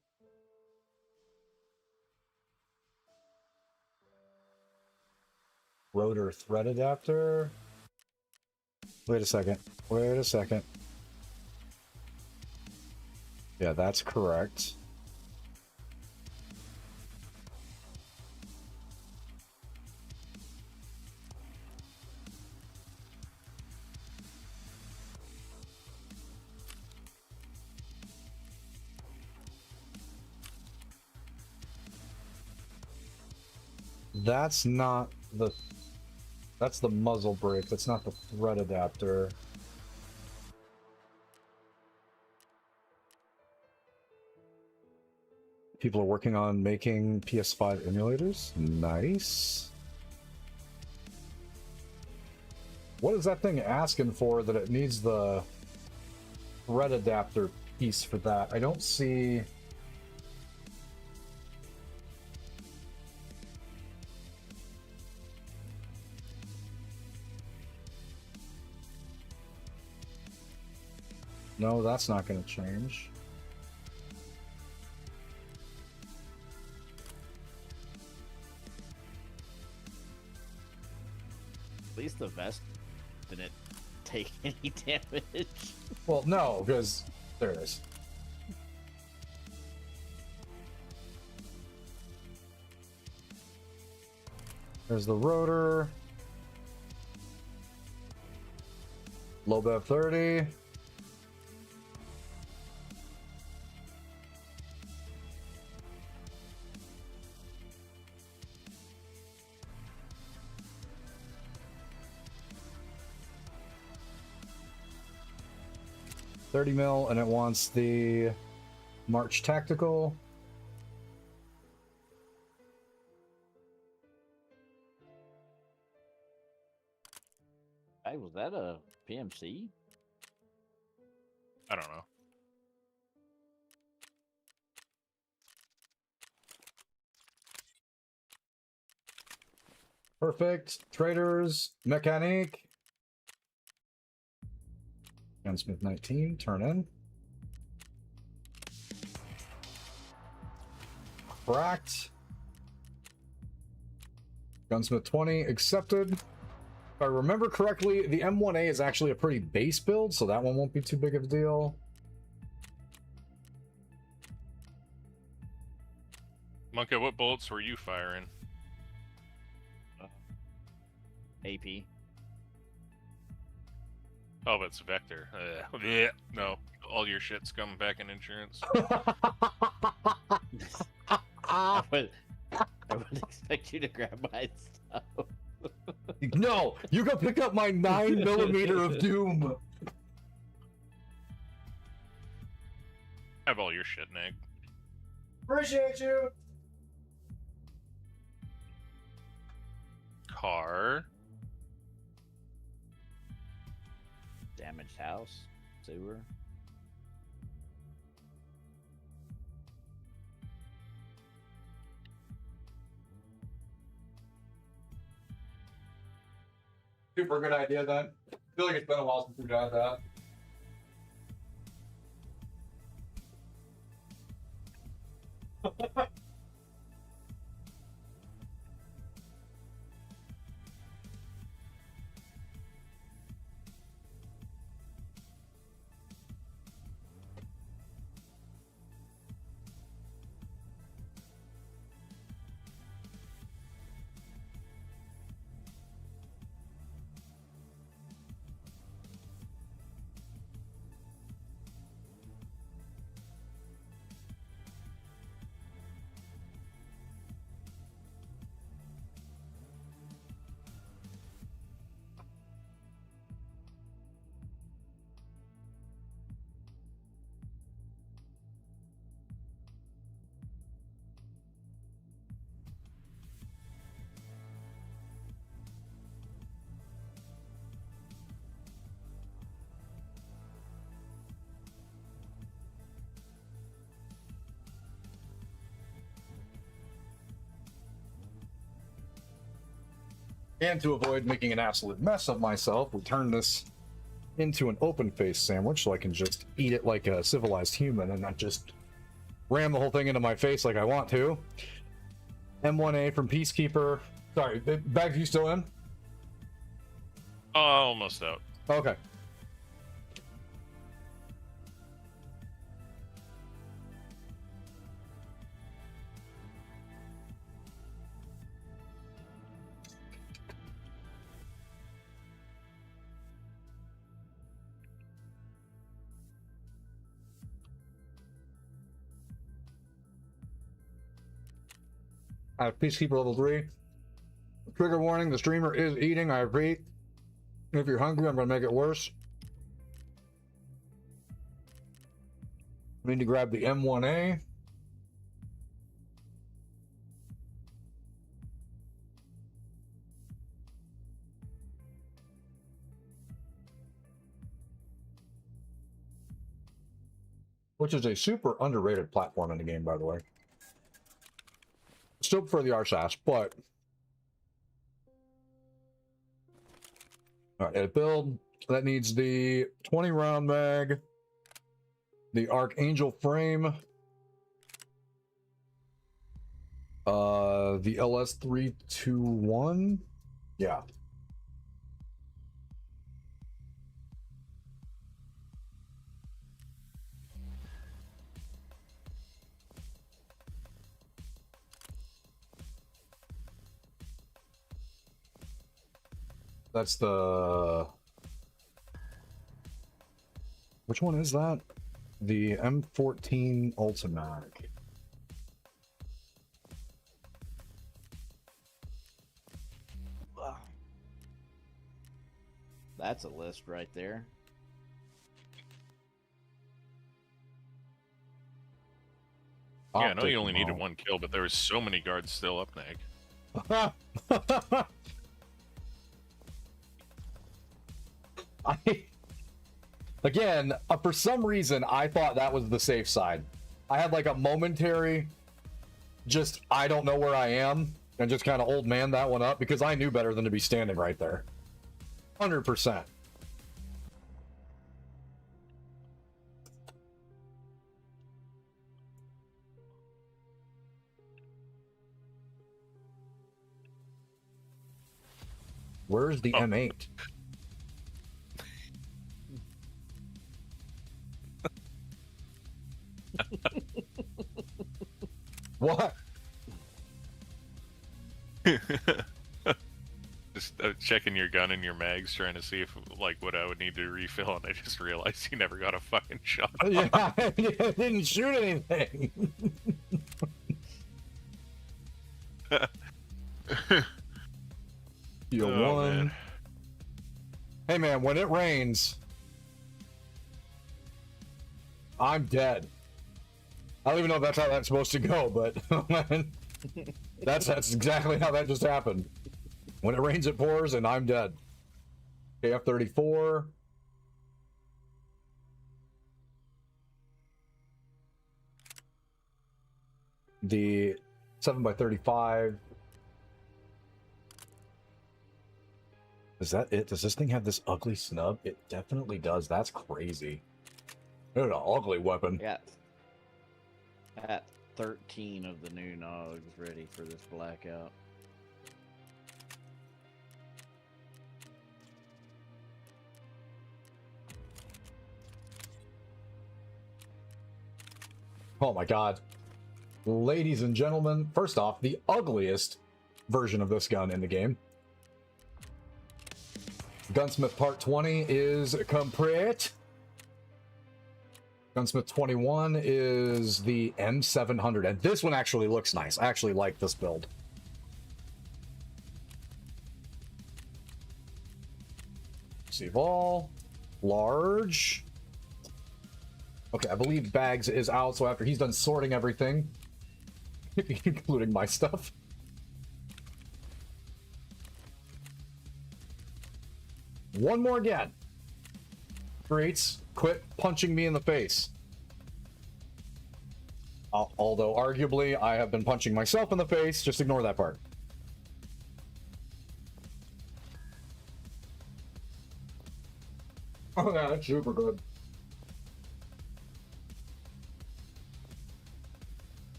Rotor thread adapter. Wait a second. Wait a second. Yeah, that's correct. That's not the... That's the muzzle brake. That's not the thread adapter. People are working on making PS5 emulators. Nice. What is that thing asking for that it needs the thread adapter piece for that? I don't see... No, that's not going to change. At least the vest didn't take any damage. Well, no, because there it is. There's the rotor. Low bev 30. $30 mil, and it wants the March Tactical. Hey, was that a PMC? I don't know. Perfect. Traders, Mechanique. Gunsmith 19, turn in. Cracked. Gunsmith 20, accepted. If I remember correctly, the M1A is actually a pretty base build, so that one won't be too big of a deal. Monkey, what bullets were you firing? AP. Oh, but it's Vector. Yeah. No, all your shit's coming back in insurance. I would expect you to grab my stuff. No, you go pick up my 9mm of Doom. Have all your shit, Nick. Appreciate you. Car. Damaged house, sewer. Super good idea then. I feel like it's been a while since we've done that. And to avoid making an absolute mess of myself, we turn this into an open-faced sandwich so I can just eat it like a civilized human and not just ram the whole thing into my face like I want to. M1A from Peacekeeper. Sorry, Bags, you still in? Almost out. Okay. I have Peacekeeper level 3. Trigger warning, the streamer is eating, I repeat. If you're hungry, I'm going to make it worse. I need to grab the M1A. Which is a super underrated platform in the game, by the way. Still prefer the RSAS, but... Alright, edit build. That needs the 20 round mag. The Archangel frame. The LS321. Yeah. That's the... Which one is that? The M14 Ultimatic. That's a list right there. Yeah, I know you only needed 1 kill, but there was so many guards still up, Nick. Again, for some reason, I thought that was the safe side. I had like a momentary, just, I don't know where I am, and just kind of old man that one up, because I knew better than to be standing right there. 100%. Where's the M8? What? Just checking your gun and your mags, trying to see if, like, what I would need to refill, and I just realized you never got a fucking shot. Yeah, I didn't shoot anything. You won. Man. Hey man, when it rains, I'm dead. I don't even know if that's how that's supposed to go, but that's exactly how that just happened. When it rains, it pours, and I'm dead. KF-34. The 7x35. Is that it? Does this thing have this ugly snub? It definitely does. That's crazy. It's an ugly weapon. Yeah. At 13 of the new Nogs ready for this blackout. Oh my god. Ladies and gentlemen, first off, the ugliest version of this gun in the game. Gunsmith Part 20 is complete. Gunsmith 21 is the M700, and this one actually looks nice. I actually like this build. See all large. Okay, I believe Bags is out, so after he's done sorting everything, including my stuff. One more again. Greats, quit punching me in the face. Although, arguably, I have been punching myself in the face. Just ignore that part. Oh yeah, that's super good.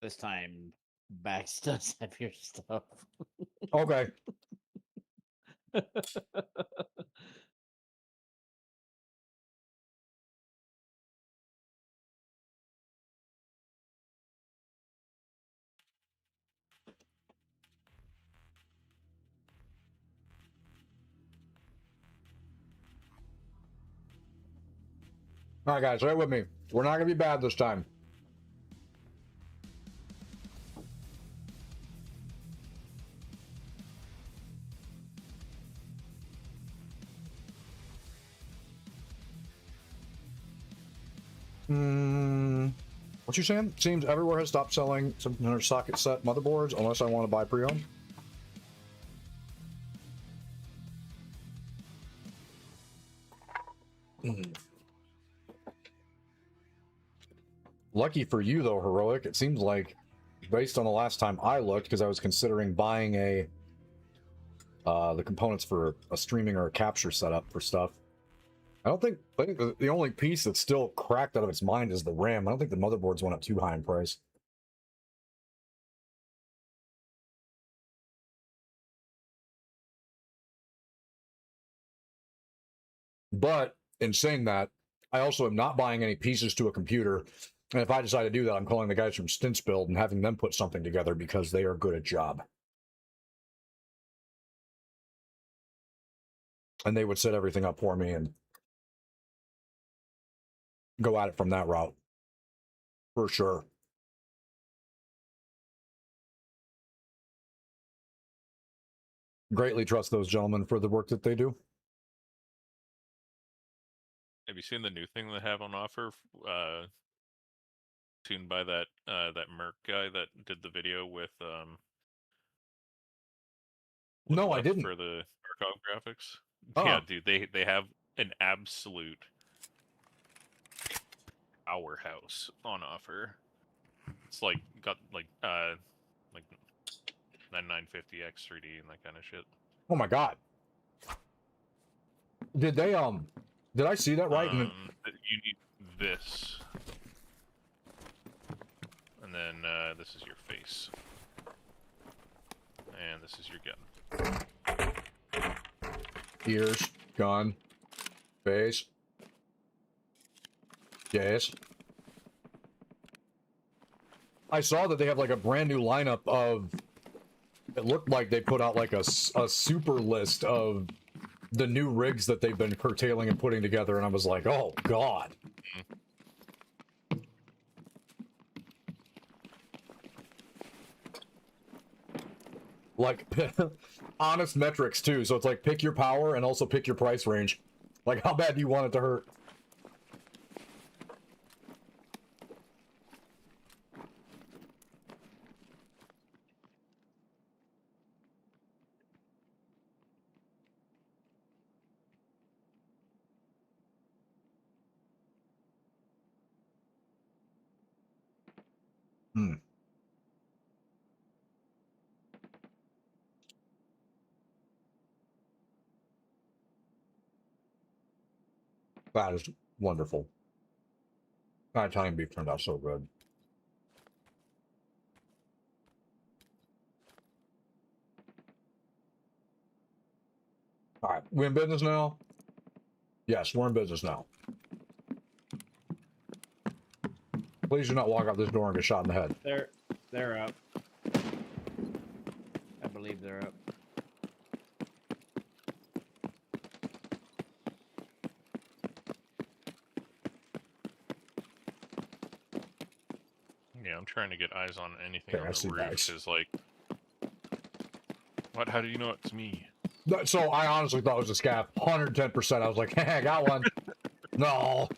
This time, Bax does have your stuff. Okay. All right, guys, right with me. We're not gonna be bad this time. What you saying? Seems everywhere has stopped selling 700 socket set motherboards unless I want to buy pre-owned. Lucky for you, though, Heroic. It seems like, based on the last time I looked, because I was considering buying the components for a streaming or a capture setup for stuff. I think the only piece that's still cracked out of its mind is the RAM. I don't think the motherboards went up too high in price. But in saying that, I also am not buying any pieces to a computer. And if I decide to do that, I'm calling the guys from Stints Build and having them put something together because they are good at job. And they would set everything up for me and go at it from that route. For sure. Greatly trust those gentlemen for the work that they do. Have you seen the new thing they have on offer? Tuned by that Merc guy that did the video with No, I didn't. for the Tarkov graphics. Oh. Yeah, dude, they have an absolute powerhouse on offer. It's like got like 9950X 3D and that kind of shit. Oh my god. Did they did I see that right? You need this. And then this is your face. And this is your gun. Ears, gun, face. Yes. I saw that they have like a brand new lineup of. It looked like they put out like a super list of the new rigs that they've been curtailing and putting together, and I was like, oh god. Like, honest metrics too, so it's like pick your power and also pick your price range. Like, how bad do you want it to hurt? Hmm. That is wonderful. That Italian beef turned out so good. All right, we in business now? Yes, we're in business now. Please do not walk out this door and get shot in the head. They're up. I believe they're up. Yeah, I'm trying to get eyes on anything Okay, I on see the roof. guys. Is like, what? How do you know it's me? So I honestly thought it was a scav. 110%. I was like, hey, I got one. No.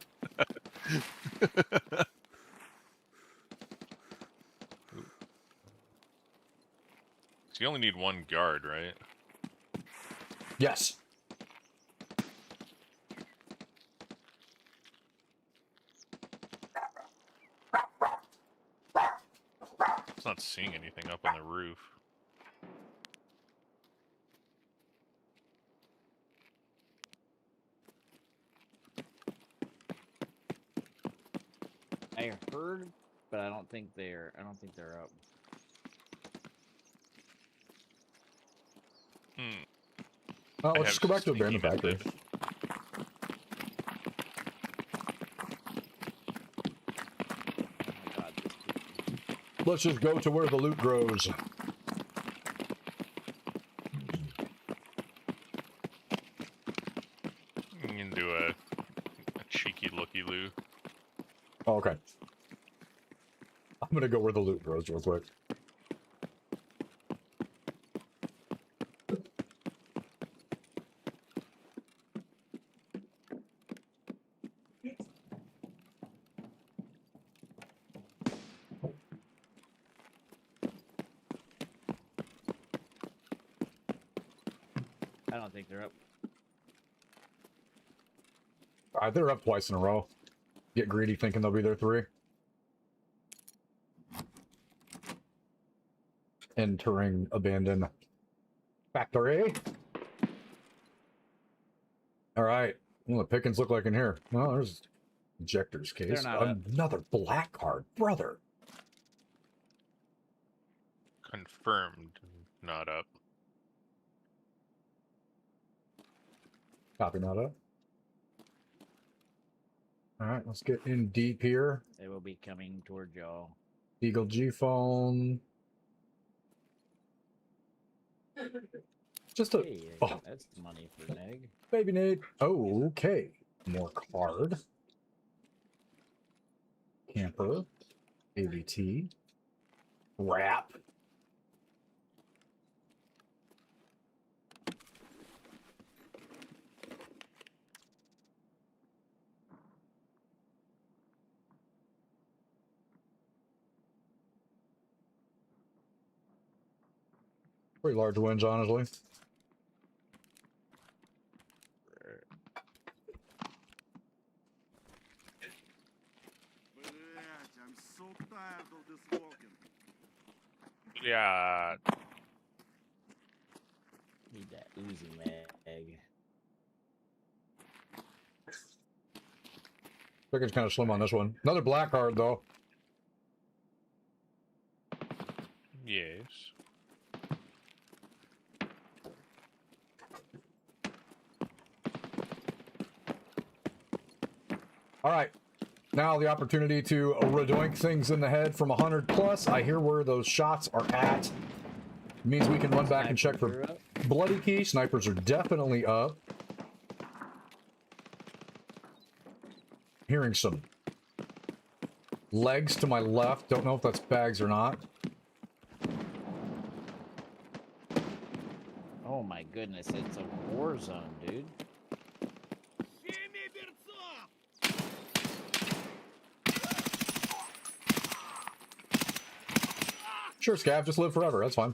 So you only need one guard, right? Yes. It's not seeing anything up on the roof. I heard, but I don't think they're up. Well, I let's have just go back to sneaky abandoned factory. method. Oh my god, this kid. Let's just go to where the loot grows. You can do a cheeky looky-loo. Oh, okay. I'm gonna go where the loot grows real quick. I don't think they're up. They're up twice in a row. Get greedy thinking they'll be there 3. entering abandoned factory. All right. What the pickings look like in here? Well, there's injector's case. They're not up. Another black card, brother. Confirmed, not up. Copy not up. All right, let's get in deep here. They will be coming toward y'all. Eagle G phone. Just a Hey, oh, that's money for Neg. baby Nate. Oh, okay. More card. Camper. AVT. Wrap. Pretty large wins, honestly. I'm so tired of this walking. Yeah. Need that Uzi mag. Picking's kind of slim on this one. Another black card, though. Yes. All right. Now the opportunity to redoink things in the head from 100 plus. I hear where those shots are at. Means we can run back and check for bloody key. Snipers are definitely up. Hearing some legs to my left. Don't know if that's bags or not. Oh my goodness, it's a war zone, dude. Sure, Scav, just live forever. That's fine.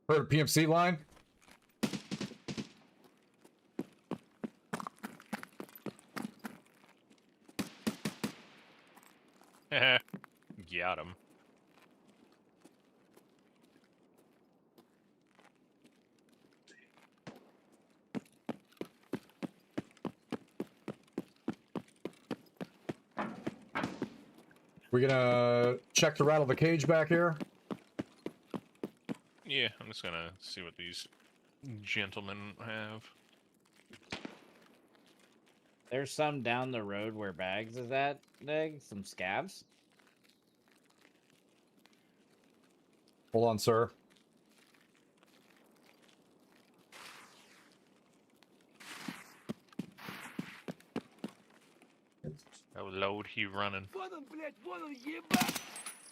Heard a PMC line? Got him. We gonna check to rattle the cage back here? Yeah, I'm just gonna see what these gentlemen have. There's some down the road where Bags is at, Neg. Some scavs. Hold on, sir. Oh, load, he running.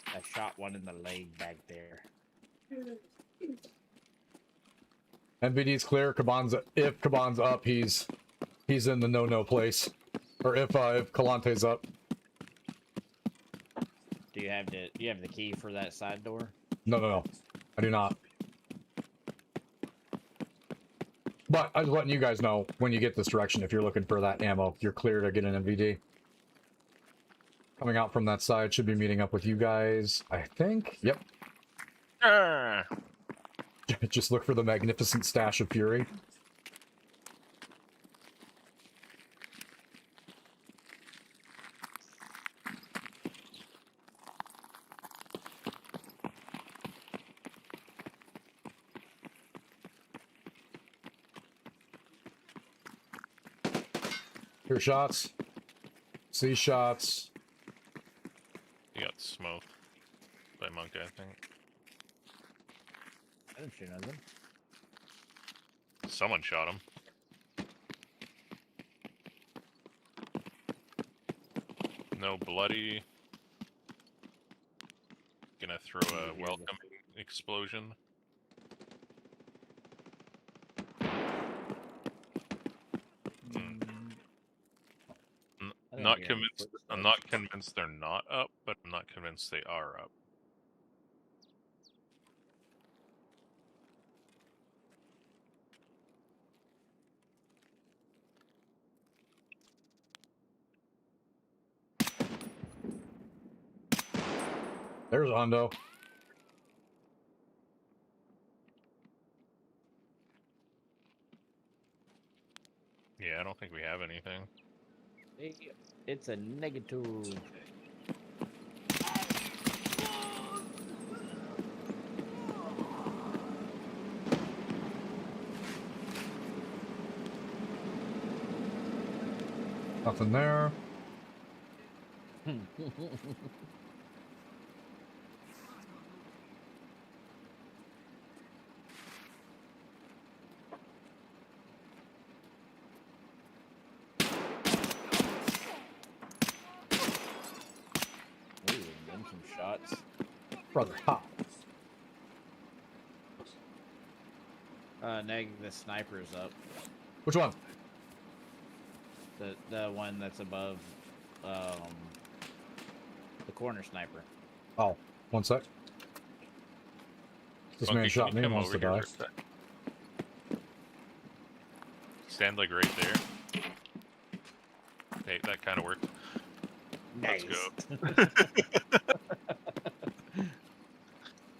I shot one in the leg back there. MVD's clear. Kaban's if Kaban's up, he's in the no place. Or if Kalante's up. Do you have the key for that side door? No. I do not. But I'm just letting you guys know when you get this direction, if you're looking for that ammo, you're clear to get an MVD. Coming out from that side, should be meeting up with you guys, I think. Yep. Just look for the magnificent stash of fury. Hear shots. See shots. You got smoked by Monk, I think. I didn't shoot nothing. Someone shot him. No bloody. Gonna throw a welcome explosion. I Not think I hear convinced. footsteps. I'm not convinced they're not up, but I'm not convinced they are up. There's a hundo. Yeah, I don't think we have anything. It's a negative. Nothing there. Ooh, them some shots. Brother, hot. Neg, the sniper's up. Which one? The one that's above, the corner sniper. Oh, one sec. This man Monkey, shot can me you and come wants to over here die. for a sec? Stand like right there. Hey, that kind of worked. Nice. Let's go.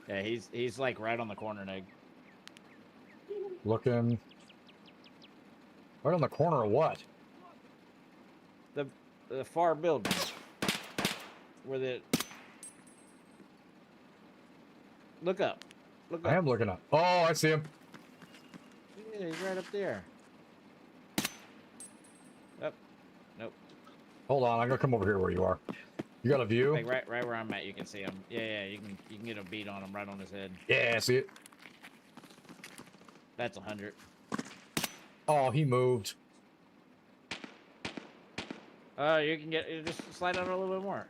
Yeah, he's like right on the corner, Neg. Looking. Right on the corner of what? The far building. Where the... Look up. Look up. I am looking up. Oh, I see him. Yeah, he's right up there. Up. Nope. Hold on, I'm gonna come over here where you are. You got a view? Like right where I'm at, you can see him. Yeah, you can get a beat on him right on his head. Yeah, I see it. That's 100. Oh, he moved. You can get just slide out a little bit more.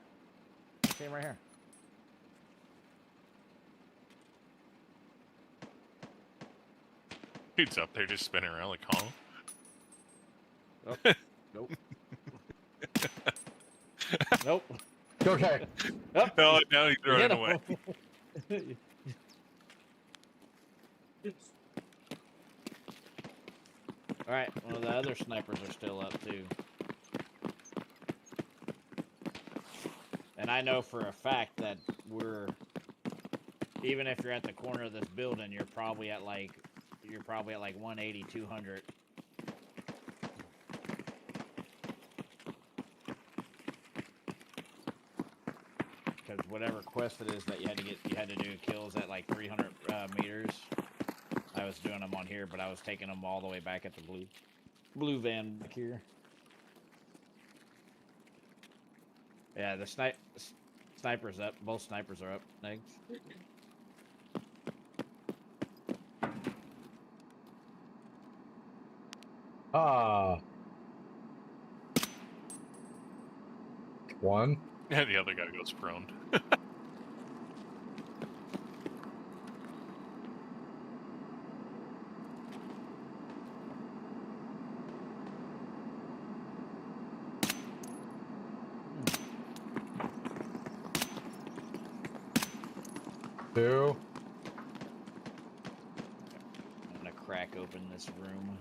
See him right here. Dude's up there just spinning around like Kong. Oh, nope. Nope. Okay. Oh, No, now he's you running hit away. him. Alright, well the other snipers are still up too. And I know for a fact that even if you're at the corner of this building, you're probably at like 180, 200. Because whatever quest it is that you had to do kills at like 300 meters. I was doing them on here, but I was taking them all the way back at the blue van back here. Yeah, the sniper's up. Both snipers are up. Thanks. Ah. One. And the other guy goes prone. Two. I'm gonna crack open this room.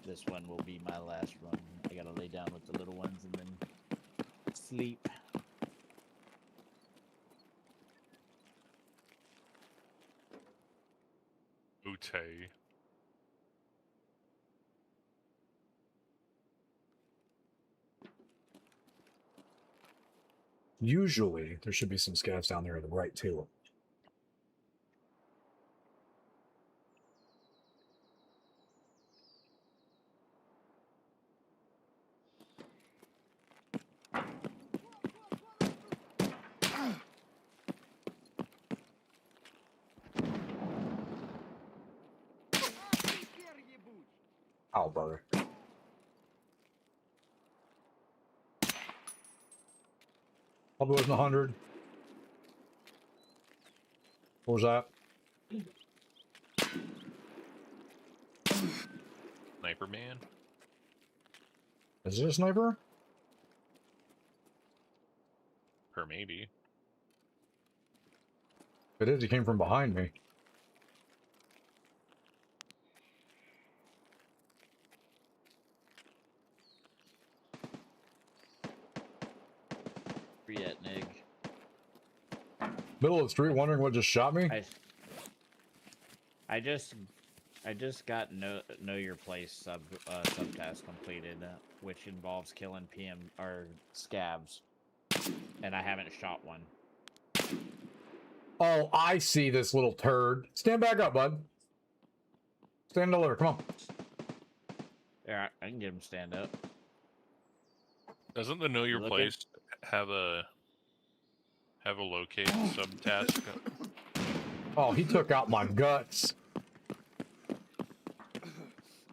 This one will be my last run. I gotta lay down with the little ones and then sleep. Ute. Usually, there should be some scavs down there to the right, too. Oh, brother. Probably wasn't 100. What was that? Sniper man. Is it a sniper? Or maybe. If it is, he came from behind me. Middle of the street, wondering what just shot me. I just got know your place subtask completed, which involves killing PM or scabs, and I haven't shot one. Oh, I see this little turd. Stand back up, bud. Stand alert. Come on. Yeah, I can get him stand up. Doesn't the know your looking? place have a locate subtask? Oh, he took out my guts.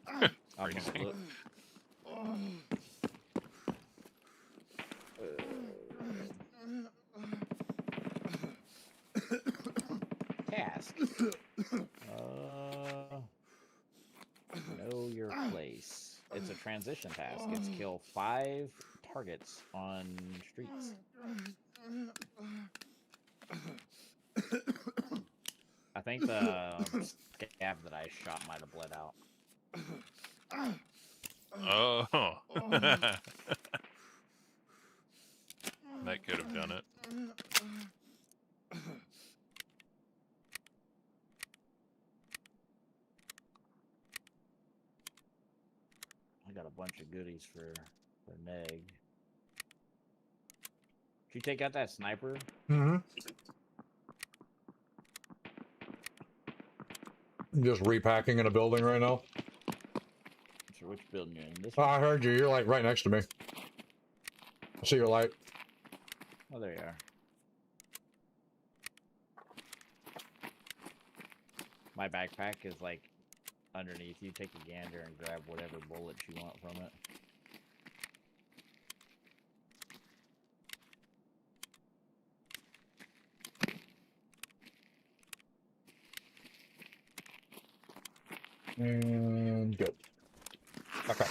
I'm gonna Crazy. look. Task. Know your place. It's a transition task. It's kill 5 targets on streets. I think the scab that I shot might have bled out. Oh. That could have done it. I got a bunch of goodies for Neg. Did you take out that sniper? Mm-hmm. I'm just repacking in a building right now. So which building you're in? This Oh, one? I heard you. You're like right next to me. I see your light. Oh, there you are. My backpack is like underneath you. Take a gander and grab whatever bullets you want from it. And good. Okay.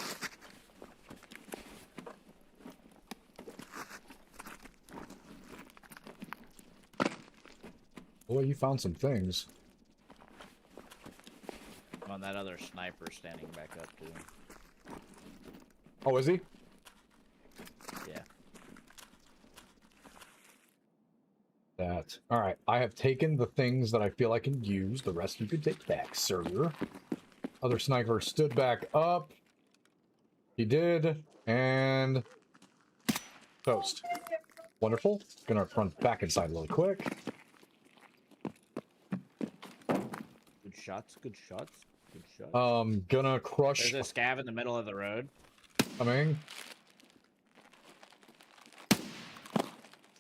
Boy, you found some things. On that other sniper standing back up too. Oh, is he? Yeah. That. All right. I have taken the things that I feel I can use. The rest you could take back, sir. Other sniper stood back up. He did. And toast. Wonderful. Gonna run back inside really quick. Good shots. Good shots. Good shots. Gonna crush. There's a scav in the middle of the road. Coming.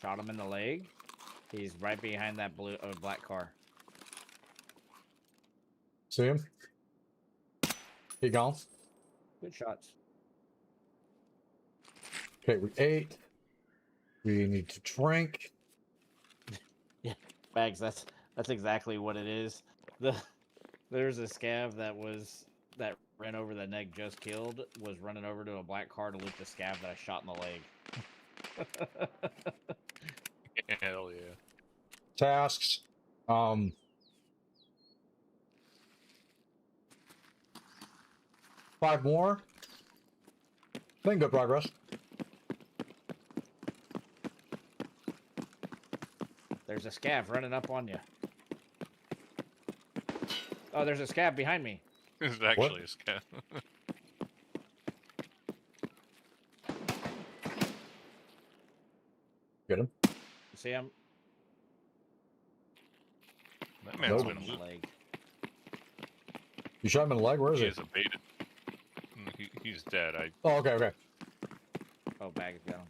Shot him in the leg. He's right behind that black car. See him? He gone. Good shots. Okay, we ate. We need to drink. Yeah, Bags. That's exactly what it is. There's a scav that ran over that Neg just killed. Was running over to a black car to loot the scav that I shot in the leg. Hell yeah. Tasks. 5 more. Making good progress. There's a scav running up on you. Oh, there's a scav behind me. This is actually a scat. Get him. You see him? That man's Nope. been On the loot. leg. You shot him in the leg? Where is He he? is abated. He's dead. Oh, okay, okay. Oh, Bags got him.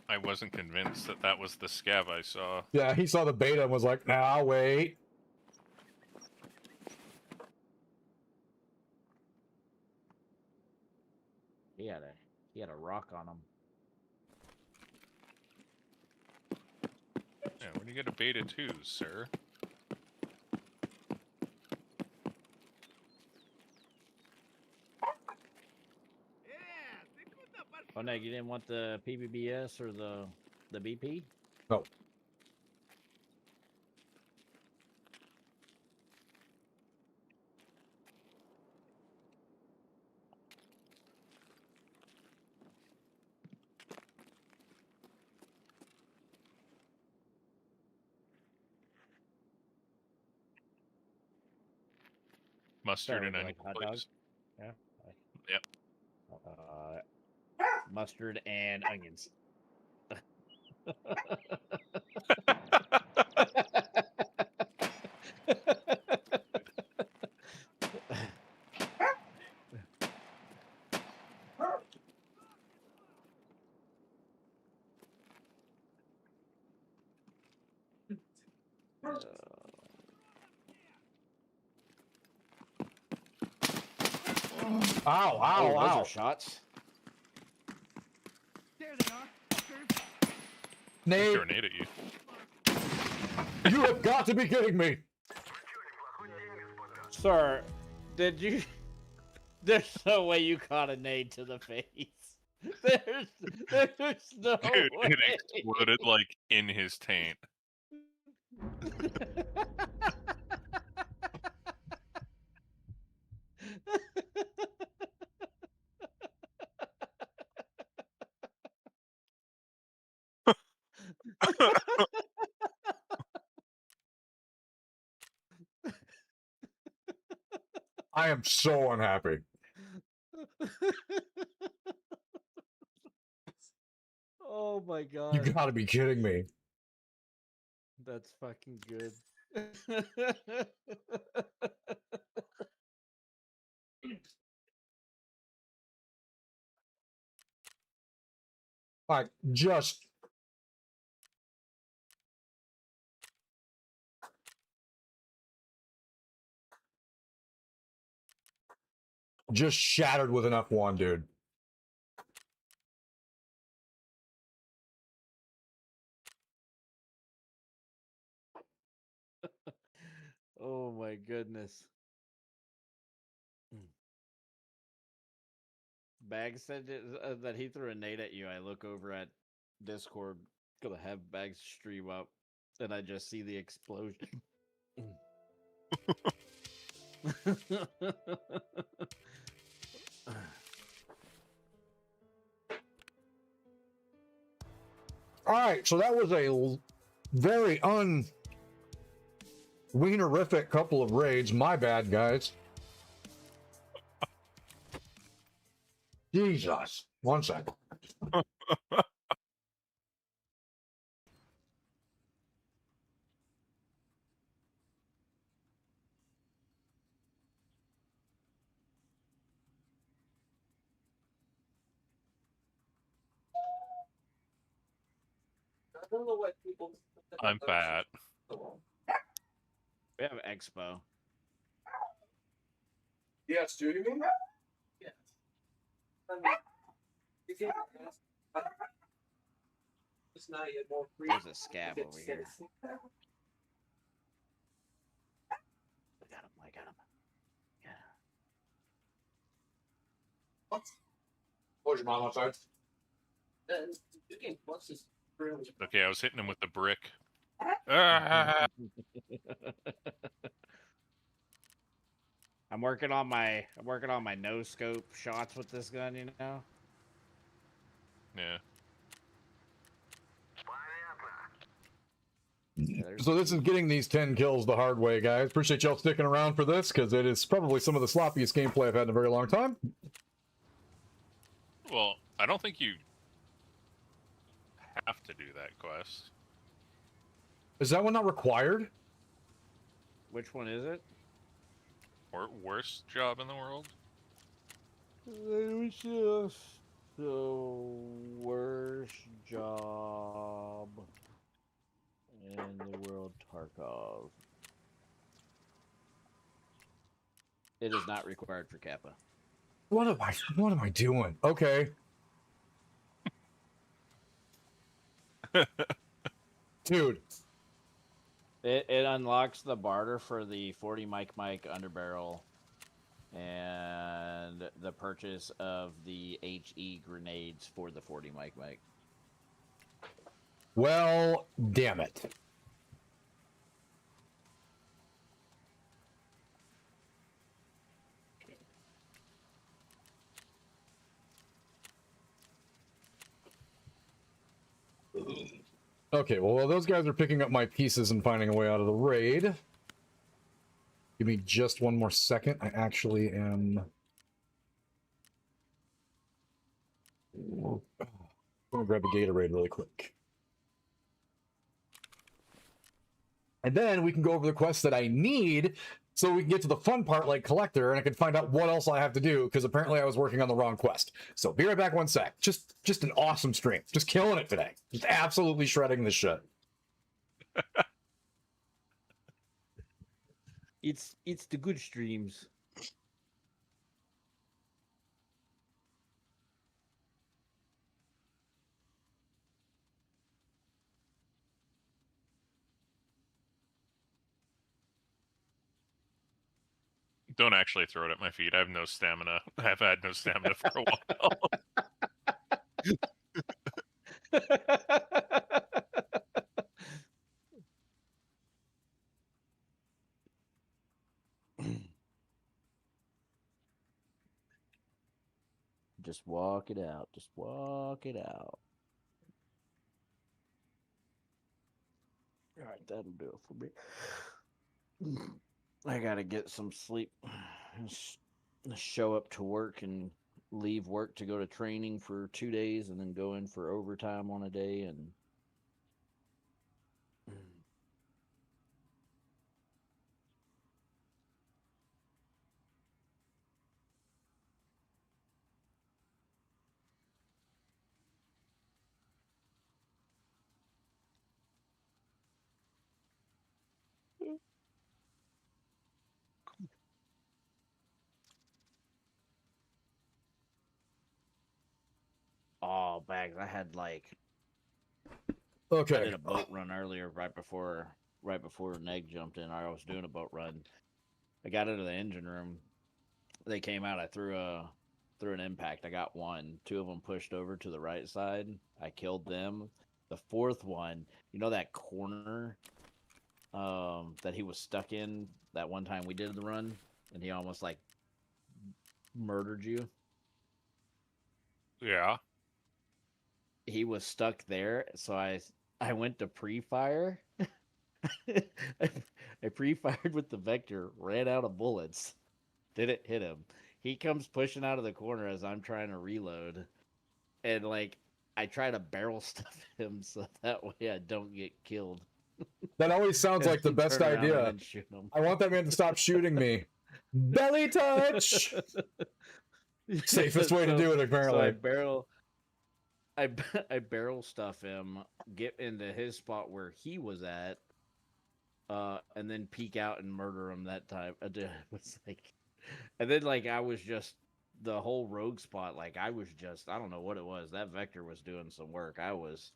I wasn't convinced that was the scav I saw. Yeah, he saw the beta and was like, nah, wait. He had a rock on him. Yeah, where do you get a beta too, sir? Oh, Neg, you didn't want the PBBS or the BP? No. Mustard Sorry, and would you onion, like hot dog? please. Yeah. Yep. Mustard and onions. Ow, Oh, ow, those ow. are shots. Nate, Throw a nade at you. you have got to be kidding me. Sir, did you? There's no way you caught a nade to the face. There's no Dude, way. it exploded like in his taint. I am so unhappy. Oh my You god, got to be kidding me. that's fucking good. Like, just shattered with an F1, dude. Oh my goodness. Bags said that he threw a nade at you. I look over at Discord, gonna have Bags stream up, and I just see the explosion. All right, so that was a very wienerific couple of raids. My bad, guys. Jesus. One sec. I'm fat. We have Expo. Yes, do you mean? There's a scab over here. I got him. I got him. Yeah. Where's your mom outside? Okay, I was hitting him with the brick. Ah! I'm working on my no scope shots with this gun, you know. Yeah. So this is getting these 10 kills the hard way, guys. Appreciate y'all sticking around for this, because it is probably some of the sloppiest gameplay I've had in a very long time. Well, I don't think you have to do that quest. Is that one not required? Which one is it? Worst job in the world? It was just the worst job in the world, Tarkov. It is not required for Kappa. What am I doing? Okay. Dude. It unlocks the barter for the 40 mic underbarrel and the purchase of the HE grenades for the 40 mic. Well, damn it. Okay, well, while those guys are picking up my pieces and finding a way out of the raid, Give me just one more second. I actually am. I'm gonna grab a Gatorade really quick. And then we can go over the quests that I need so we can get to the fun part like Collector, and I can find out what else I have to do, because apparently I was working on the wrong quest. So be right back one sec. Just an awesome stream. Just killing it today. Just absolutely shredding this shit. It's the good streams. Don't actually throw it at my feet. I have no stamina. I've had no stamina for a while. Just walk it out. Just walk it out. All right, that'll do it for me. I gotta get some sleep. Show up to work and leave work to go to training for 2 days, and then go in for overtime on a day. And oh, bags! I had like I Okay. did a boat run earlier, right before Neg jumped in. I was doing a boat run. I got into the engine room. They came out. I threw an impact. I got one. Two of them pushed over to the right side. I killed them. The fourth one, you know that corner that he was stuck in that one time we did the run, and he almost like murdered you. Yeah. He was stuck there, so I went to pre-fire. I pre-fired with the Vector, ran out of bullets, didn't hit him. He comes pushing out of the corner as I'm trying to reload, and like I try to barrel stuff him so that way I don't get killed. That always sounds like the best Turn around and idea. then shoot him. I want that man to stop shooting me. Belly touch! Safest way to do it, apparently. So I barrel stuff him, get into his spot where he was at, and then peek out and murder him that time. It was like, and then like I was just the whole rogue spot. Like I was just, I don't know what it was. That Vector was doing some work. I was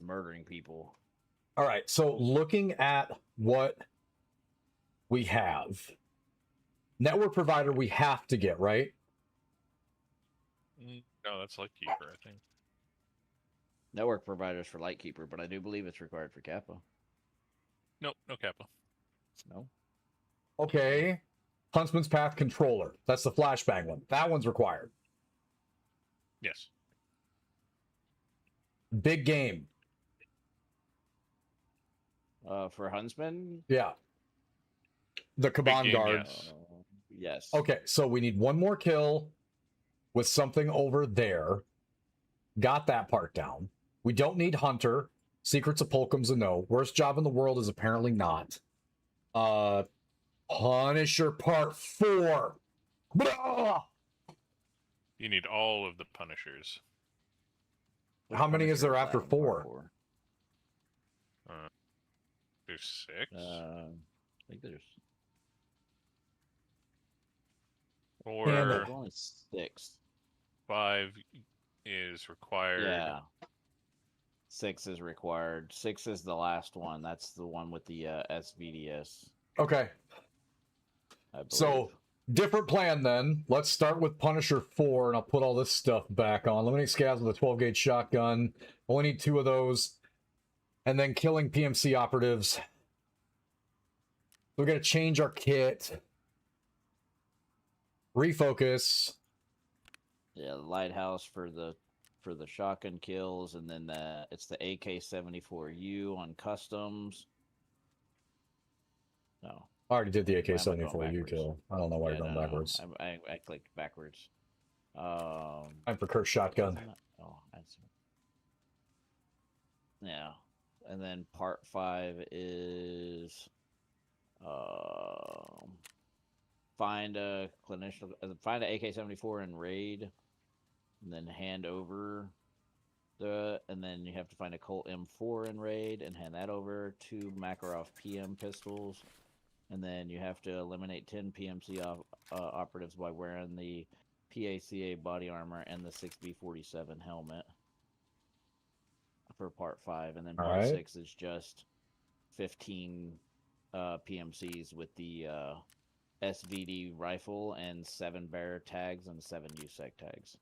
murdering people. All right, so looking at what we have, network provider we have to get, right? No, that's Lightkeeper, I think. Network providers for Lightkeeper, but I do believe it's required for Kappa. Nope, no Kappa. No. Okay. Huntsman's Path controller. That's the flashbang one. That one's required. Yes. Big game. For Huntsman? Yeah. The Kaban game, guard. yes. Yes. Okay, so we need one more kill with something over there. Got that part down. We don't need Hunter. Secrets of Polkum's a no. Worst job in the world is apparently not. Punisher Part 4. Blah! You need all of the Punishers. How many is there Punisher after that in part 4? There's 6. I think there's Or there's only 6. 5 is required. Yeah. 6 is required. 6 is the last one. That's the one with the SVDS. Okay. I believe. So, different plan then. Let's start with Punisher 4, and I'll put all this stuff back on. Eliminate scabs with a 12-gauge shotgun. Only need 2 of those. And then killing PMC operatives. We're going to change our kit. Refocus. Yeah, the lighthouse for the shotgun kills, and then it's the AK-74U on customs. No, I already did the Why am I going AK-74 you backwards? kill. I don't know why Yeah, you're going no, backwards. I clicked backwards. I'm for Kurt's shotgun. Oh, that's yeah. And then part 5 is find a clinician, find an AK-74 in raid, and then hand over and then you have to find a Colt M4 in raid and hand that over. 2 Makarov PM pistols, and then you have to eliminate 10 PMC operatives by wearing the PACA body armor and the 6B47 helmet for part 5, and then part 6 is just 15 PMCs with the SVD rifle and 7 bearer tags and 7 USEC tags.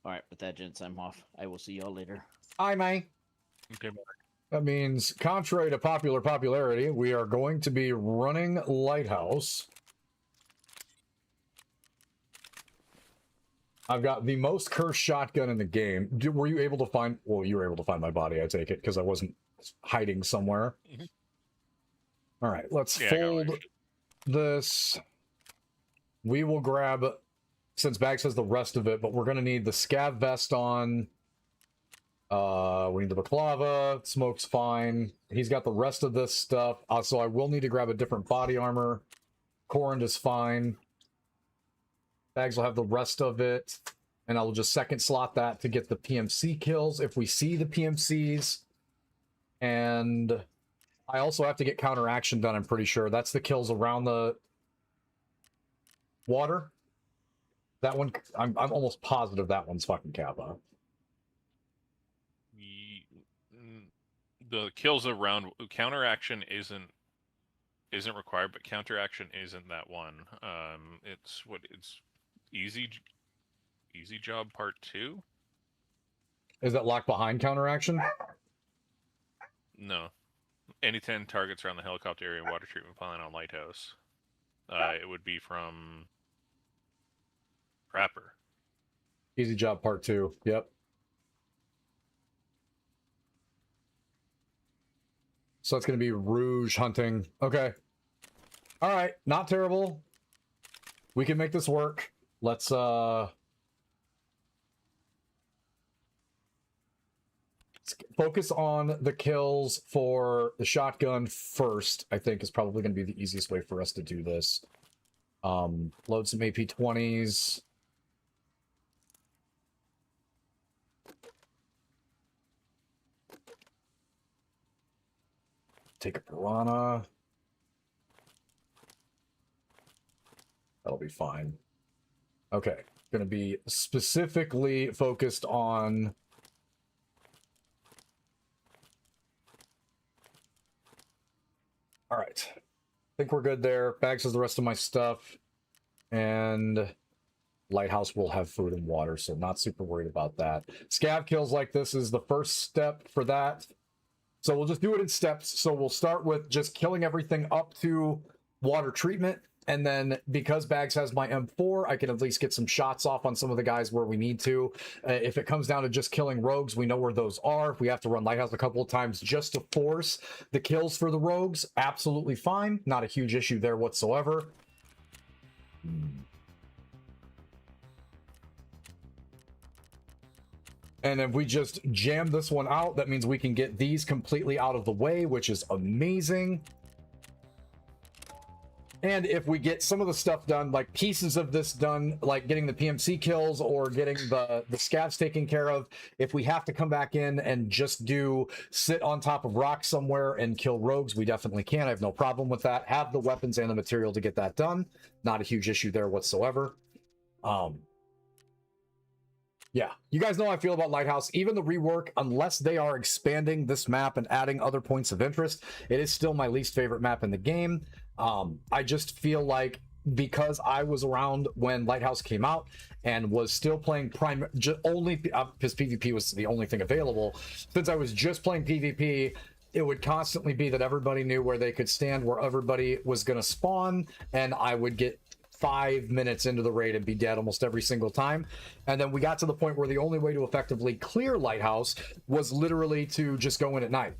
All right, with that, gents, I'm off. I will see y'all later. Aye, mate. Okay. That means, contrary to popularity, we are going to be running Lighthouse. I've got the most cursed shotgun in the game. Were you able to find... Well, you were able to find my body, I take it, because I wasn't hiding somewhere. All right, let's fold this. We will grab... Since Bags has the rest of it, but we're going to need the scav vest on. We need the baklava. Smoke's fine. He's got the rest of this stuff. So I will need to grab a different body armor. Corund is fine. Bags will have the rest of it. And I will just second slot that to get the PMC kills if we see the PMCs. And I also have to get counteraction done, I'm pretty sure. That's the kills around the water. That one, I'm almost positive that one's fucking Kappa. The kills around counteraction isn't required, but counteraction isn't that one. It's easy job part 2. Is that locked behind counteraction? No, any 10 targets around the helicopter area and water treatment plant on Lighthouse. It would be from Prapper. Easy job part 2. Yep. So it's going to be Rouge hunting. Okay. All right. Not terrible. We can make this work. Let's focus on the kills for the shotgun first. I think is probably going to be the easiest way for us to do this. Load some AP-20s. Take a piranha. That'll be fine. Okay, gonna be specifically focused on all right. I think we're good there. Bags has the rest of my stuff, and Lighthouse will have food and water, so not super worried about that. Scav kills like this is the first step for that. So we'll just do it in steps. So we'll start with just killing everything up to water treatment. And then because Bags has my M4, I can at least get some shots off on some of the guys where we need to. If it comes down to just killing rogues, we know where those are. If we have to run Lighthouse a couple of times just to force the kills for the rogues, absolutely fine. Not a huge issue there whatsoever. And if we just jam this one out, that means we can get these completely out of the way, which is amazing. And if we get some of the stuff done, like pieces of this done, like getting the PMC kills or getting the scavs taken care of, if we have to come back in and just sit on top of rocks somewhere and kill rogues, we definitely can. I have no problem with that. Have the weapons and the material to get that done. Not a huge issue there whatsoever. Yeah, you guys know how I feel about Lighthouse. Even the rework, unless they are expanding this map and adding other points of interest, it is still my least favorite map in the game. I just feel like because I was around when Lighthouse came out and was still playing only because PvP was the only thing available. Since I was just playing PvP, it would constantly be that everybody knew where they could stand, where everybody was going to spawn, and I would get 5 minutes into the raid and be dead almost every single time. And then we got to the point where the only way to effectively clear Lighthouse was literally to just go in at night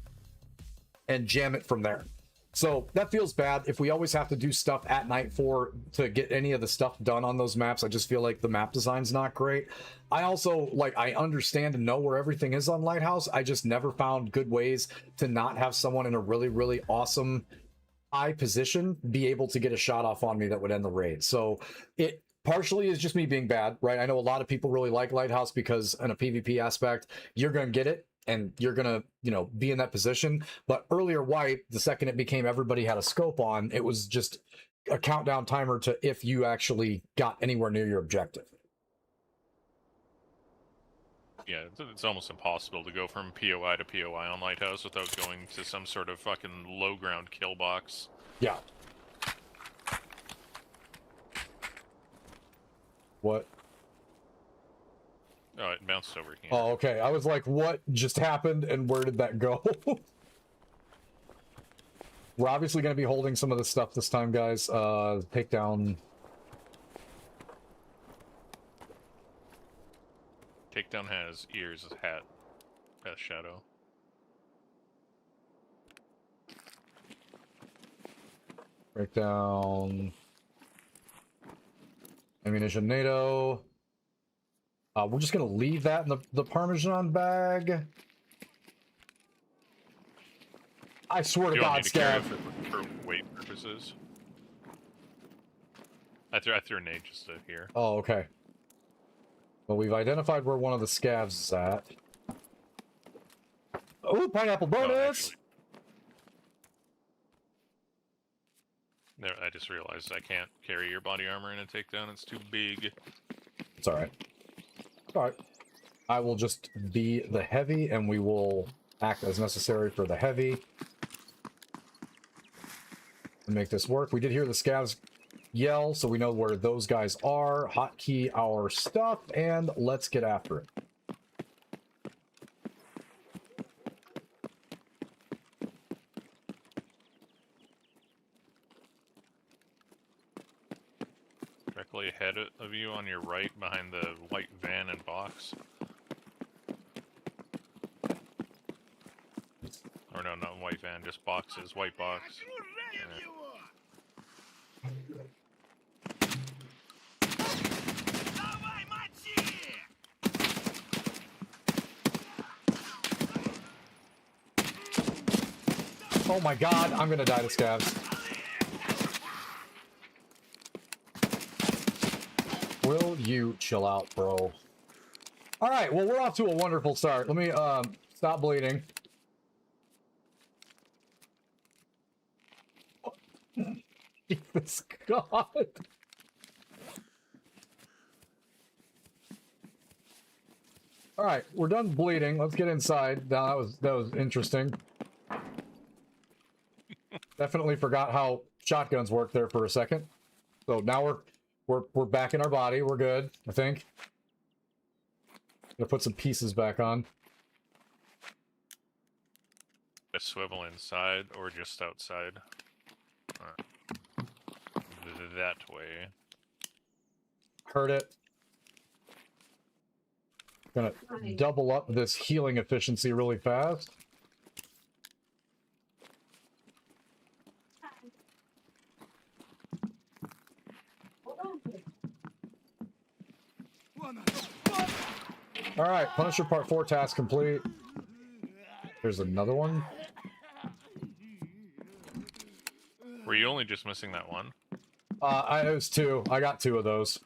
and jam it from there. So that feels bad. If we always have to do stuff at night to get any of the stuff done on those maps, I just feel like the map design's not great. I also, like, I understand and know where everything is on Lighthouse. I just never found good ways to not have someone in a really, really awesome high position be able to get a shot off on me that would end the raid. So it partially is just me being bad, right? I know a lot of people really like Lighthouse because in a PvP aspect, you're going to get it and you're going to, you know, be in that position. But earlier wipe, the second it became everybody had a scope on, it was just a countdown timer to if you actually got anywhere near your objective. Yeah, it's almost impossible to go from POI to POI on Lighthouse without going to some sort of fucking low ground kill box. Yeah. What? Oh, it bounced over here. Oh, okay. I was like, what just happened and where did that go? We're obviously going to be holding some of this stuff this time, guys. Take down... Takedown has ears, a hat, a shadow. Break down... Ammunition NATO. We're just going to leave that in the Parmesan bag. I swear to God, Scav. For weight purposes. I threw a nade just to here. Oh, okay. Well, we've identified where one of the scavs is at. Oh, pineapple bonus! No, I just realized I can't carry your body armor in a takedown. It's too big. It's alright. Alright. I will just be the heavy, and we will act as necessary for the heavy. And make this work. We did hear the scavs yell, so we know where those guys are. Hotkey our stuff, and let's get after it. Directly ahead of you on your right, behind the white van and box. Or no, not white van, just boxes, white box. Yeah. Oh my God, I'm gonna die to scavs. Will you chill out, bro? Alright, well, we're off to a wonderful start. Let me, stop bleeding. Jesus God. Alright, we're done bleeding. Let's get inside. Now, that was interesting. Definitely forgot how shotguns work there for a second. So now we're back in our body. We're good, I think. Gonna put some pieces back on. A swivel inside or just outside. That way. Heard it. Gonna double up this healing efficiency really fast. Alright, Punisher Part 4 task complete. There's another one. Were you only just missing that one? It was 2. I got 2 of those.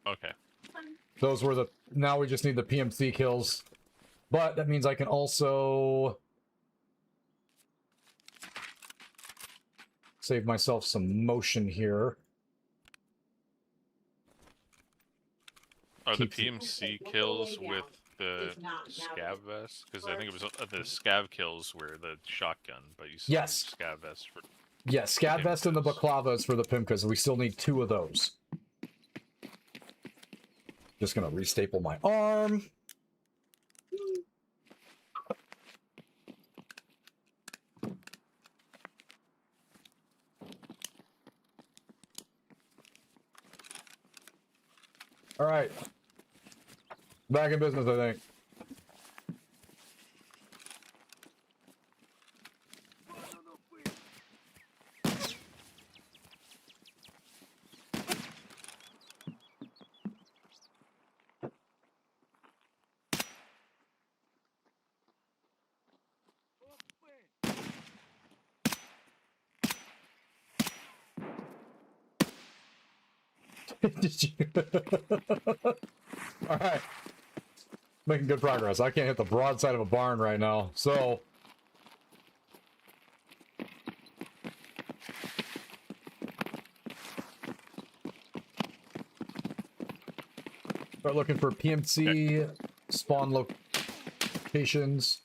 Okay. Those were the... Now we just need the PMC kills. But that means I can also... save myself some motion here. Are the PMC kills with the scav vest? Because I think it was the scav kills were the shotgun, but you still Yes. need scav vest for... Yes, scav vest and the baklava is for the Pimkas. We still need 2 of those. Just gonna restaple my arm. Back in business, I think. Did you... All right. Making good progress. I can't hit the broadside of a barn right now, so... Start looking for PMC spawn locations.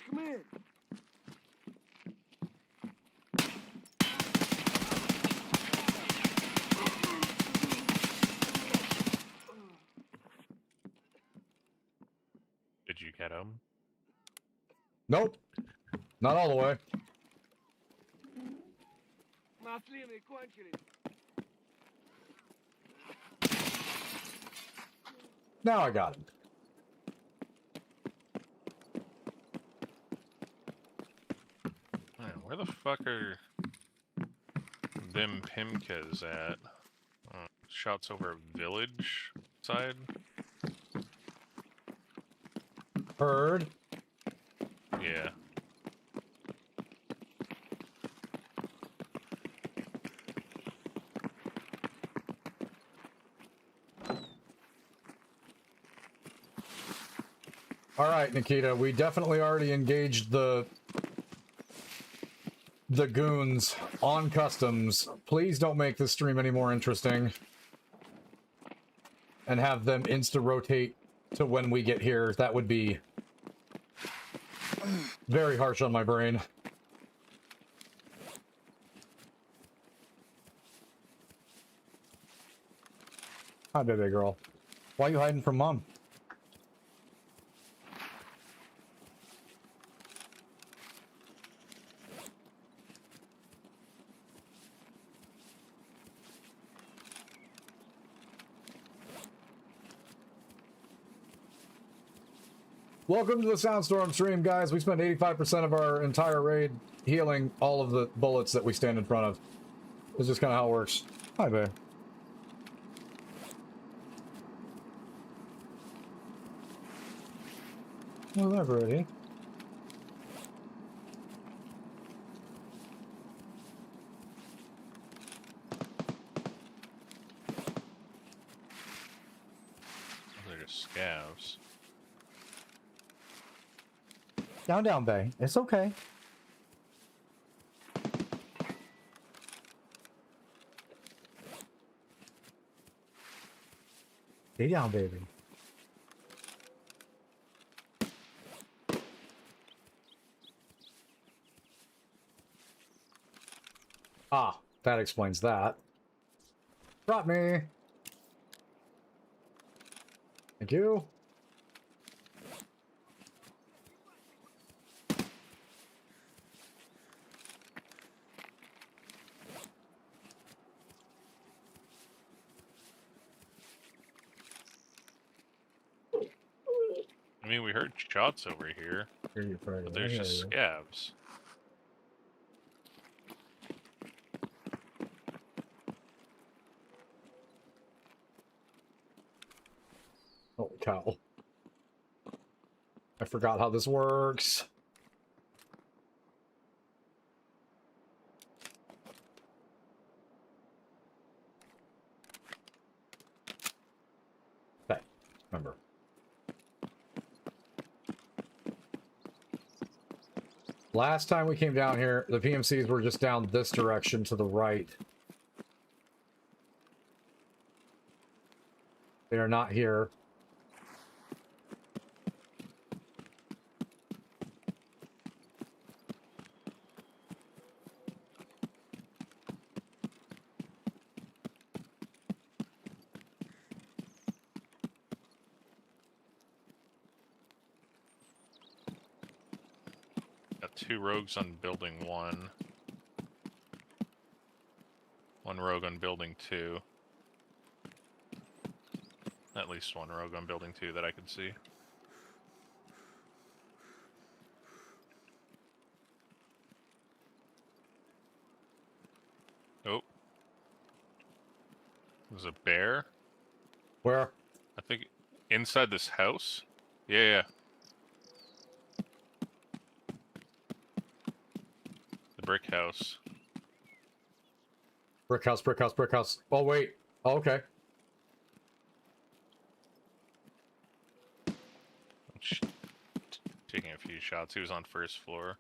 Come in. Did you get him? Nope. Not all the way. Now I got him. Man, where the fuck are them Pimkas at? Shots over a village side? Heard. Yeah. All right, Nikita, we definitely already engaged the goons on customs. Please don't make this stream any more interesting and have them insta-rotate to when we get here. That would be very harsh on my brain. Hi, baby girl. Why are you hiding from mom? Welcome to the Soundstorm stream, guys. We spent 85% of our entire raid healing all of the bullets that we stand in front of. This is just kind of how it works. Hi, babe. Whatever, Eddie. They're just scavs. Down, down, Bay. It's okay. Stay down, baby. Ah, that explains that. Drop me. Thank you. I mean, we heard shots over here, but there's just scavs. cow. I forgot how this works. Okay, remember. Last time we came down here, the PMCs were just down this direction to the right. They are not here. Got 2 rogues on building 1. 1 rogue on building 2. At least 1 rogue on building 2 that I can see. Oh. There's a bear? Where? I think inside this house? Yeah. The brick house. Brick house, brick house, brick house. Oh, wait. Oh, okay. Taking a few shots. He was on first floor.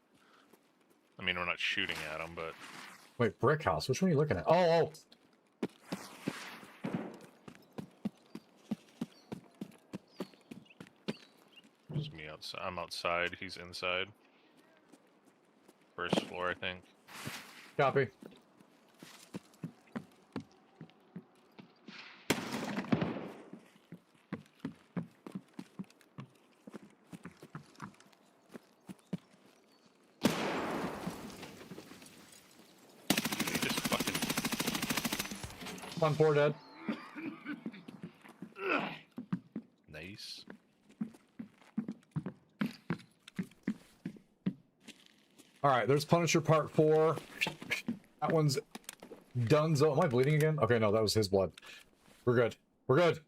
I mean, we're not shooting at him, but... Wait, brick house. Which one are you looking at? Oh. Just me outside. I'm outside. He's inside. First floor, I think. Copy. He just fucking... 1-4 dead. Nice. Alright, there's Punisher Part 4. That one's done. Am I bleeding again? Okay, no, that was his blood. We're good. We're good.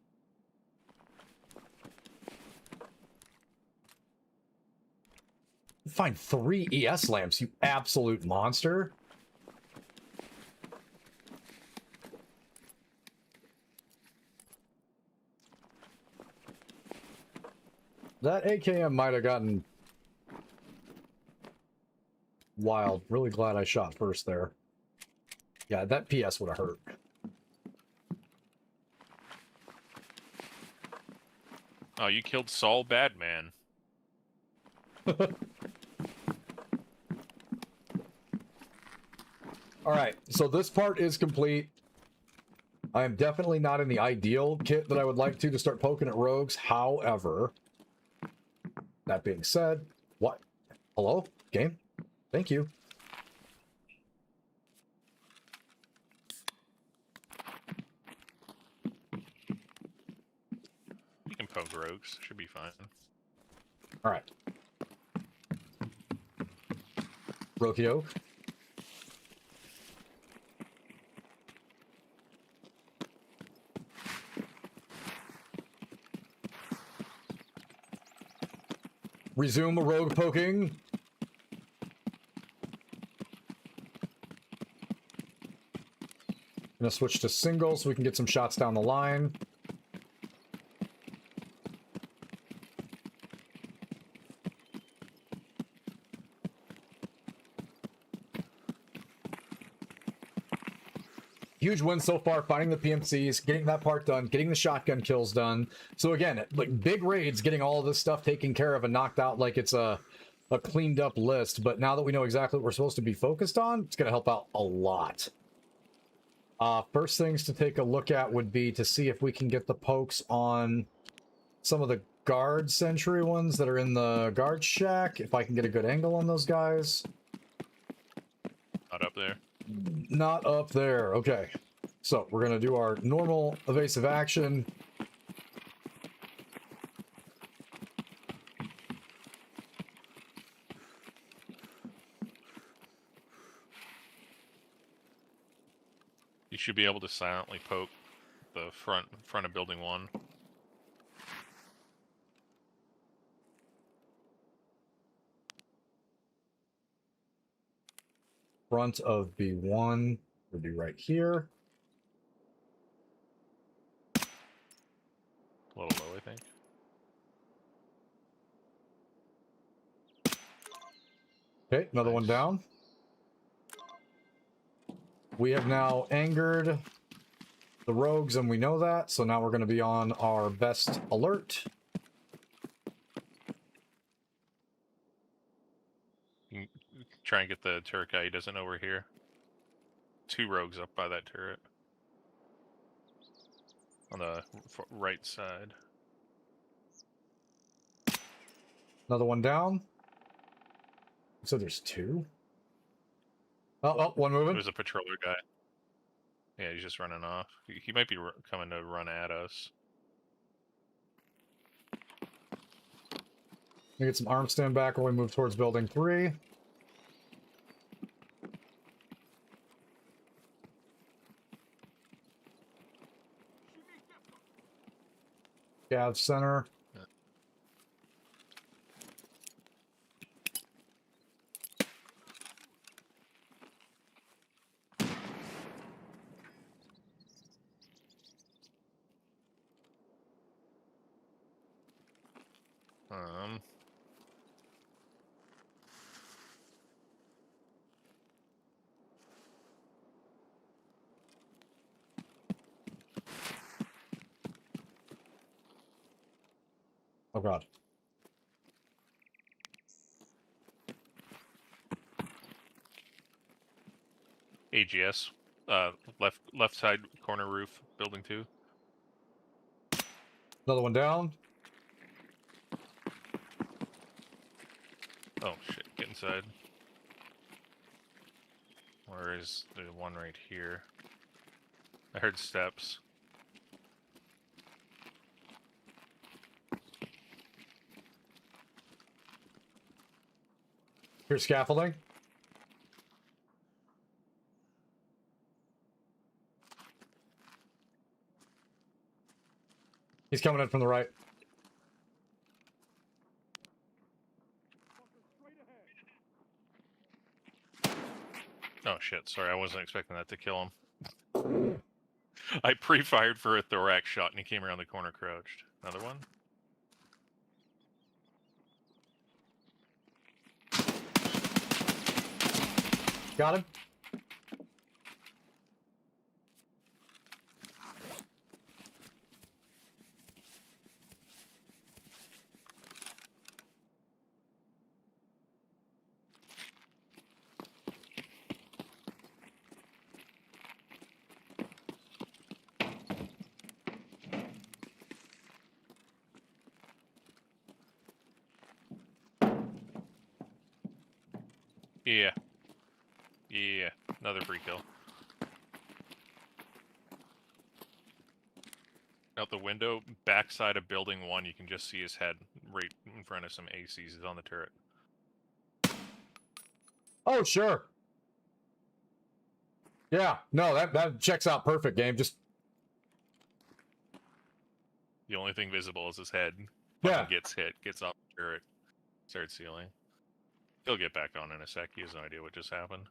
Find 3 ES lamps, you absolute monster. That AKM might have gotten wild. Really glad I shot first there. Yeah, that PS would have hurt. Oh, you killed Saul Badman. Alright, so this part is complete. I am definitely not in the ideal kit that I would like to start poking at rogues. However, that being said, what? Hello? Game? Thank you. You can poke rogues. Should be fine. Alright. Roki Oak. Resume rogue poking. Gonna switch to single so we can get some shots down the line. Huge win so far, finding the PMCs, getting that part done, getting the shotgun kills done. So again, like big raids, getting all of this stuff taken care of and knocked out like it's a cleaned up list. But now that we know exactly what we're supposed to be focused on, it's going to help out a lot. First things to take a look at would be to see if we can get the pokes on some of the guard sentry ones that are in the guard shack. If I can get a good angle on those guys. Not up there. Not up there. Okay. So we're going to do our normal evasive action. You should be able to silently poke the front of building 1. front of B1 would be right here. A little low, I think. Okay, another one Nice. down. We have now angered the rogues, and we know that, so now we're going to be on our best alert. You can try and get the turret guy. He doesn't know we're here. 2 rogues up by that turret. On the right side. Another one down. So there's 2. Oh, one moving. There's a patroller guy. Yeah, he's just running off. He might be coming to run at us. We get some arm stand back when we move towards building 3. Gav center. Oh god. AGS. Left side corner roof, building 2. Another one down. Oh shit, get inside. Where is the one right here? I heard steps. Here's scaffolding. He's coming in from the right. Oh shit, sorry, I wasn't expecting that to kill him. I pre-fired for a thorax shot and he came around the corner crouched. Another one? Got him. Yeah. Yeah, another free kill. Out the window, backside of building 1, you can just see his head right in front of some ACs. He's on the turret. Oh, sure. Yeah, no, that checks out perfect, game. Just The only thing visible is his head. Yeah. Fucking gets hit, gets off the turret, starts healing. He'll get back on in a sec. He has no idea what just happened.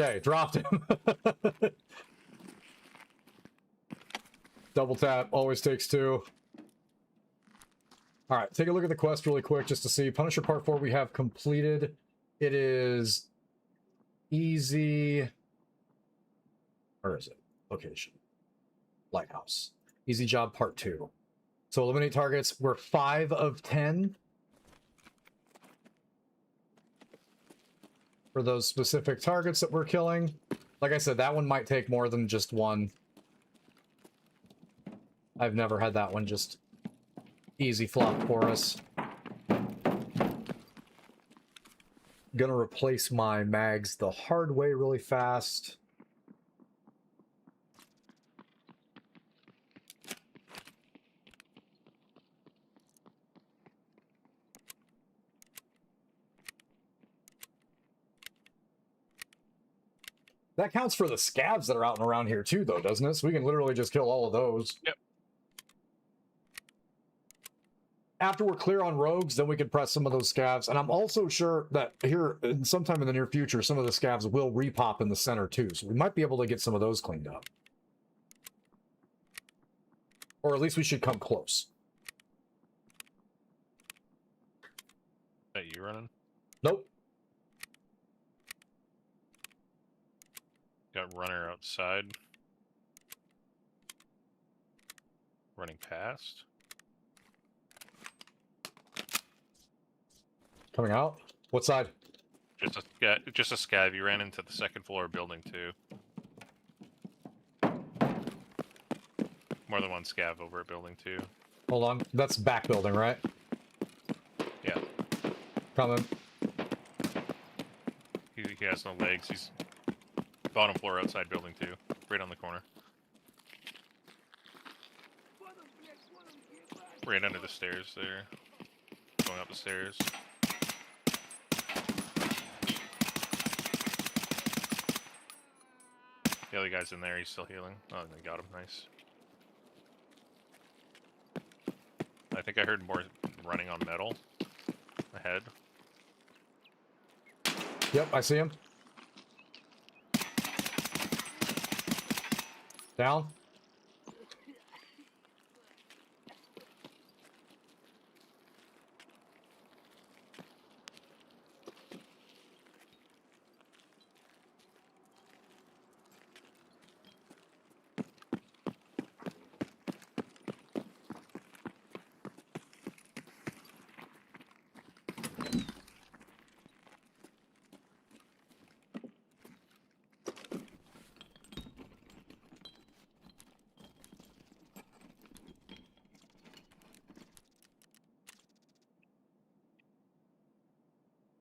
okay, dropped him. Double tap always takes 2. All right, take a look at the quest really quick just to see. Punisher Part 4 we have completed. It is easy. Where is it? Location. Lighthouse. Easy job Part 2. So eliminate targets. We're 5 of 10. For those specific targets that we're killing. Like I said, that one might take more than just one. I've never had that one just Easy flop for us. Gonna replace my mags the hard way really fast. That counts for the scavs that are out and around here too, though, doesn't it? So we can literally just kill all of those. Yep. After we're clear on rogues, then we can press some of those scavs. And I'm also sure that here, sometime in the near future, some of the scavs will repop in the center too. So we might be able to get some of those cleaned up. Or at least we should come close. Are you running? Nope. Got runner outside. Running past. Coming out? What side? Just a scav. You ran into the second floor building too. More than one scav over at building 2. Hold on. That's back building, right? Yeah. Coming. He has no legs. He's bottom floor outside building 2. Right on the corner. Right under the stairs there. Going up the stairs. The other guy's in there. He's still healing. Oh, they got him. Nice. I think I heard more running on metal ahead. Yep, I see him. Down.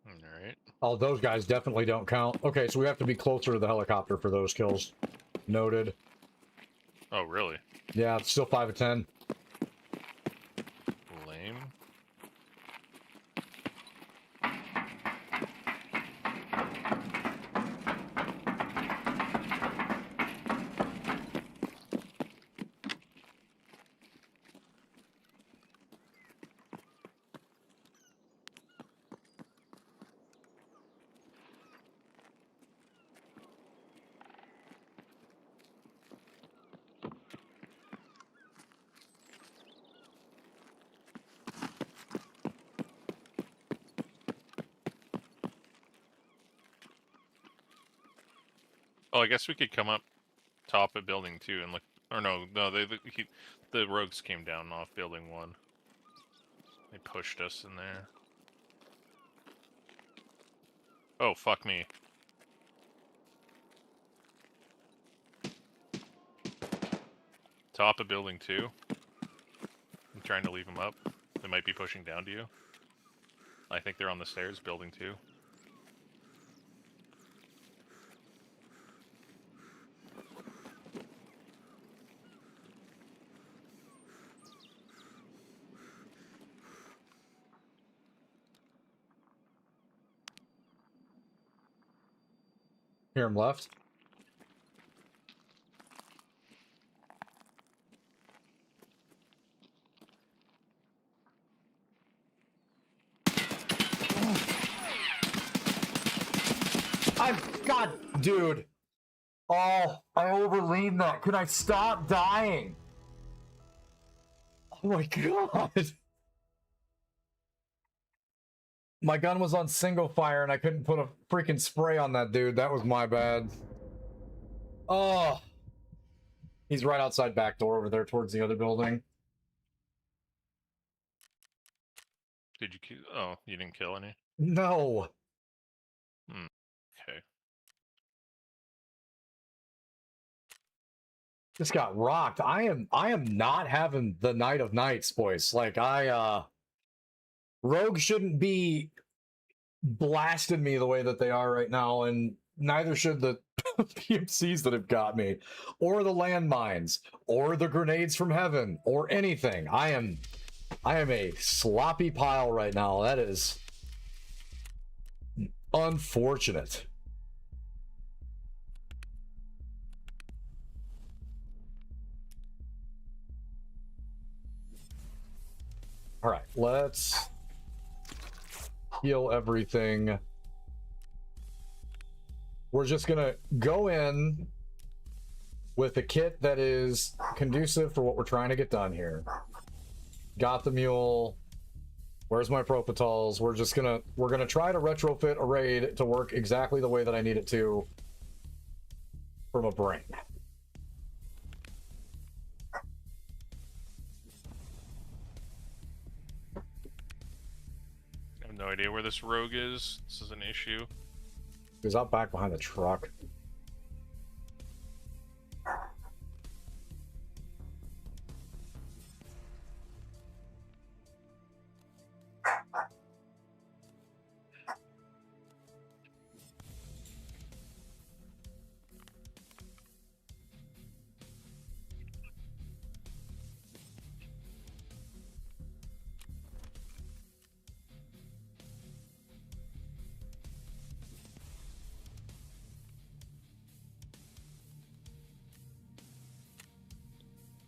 Alright. Oh, those guys definitely don't count. Okay, so we have to be closer to the helicopter for those kills. Noted. Oh, really? Yeah, it's still 5 of 10. Lame. Oh, I guess we could come up top of building 2 and look. Or no, the rogues came down off building 1. They pushed us in there. Oh, fuck me. Top of building 2. I'm trying to leave them up. They might be pushing down to you. I think they're on the stairs, building 2. Hear him left. God, dude. Oh, I overleaned that. Can I stop dying? Oh my god. My gun was on single fire and I couldn't put a freaking spray on that dude. That was my bad. Oh. He's right outside back door over there towards the other building. Did you kill? Oh, you didn't kill any? No. Okay. Just got rocked. I am not having the night of nights, boys. Like Rogue shouldn't be blasting me the way that they are right now, and neither should the PMCs that have got me, or the landmines, or the grenades from heaven, or anything. I am a sloppy pile right now. That is unfortunate. All right, let's heal everything. We're just gonna go in with a kit that is conducive for what we're trying to get done here. Got the mule. Where's my propitols? We're gonna try to retrofit a raid to work exactly the way that I need it to from a brain. I have no idea where this rogue is. This is an issue. He's out back behind the truck.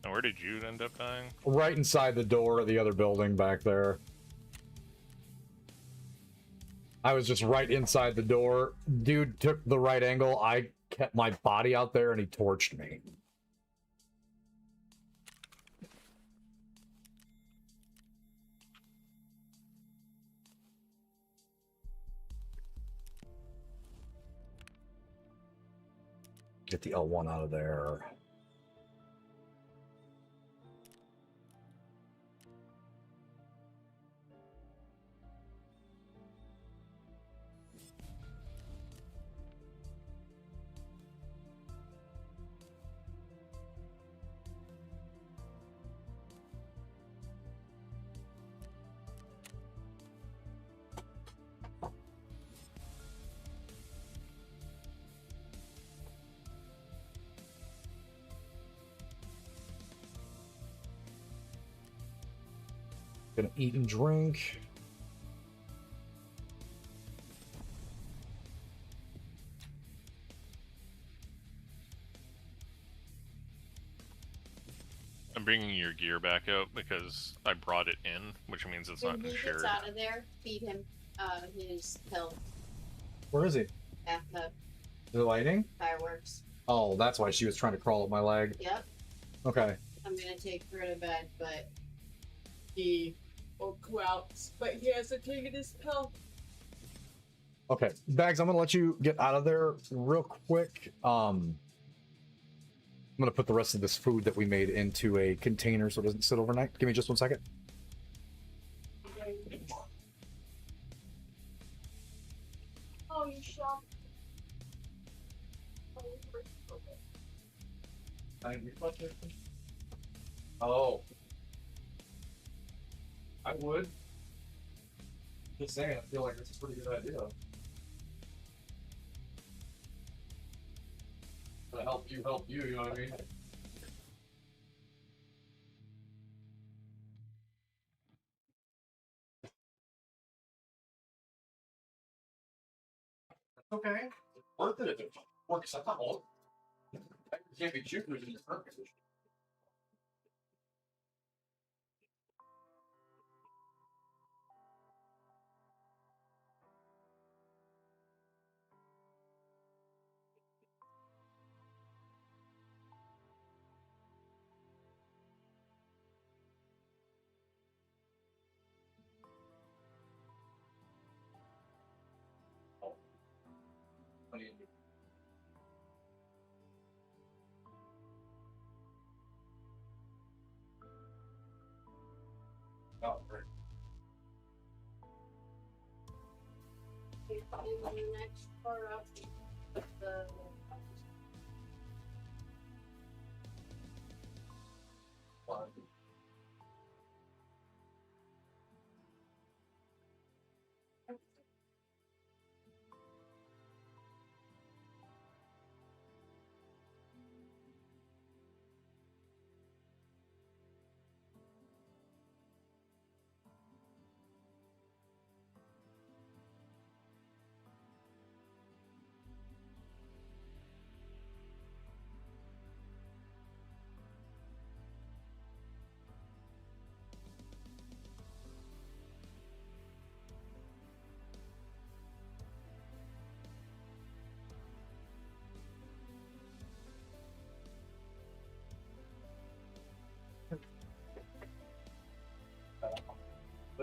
Now, where did you end up dying? Right inside the door of the other building back there. I was just right inside the door. Dude took the right angle. I kept my body out there and he torched me. Get the L1 out of there. Gonna eat and drink. I'm bringing your gear back out because I brought it in, which means it's not When he insured. gets out of there, feed him his pill. Where is he? Yeah, the The lighting? fireworks. Oh, that's why she was trying to crawl up my leg. Yep. Okay. I'm gonna take her to bed, but he will go out. But he hasn't taken his pill. Okay. Bags, I'm gonna let you get out of there real quick. I'm gonna put the rest of this food that we made into a container so it doesn't sit overnight. Give me just 1 second. Oh, you shot. Oh. I would. Just saying, I feel like it's a pretty good idea. To help you, you know what I mean? That's okay. Worth it if it works out. You can't be cheaper than your current position. Oh, great. In the next part up the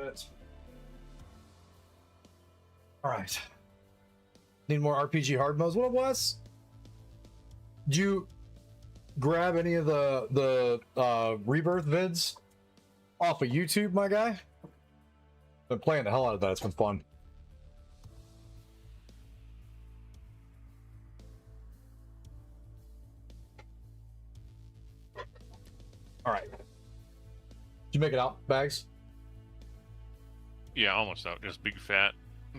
it. All right. Need more RPG hard modes. What, Wes? Did you grab any of the Rebirth vids off of YouTube, my guy? Been playing the hell out of that. It's been fun. All right. Did you make it out, Bags? Yeah, almost out. Just big fat.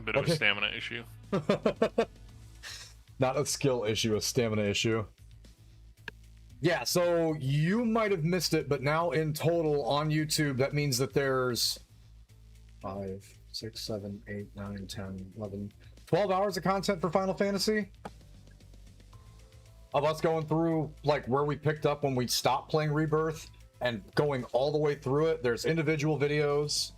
Bit of Okay. a stamina issue. Not a skill issue, a stamina issue. Yeah, so you might have missed it, but now in total on YouTube, that means that there's 5, 6, 7, 8, 9, 10, 11, 12 hours of content for Final Fantasy. Of us going through like where we picked up when we stopped playing Rebirth and going all the way through it. There's individual videos.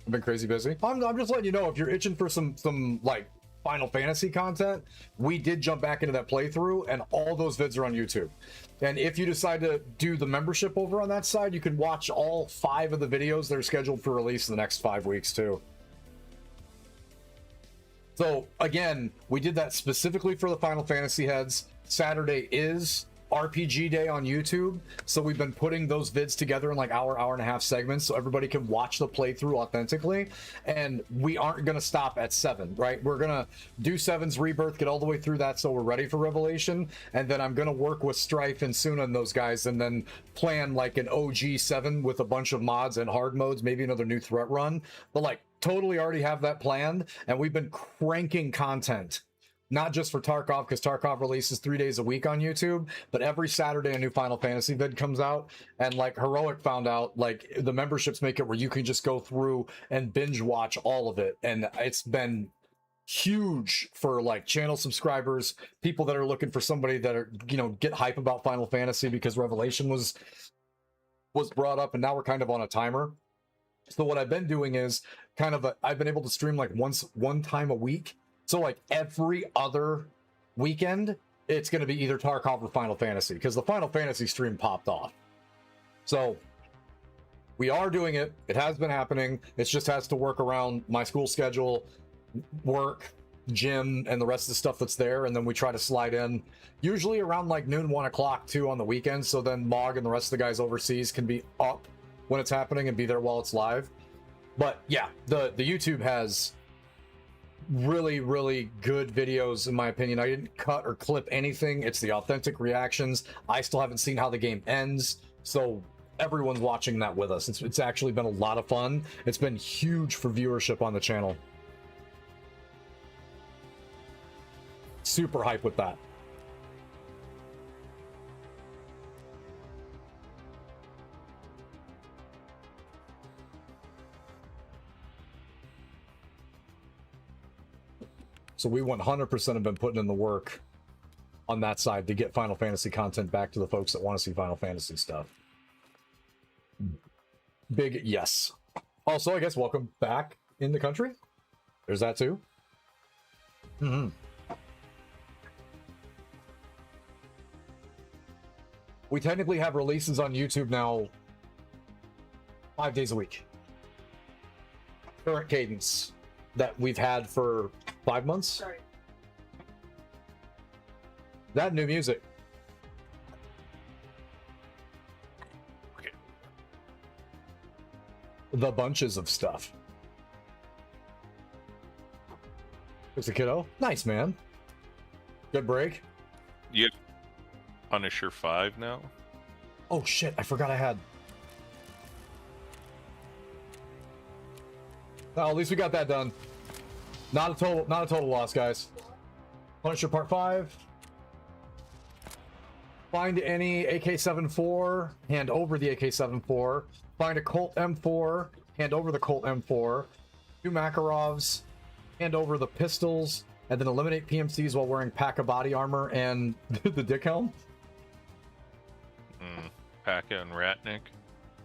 I've been crazy busy. I'm just letting you know, if you're itching for some like Final Fantasy content, we did jump back into that playthrough, and all those vids are on YouTube. And if you decide to do the membership over on that side, you can watch all 5 of the videos that are scheduled for release in the next 5 weeks too. So again, we did that specifically for the Final Fantasy heads. Saturday is RPG day on YouTube, so we've been putting those vids together in like hour and a half segments so everybody can watch the playthrough authentically. And we aren't going to stop at 7, right? We're going to do 7's Rebirth, get all the way through that so we're ready for Revelation, and then I'm going to work with Strife and Suna and those guys, and then plan like an OG 7 with a bunch of mods and hard modes, maybe another new threat run. But like totally already have that planned, and we've been cranking content. Not just for Tarkov, because Tarkov releases 3 days a week on YouTube, but every Saturday a new Final Fantasy vid comes out. And like Heroic found out, like the memberships make it where you can just go through and binge watch all of it. And it's been huge for like channel subscribers, people that are looking for somebody that are, you know, get hype about Final Fantasy because Revelation was brought up, and now we're kind of on a timer. So what I've been doing is I've been able to stream like one time a week. So like every other weekend, it's going to be either Tarkov or Final Fantasy, because the Final Fantasy stream popped off. So we are doing it. It has been happening. It just has to work around my school schedule, work, gym, and the rest of the stuff that's there. And then we try to slide in usually around like noon, 1 o'clock too on the weekends. So then Mog and the rest of the guys overseas can be up when it's happening and be there while it's live. But yeah, the YouTube has really, really good videos in my opinion. I didn't cut or clip anything. It's the authentic reactions. I still haven't seen how the game ends, so everyone's watching that with us. It's actually been a lot of fun. It's been huge for viewership on the channel. Super hype with that. So we 100% have been putting in the work on that side to get Final Fantasy content back to the folks that want to see Final Fantasy stuff. Big yes. Also, I guess welcome back in the country. There's that too. We technically have releases on YouTube now 5 days a week. Current cadence that we've had for 5 months. Sorry. That new music. Okay. The bunches of stuff. There's a kiddo. Nice, man. Good break. You have Punisher 5 now? Oh shit, I forgot I had. Well, at least we got that done. Not a total loss, guys. Punisher Part 5. Find any AK-74, hand over the AK-74. Find a Colt M4, hand over the Colt M4. 2 Makarovs, hand over the pistols, and then eliminate PMCs while wearing P.A.K.A. body armor and the dick helm. P.A.K.A. and Ratnik.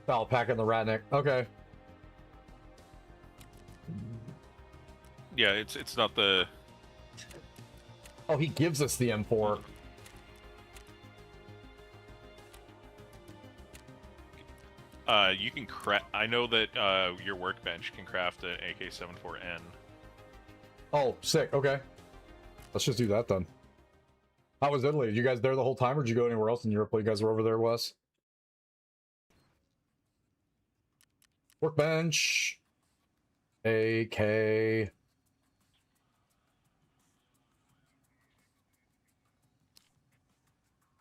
Oh, P.A.K.A. and the Ratnik. Okay. Yeah, it's not the... Oh, he gives us the M4. You can craft. I know that your workbench can craft an AK-74N. Oh, sick. Okay. Let's just do that then. How was Italy? You guys there the whole time, or did you go anywhere else in Europe while you guys were over there, Wes? Workbench. AK.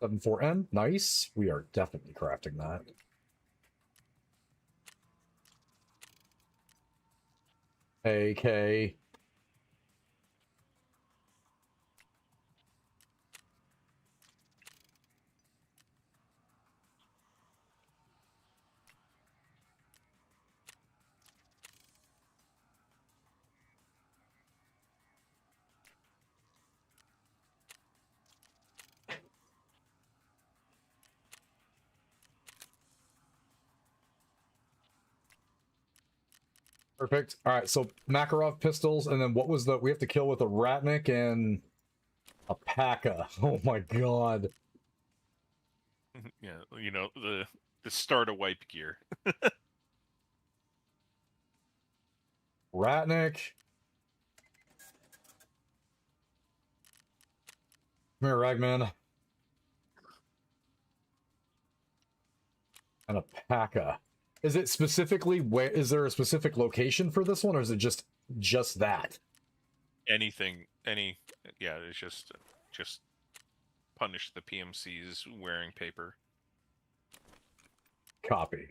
M4N. Nice. We are definitely crafting that. AK. Perfect. All right, so Makarov pistols, and then what was the... We have to kill with a Ratnik and a Paka. Oh my god. Yeah, you know, the start of wipe gear. Ratnik. Come here, Ragman. And a Paka. Is it specifically where... Is there a specific location for this one, or is it just that? Anything, yeah, it's just punish the PMCs wearing paper. Copy.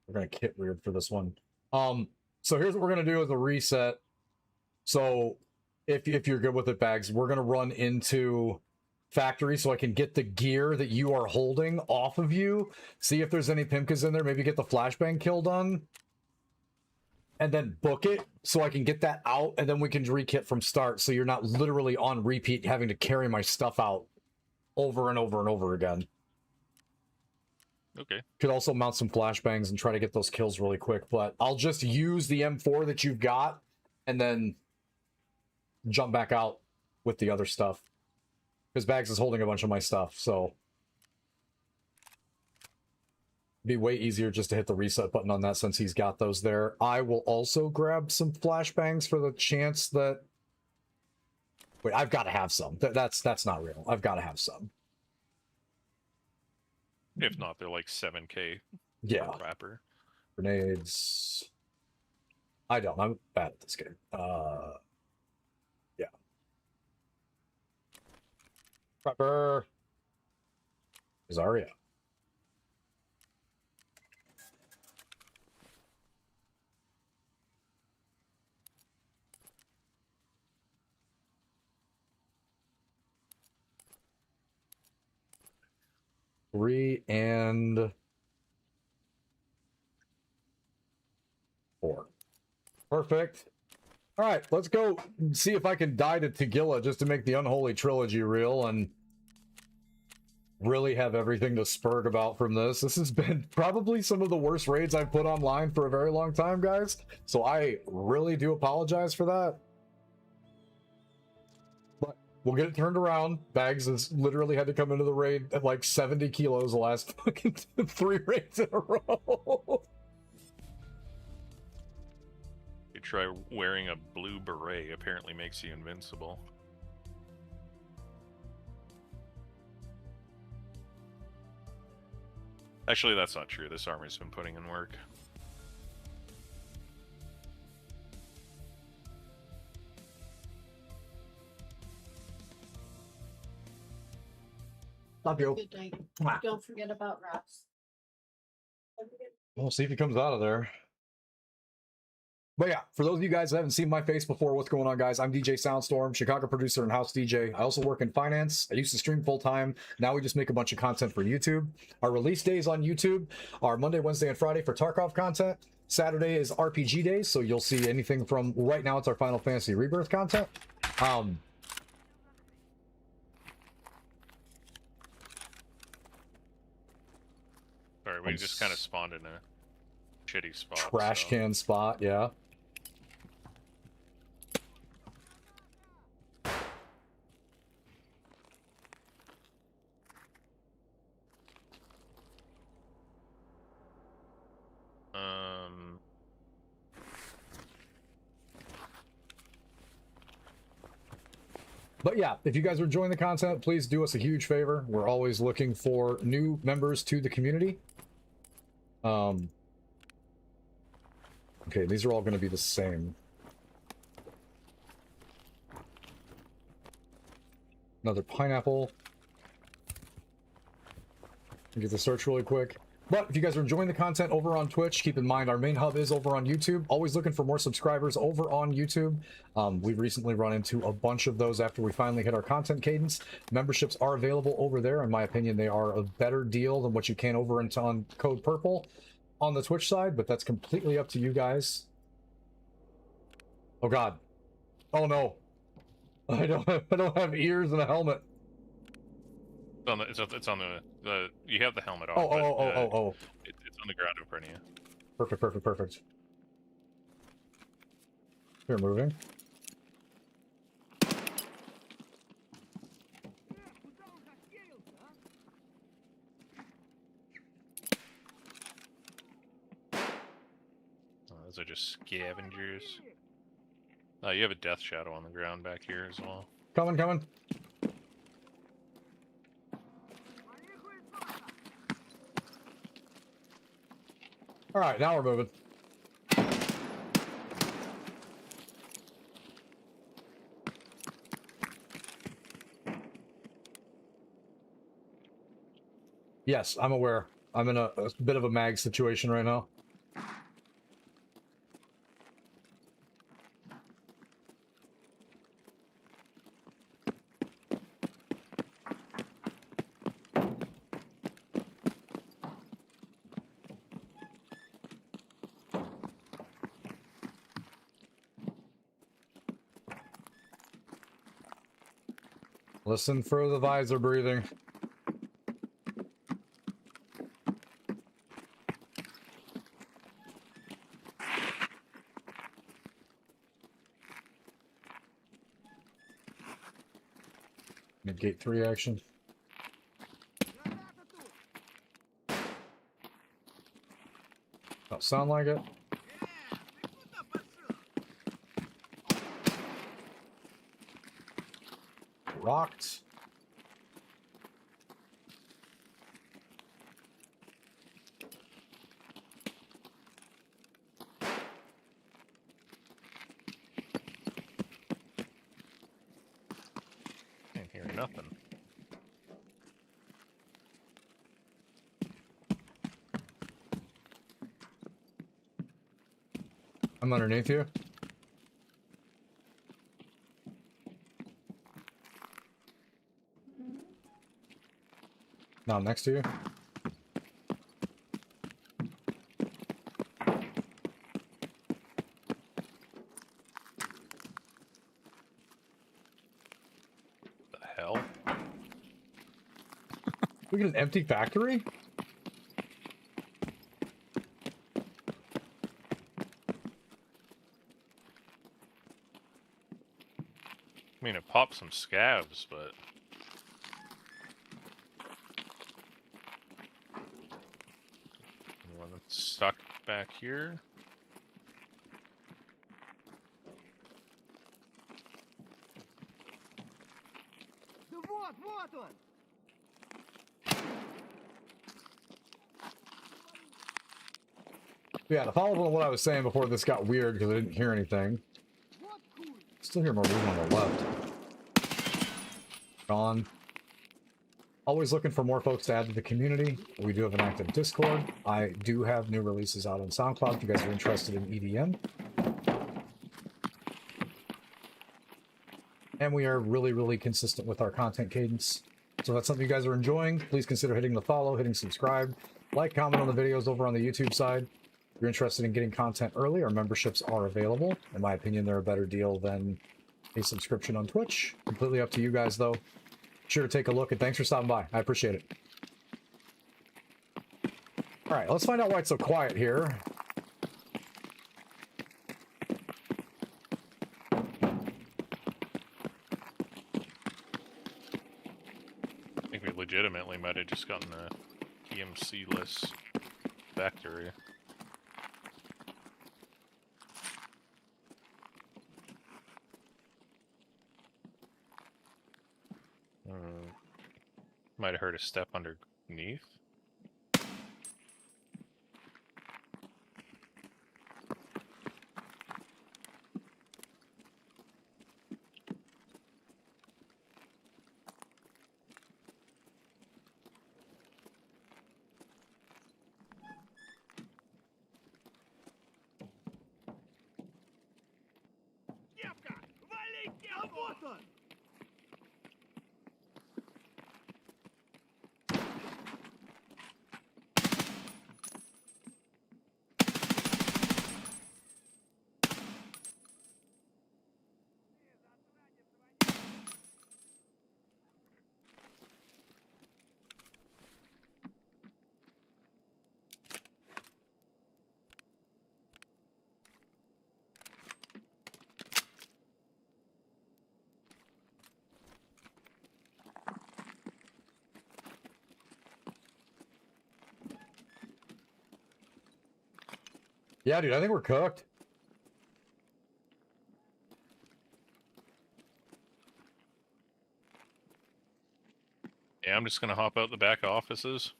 We're gonna kit weird for this one. So here's what we're gonna do as a reset. So if you're good with it, Bags, we're gonna run into factory so I can get the gear that you are holding off of you. See if there's any Pimkas in there. Maybe get the flashbang kill done. And then book it so I can get that out, and then we can re-kit from start so you're not literally on repeat having to carry my stuff out over and over and over again. Okay. Could also mount some flashbangs and try to get those kills really quick, but I'll just use the M4 that you've got and then jump back out with the other stuff. Because Bags is holding a bunch of my stuff, so be way easier just to hit the reset button on that since he's got those there. I will also grab some flashbangs for the chance that... Wait, I've got to have some. That's not real. I've got to have some. If not, they're like 7K. Yeah. Per clapper. Grenades. I don't. I'm bad at this game. Yeah. Prepper. Zarya. Three and 4. Perfect. All right, let's go see if I can die to Tagilla just to make the Unholy Trilogy real and really have everything to spurg about from this. This has been probably some of the worst raids I've put online for a very long time, guys. So I really do apologize for that. But we'll get it turned around. Bags has literally had to come into the raid at like 70 kilos the last fucking 3 raids in a row. You try wearing a blue beret, apparently makes you invincible. Actually, that's not true. This armor's been putting in work. Love you. Good night. Don't forget about Ross. We'll see if he comes out of there. But yeah, for those of you guys that haven't seen my face before, what's going on, guys? I'm DJ Soundstorm, Chicago producer and house DJ. I also work in finance. I used to stream full time. Now we just make a bunch of content for YouTube. Our release days on YouTube are Monday, Wednesday, and Friday for Tarkov content. Saturday is RPG days, so you'll see anything from right now. It's our Final Fantasy Rebirth content. Sorry, we just kind of spawned in a shitty spot. Trash can spot, yeah. But yeah, if you guys are enjoying the content, please do us a huge favor. We're always looking for new members to the community. Okay, these are all going to be the same. Another pineapple. Get the search really quick. But if you guys are enjoying the content over on Twitch, keep in mind our main hub is over on YouTube. Always looking for more subscribers over on YouTube. We've recently run into a bunch of those after we finally hit our content cadence. Memberships are available over there. In my opinion, they are a better deal than what you can over on Code Purple on the Twitch side, but that's completely up to you guys. Oh God. Oh no. I don't have ears and a helmet. It's on the you have the helmet on. Oh. It's on the ground in front of you. Perfect. You're moving. Those are just scavengers. You have a death shadow on the ground back here as well. Coming. All right, now we're moving. Yes, I'm aware. I'm in a bit of a mag situation right now. Listen for the visor breathing. Mid-gate 3 action. Don't sound like it. Rocked. Can't hear nothing. I'm underneath you. No, I'm next to you. The hell? We get an empty factory? I mean, it popped some scavs, but anyone that's stuck back here. Да вот он! Yeah, to follow up on what I was saying before this got weird because I didn't hear anything. Вот хуй! Still hear more movement on the left. Gone. Always looking for more folks to add to the community. We do have an active Discord. I do have new releases out on SoundCloud if you guys are interested in EDM. And we are really consistent with our content cadence. So if that's something you guys are enjoying, please consider hitting the follow, hitting subscribe, like, comment on the videos over on the YouTube side. If you're interested in getting content early, our memberships are available. In my opinion, they're a better deal than a subscription on Twitch. Completely up to you guys, though. Sure to take a look, and thanks for stopping by. I appreciate it. All right, let's find out why it's so quiet here. I think we legitimately might have just gotten a EMC-less factory. Might have heard a step underneath. Кепка! Вали кепку! А вот он! Yeah, dude, I think we're cooked. Yeah, I'm just gonna hop out the back offices.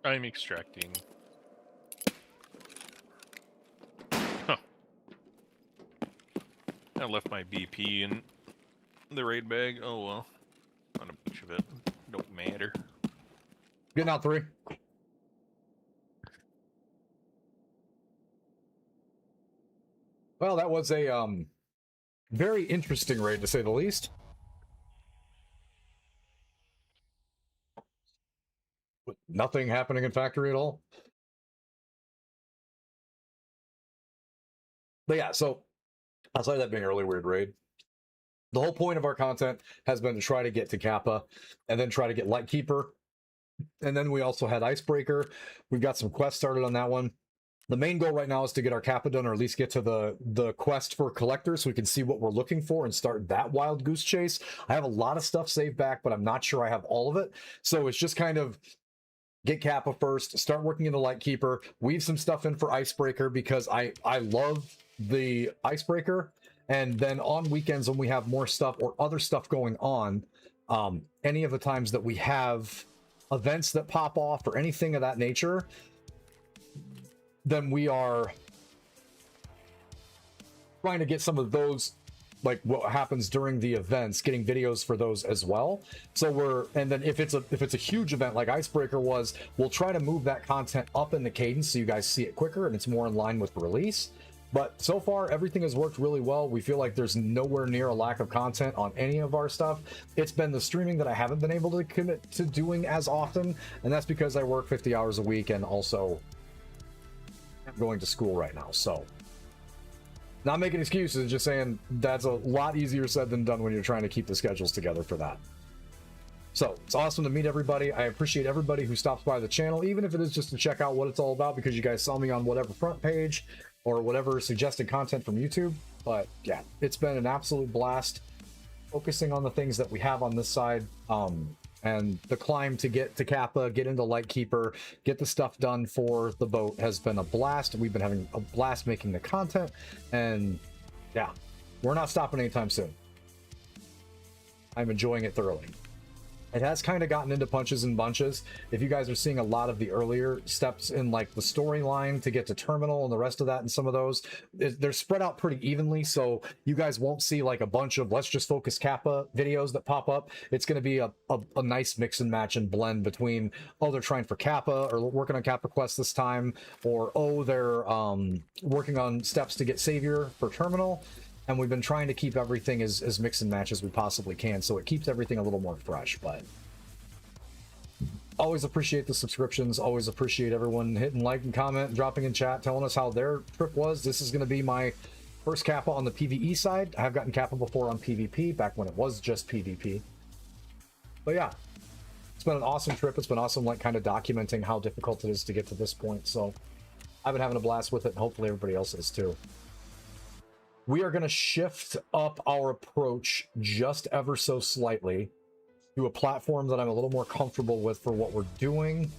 I'm extracting. Huh. I left my BP in the raid bag. Oh well. Not a bunch of it. Don't matter. Getting out 3. Well, that was a very interesting raid, to say the least. With nothing happening in factory at all. But yeah, so outside of that being a really weird raid, the whole point of our content has been to try to get to Kappa and then try to get Lightkeeper. And then we also had Icebreaker. We've got some quests started on that one. The main goal right now is to get our Kappa done, or at least get to the quest for Collector so we can see what we're looking for and start that wild goose chase. I have a lot of stuff saved back, but I'm not sure I have all of it. So it's just kind of get Kappa first, start working into Lightkeeper, weave some stuff in for Icebreaker because I love the Icebreaker. And then on weekends when we have more stuff or other stuff going on, any of the times that we have events that pop off or anything of that nature, then we are trying to get some of those, like what happens during the events, getting videos for those as well. So and then if it's a huge event like Icebreaker was, we'll try to move that content up in the cadence so you guys see it quicker and it's more in line with release. But so far, everything has worked really well. We feel like there's nowhere near a lack of content on any of our stuff. It's been the streaming that I haven't been able to commit to doing as often, and that's because I work 50 hours a week and also going to school right now. So not making excuses, just saying that's a lot easier said than done when you're trying to keep the schedules together for that. So it's awesome to meet everybody. I appreciate everybody who stops by the channel, even if it is just to check out what it's all about, because you guys saw me on whatever front page or whatever suggested content from YouTube. But yeah, it's been an absolute blast focusing on the things that we have on this side. And the climb to get to Kappa, get into Lightkeeper, get the stuff done for the boat has been a blast. We've been having a blast making the content, and yeah, we're not stopping anytime soon. I'm enjoying it thoroughly. It has kind of gotten into punches and bunches. If you guys are seeing a lot of the earlier steps in like the storyline to get to Terminal and the rest of that and some of those, they're spread out pretty evenly, so you guys won't see like a bunch of let's just focus Kappa videos that pop up. It's going to be a nice mix and match and blend between, oh, they're trying for Kappa or working on Kappa quests this time, or oh, they're working on steps to get Savior for Terminal. And we've been trying to keep everything as mix and match as we possibly can, so it keeps everything a little more fresh. But always appreciate the subscriptions, always appreciate everyone hitting like and comment, and dropping in chat, telling us how their trip was. This is going to be my first Kappa on the PvE side. I have gotten Kappa before on PvP, back when it was just PvP. But yeah, been an awesome trip. It's been awesome, like, kind of documenting how difficult it is to get to this point. So I've been having a blast with it, and hopefully everybody else is too. We are going to shift up our approach just ever so slightly to a platform that I'm a little more comfortable with for what we're doing.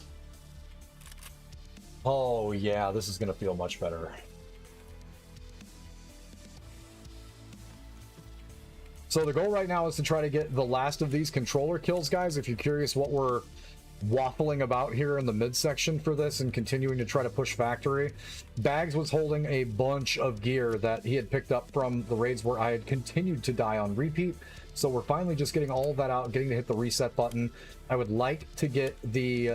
Oh, yeah, this is going to feel much better. So the goal right now is to try to get the last of these controller kills, guys. If you're curious what we're waffling about here in the midsection for this and continuing to try to push factory, Bags was holding a bunch of gear that he had picked up from the raids where I had continued to die on repeat. So we're finally just getting all of that out, getting to hit the reset button. I would like to get the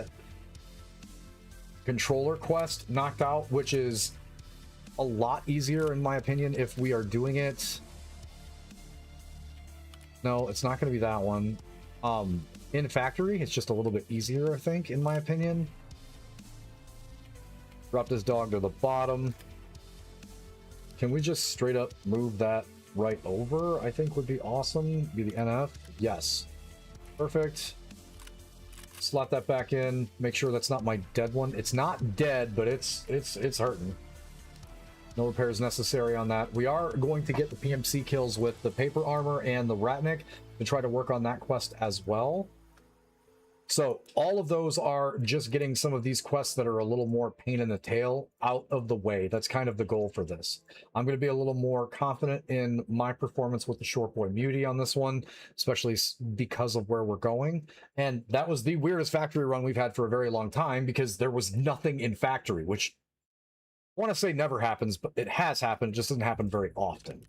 controller quest knocked out, which is a lot easier in my opinion if we are doing it. No, it's not going to be that one. In factory, it's just a little bit easier, I think, in my opinion. Drop this dog to the bottom. Can we just straight up move that right over? I think would be awesome. Be the NF. Yes. Perfect. Slot that back in. Make sure that's not my dead one. It's not dead, but it's hurting. No repairs necessary on that. We are going to get the PMC kills with the paper armor and the Ratnik to try to work on that quest as well. So all of those are just getting some of these quests that are a little more pain in the tail out of the way. That's kind of the goal for this. I'm going to be a little more confident in my performance with the Short Boy Muty on this one, especially because of where we're going. And that was the weirdest factory run we've had for a very long time because there was nothing in factory, which I want to say never happens, but it has happened. It just doesn't happen very often.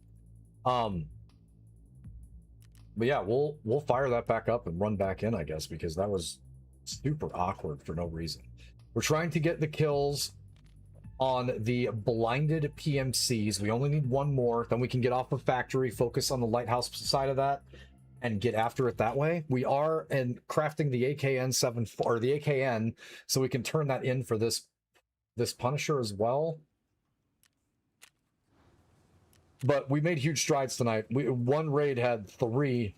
But yeah, we'll fire that back up and run back in, I guess, because that was super awkward for no reason. We're trying to get the kills on the blinded PMCs. We only need one more, then we can get off of factory, focus on the lighthouse side of that, and get after it that way. We are crafting the AKN 7 or the AKN, so we can turn that in for this Punisher as well. But we made huge strides tonight. One raid had 3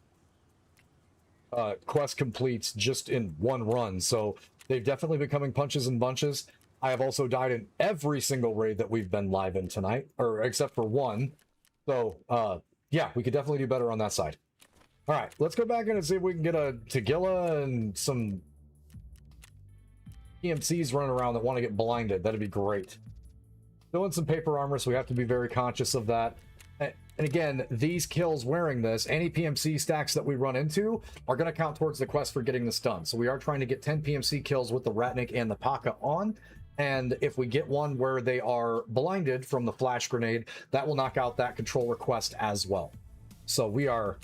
quest completes just in one run, so they've definitely been coming punches and bunches. I have also died in every single raid that we've been live in tonight, or except for one. So yeah, we could definitely do better on that side. All right, let's go back in and see if we can get a Tagilla and some PMCs running around that want to get blinded. That'd be great. Still in some paper armor, so we have to be very conscious of that. And again, these kills wearing this, any PMC stacks that we run into are going to count towards the quest for getting this done. So we are trying to get 10 PMC kills with the Ratnik and the Paka on. And if we get one where they are blinded from the flash grenade, that will knock out that controller quest as well. So we are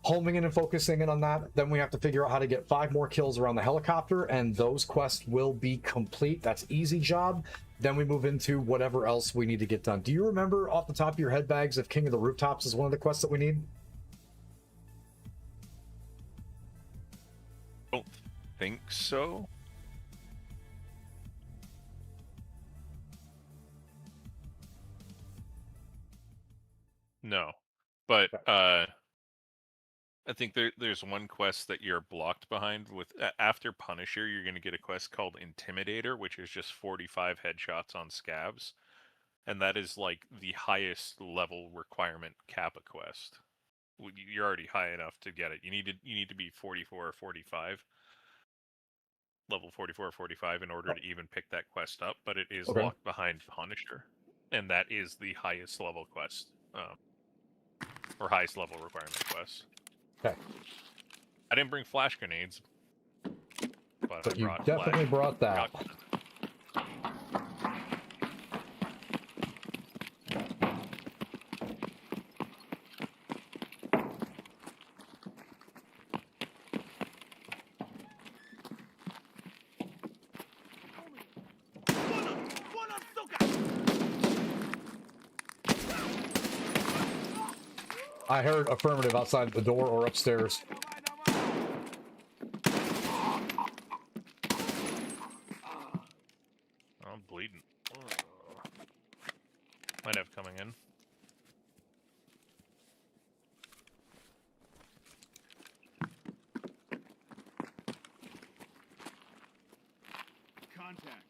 homing in and focusing in on that. Then we have to figure out how to get 5 more kills around the helicopter, and those quests will be complete. That's easy job. Then we move into whatever else we need to get done. Do you remember off the top of your head, Bags, if King of the Rooftops is one of the quests that we need? I don't think so. No, but I think there's one quest that you're blocked behind with. After Punisher, you're going to get a quest called Intimidator, which is just 45 headshots on scabs. And that is like the highest level requirement Kappa quest. You're already high enough to get it. You need to be 44 or 45. Level 44 or 45 in order to even pick that quest up, but it is locked behind Punisher. And that is the highest level quest. Or highest level requirement quest. Okay. I didn't bring flash grenades, but you definitely brought that. I heard affirmative outside the door or upstairs. I'm bleeding. Might have coming in. contact.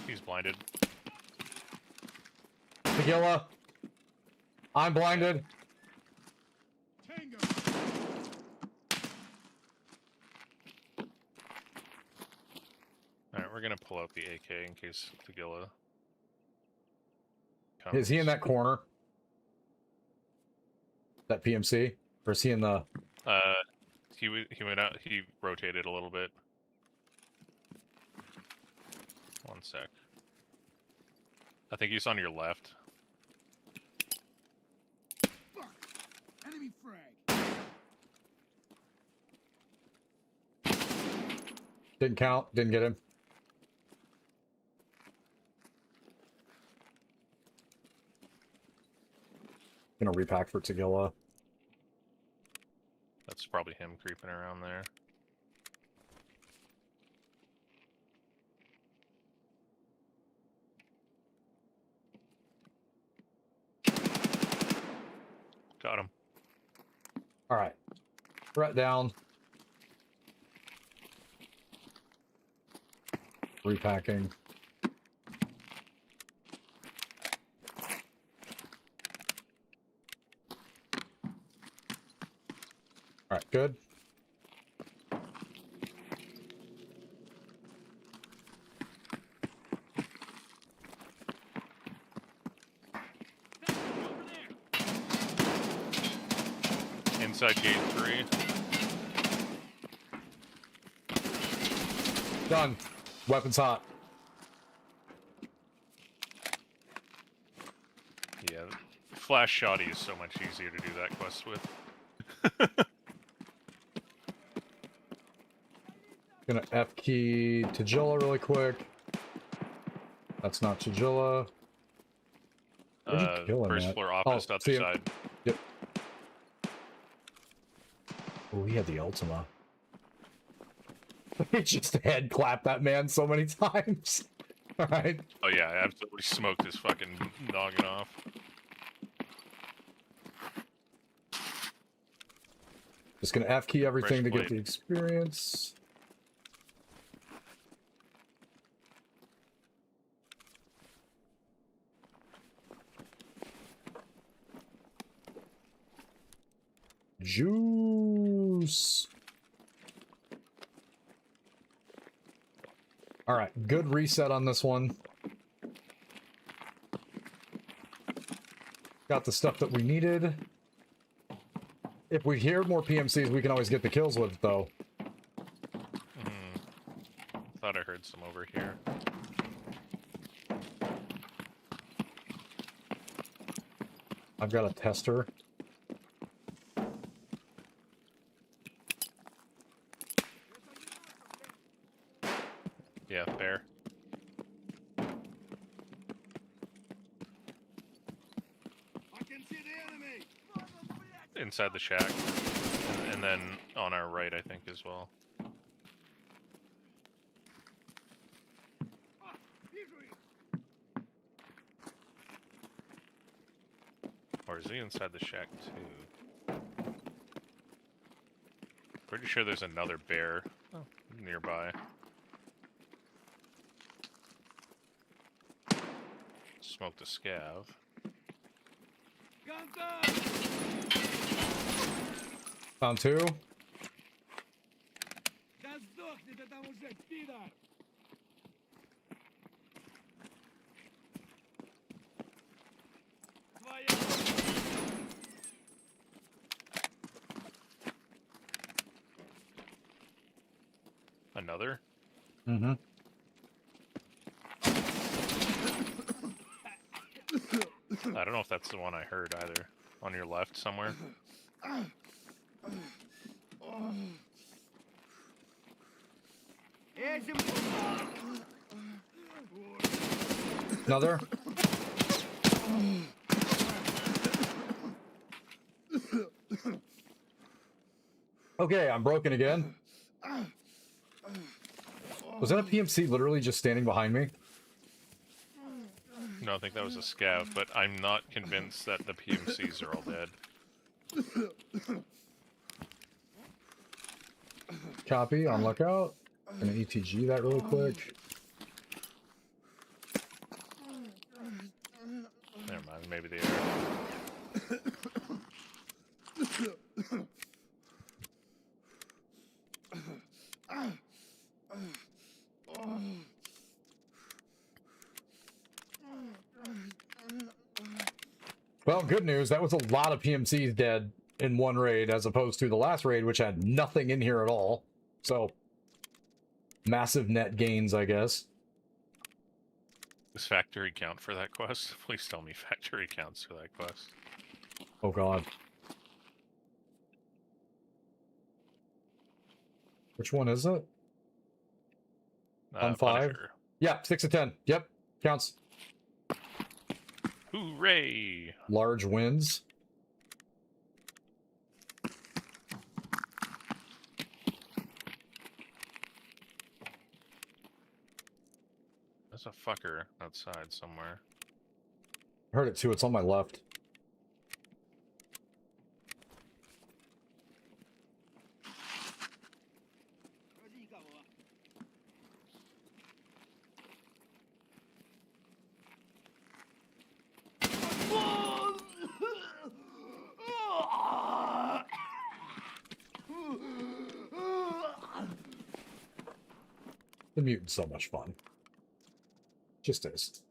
He's blinded. Magilla. I'm blinded. Tango. Alright, we're gonna pull out the AK in case Tagilla comes. Is he in that corner? That PMC? Or is he in the... He went out, he rotated a little bit. One sec. I think he's on your left. Fuck. Enemy frag. Didn't count. Didn't get him. Gonna repack for Tagilla. That's probably him creeping around there. Got him. Alright. Threat down. Repacking. Alright, good. Inside gate 3. Done. Weapons hot. Yeah, flash shoddy is so much easier to do that quest with. Gonna F key Tagilla really quick. That's not Tagilla. Where'd you kill him First at? floor office, Oh, other see him. side. Yep. Oh, he had the Ultima. He just head clapped that man so many times. Alright. Oh yeah, I absolutely smoked his fucking noggin off. Just gonna F key everything to get Breastplate. the experience. Juice. All right, good reset on this one. Got the stuff that we needed. If we hear more PMCs, we can always get the kills with it, though. Thought I heard some over here. I've got a tester. Yeah, bear. I can see the enemy. Inside the shack. And then on our right, I think, as well. Or is he inside the shack, too? Pretty sure there's another bear nearby. Smoked a scav. Found two. Да сдохни ты там уже, пидор! Твоя... Another? Mm-hmm. I don't know if that's the one I heard either. On your left somewhere. Этим... Another. Okay, I'm broken again. Was that a PMC literally just standing behind me? No, I think that was a scav, but I'm not convinced that the PMCs are all dead. Copy, on lookout. Gonna ETG that really quick. Never mind, maybe they are. Well, good news. That was a lot of PMCs dead in one raid as opposed to the last raid, which had nothing in here at all. So, massive net gains, I guess. Does factory count for that quest? Please tell me factory counts for that quest. Oh, God. Which one is it? On 5? Punisher. Yeah, 6 of 10. Yep, counts. Hooray! Large wins. There's a fucker outside somewhere. Heard it too. It's on my left. The mutant's so much fun. Just is.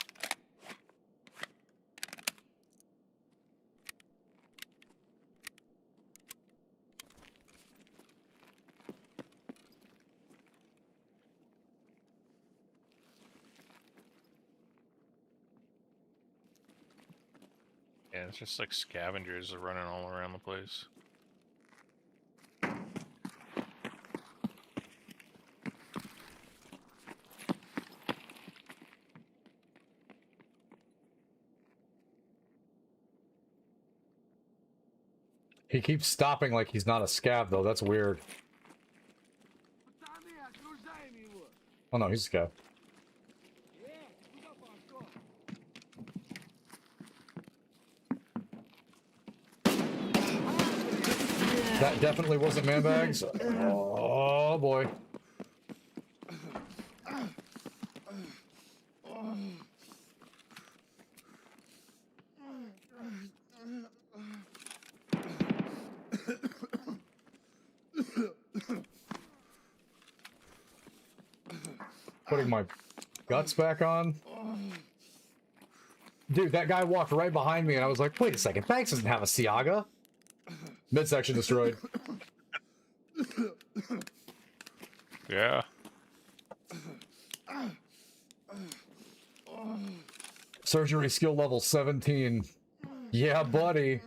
Yeah, it's just like scavengers are running all around the place. He keeps stopping like he's not a scav, though. That's weird. Oh, no, he's a scav. That definitely wasn't man bags. Oh, boy. Putting my guts back on. Dude, that guy walked right behind me and I was like, wait a second, Banks doesn't have a Siaga. Midsection destroyed. Yeah. Surgery skill level 17. Yeah, buddy.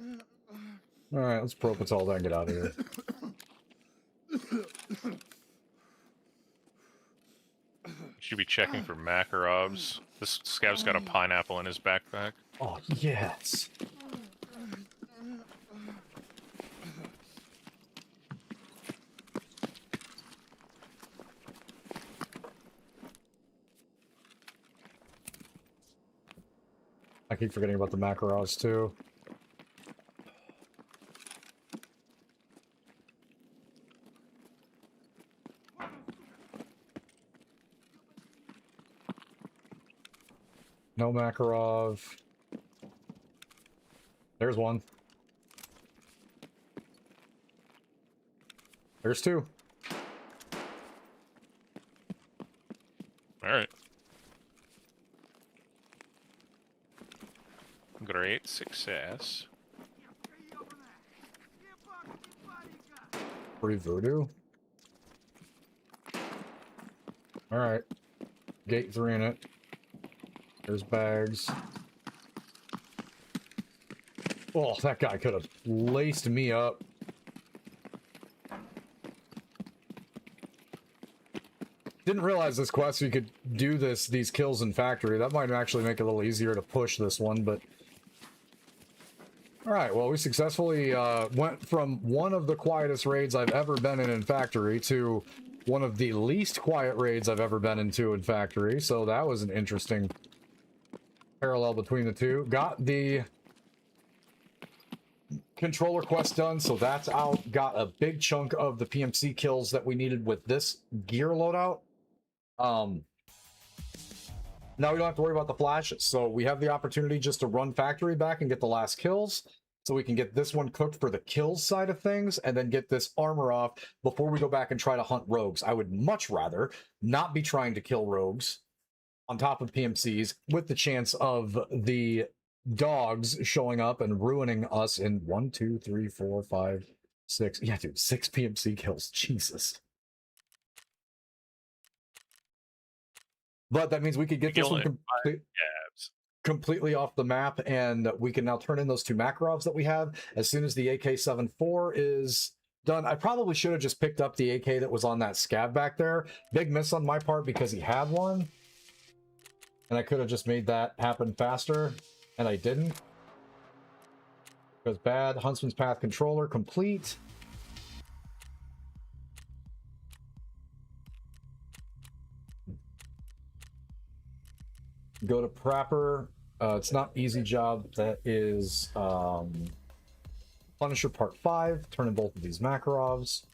Alright, let's propofol that and get out of here. Should be checking for Makarobs. This scav's got a pineapple in his backpack. Oh, yes. I keep forgetting about the Makarovs, too. No Makarov. There's one. There's two. Alright. Great success. Free voodoo. Alright. Gate 3 in it. There's bags. Oh, that guy could have laced me up. Didn't realize this quest you could do these kills in factory. That might actually make it a little easier to push this one, but alright, well, we successfully went from one of the quietest raids I've ever been in factory to one of the least quiet raids I've ever been into in factory, so that was an interesting parallel between the two. Got the controller quest done, so that's out. Got a big chunk of the PMC kills that we needed with this gear loadout. Now we don't have to worry about the flashes, so we have the opportunity just to run factory back and get the last kills, so we can get this one cooked for the kills side of things, and then get this armor off before we go back and try to hunt rogues. I would much rather not be trying to kill rogues on top of PMCs with the chance of the dogs showing up and ruining us in 1, 2, 3, 4, 5, 6. Yeah, dude, 6 PMC kills. Jesus. But that means we could get this one completely off the map, and we can now turn in those 2 Makarovs that we have as soon as the AK-74 is done. I probably should have just picked up the AK that was on that scab back there. Big miss on my part because he had one. And I could have just made that happen faster, and I didn't. It was bad. Huntsman's Path controller complete. Go to Prapper. It's not easy job. That is Punisher Part 5. Turn in both of these Makarovs.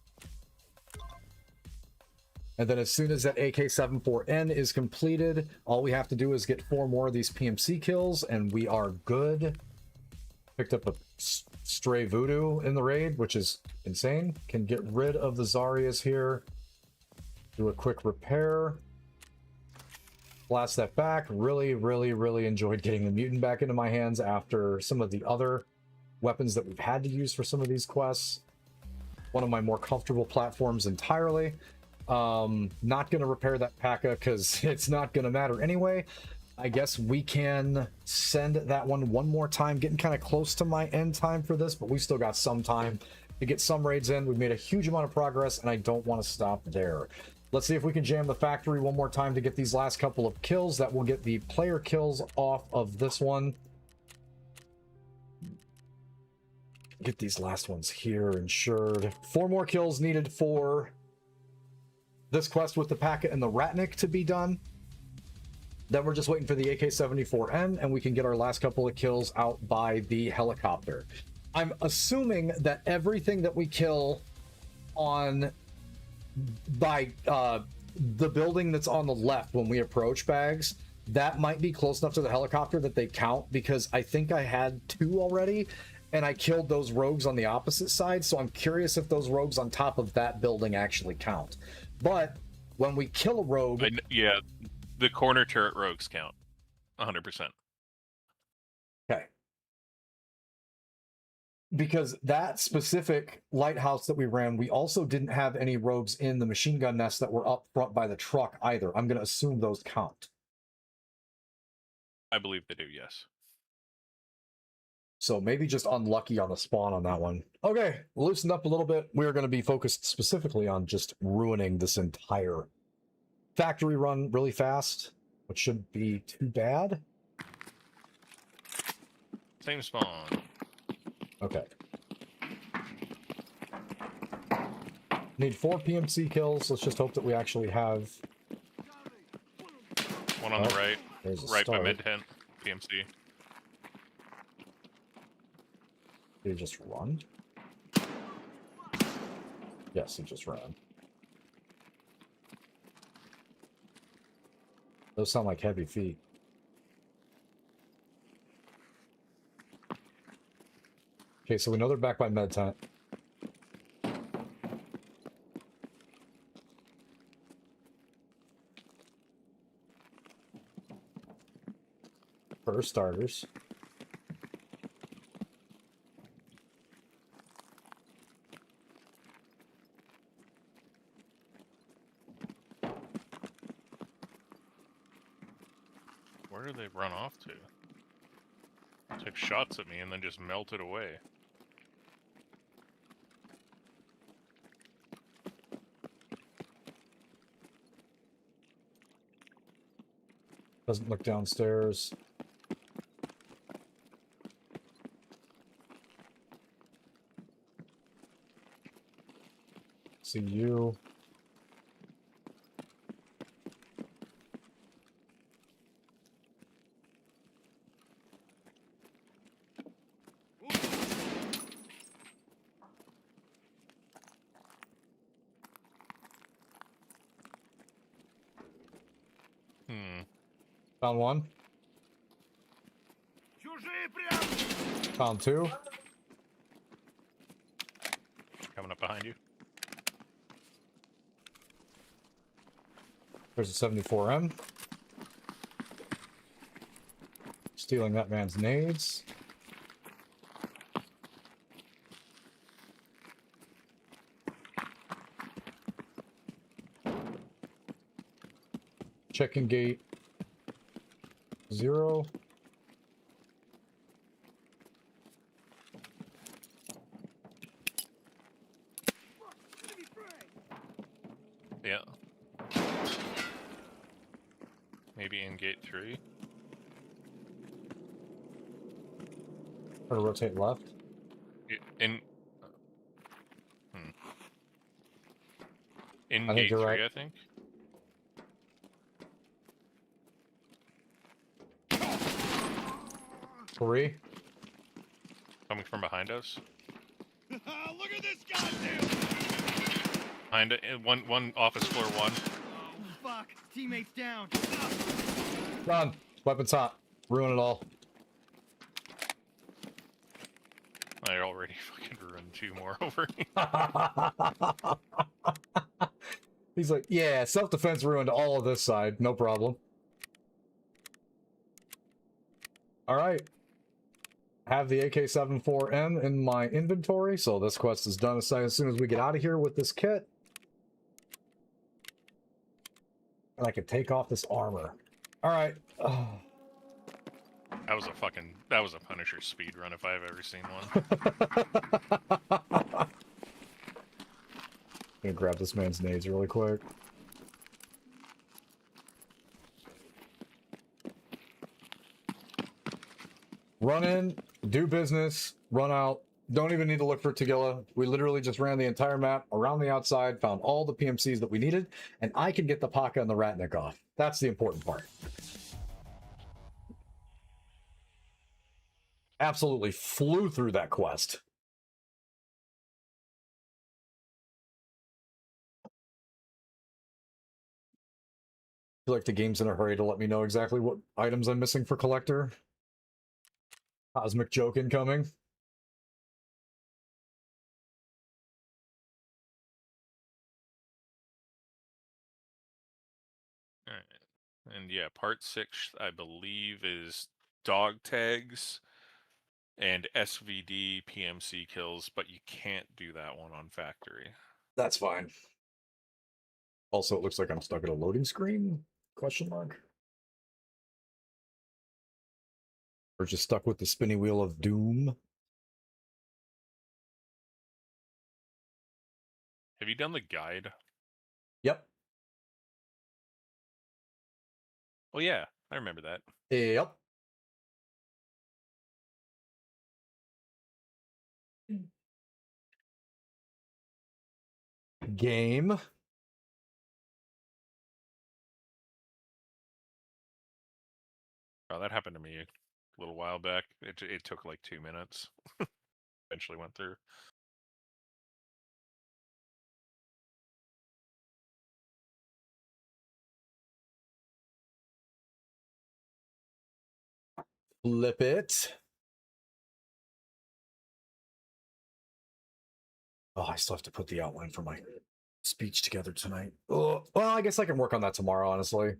And then as soon as that AK-74N is completed, all we have to do is get 4 more of these PMC kills, and we are good. Picked up a stray voodoo in the raid, which is insane. Can get rid of the Zarias here. Do a quick repair. Blast that back. Really, really, really enjoyed getting the mutant back into my hands after some of the other weapons that we've had to use for some of these quests. One of my more comfortable platforms entirely. Not going to repair that P.A.K.A. because it's not going to matter anyway. I guess we can send that one more time. Getting kind of close to my end time for this, but we still got some time to get some raids in. We've made a huge amount of progress, and I don't want to stop there. Let's see if we can jam the factory one more time to get these last couple of kills. That will get the player kills off of this one. Get these last ones here ensured. 4 more kills needed for this quest with the P.A.K.A. and the Ratnik to be done. Then we're just waiting for the AK-74N, and we can get our last couple of kills out by the helicopter. I'm assuming that everything that we kill on by the building that's on the left when we approach bags, that might be close enough to the helicopter that they count, because I think I had 2 already, and I killed those rogues on the opposite side, so I'm curious if those rogues on top of that building actually count. But when we kill a rogue... Yeah, the corner turret rogues count. 100%. Okay. Because that specific lighthouse that we ran, we also didn't have any rogues in the machine gun nest that were up front by the truck either. I'm going to assume those count. I believe they do, yes. So maybe just unlucky on the spawn on that one. Okay, loosened up a little bit. We're going to be focused specifically on just ruining this entire factory run really fast, which shouldn't be too bad. Same spawn. Okay. Need 4 PMC kills. Let's just hope that we actually have... One on the right. Right by start. mid tent. PMC. Did he just run? Yes, he just ran. Those sound like heavy feet. Okay, so we know they're back by med tent. For starters. Where did they run off to? Took shots at me and then just melted away. Doesn't look downstairs. See you. Found one. Чужие прям! Found two. Coming up behind you. There's a 74M. Stealing that man's nades. Checking gate 0. Enemy frag! Yeah. Maybe in gate 3. Try to rotate left. In. Hmm. In I think gate you're 3, right. I think. Three. Coming from behind us. Look at this goddamn! Behind it. One office floor 1. Oh, fuck. Teammates down. Run. Weapons hot. Ruin it all. I already fucking ruined 2 more over here. He's like, yeah, self-defense ruined all of this side. No problem. All right. Have the AK-74M in my inventory, so this quest is done as soon as we get out of here with this kit. And I can take off this armor. All right. That was a Punisher speed run if I've ever seen one. I'm gonna grab this man's nades really quick. Run in, do business, run out. Don't even need to look for Tagilla. We literally just ran the entire map around the outside, found all the PMCs that we needed, and I can get the Paka and the Ratnik off. That's the important part. Absolutely flew through that quest. I feel like the game's in a hurry to let me know exactly what items I'm missing for collector. Cosmic joke incoming. Alright. And yeah, part 6, I believe, is dog tags and SVD PMC kills, but you can't do that one on factory. That's fine. Also, it looks like I'm stuck at a loading screen? Question mark. Or just stuck with the spinning wheel of doom? Have you done the guide? Yep. Oh yeah, I remember that. Yep. Game. Oh, that happened to me a little while back. It took like 2 minutes. Eventually went through. Flip it. Oh, I still have to put the outline for my speech together tonight. Oh, well, I guess I can work on that tomorrow, honestly.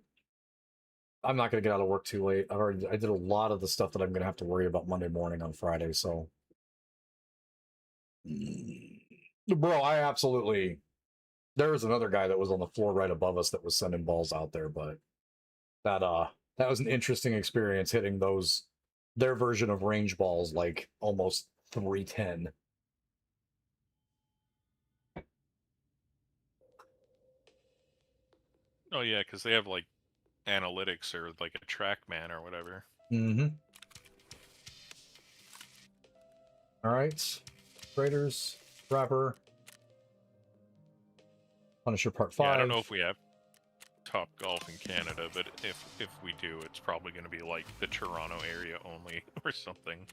I'm not going to get out of work too late. I did a lot of the stuff that I'm going to have to worry about Monday morning on Friday, so. Bro, I absolutely. There was another guy that was on the floor right above us that was sending balls out there, but that was an interesting experience hitting their version of range balls like almost 310. Oh yeah, because they have like analytics or like a TrackMan or whatever. Mm-hmm. All right. Raiders, Rapper, Punisher Part 5. Yeah, I don't know if we have Top Golf in Canada, but if we do, it's probably going to be like the Toronto area only or something.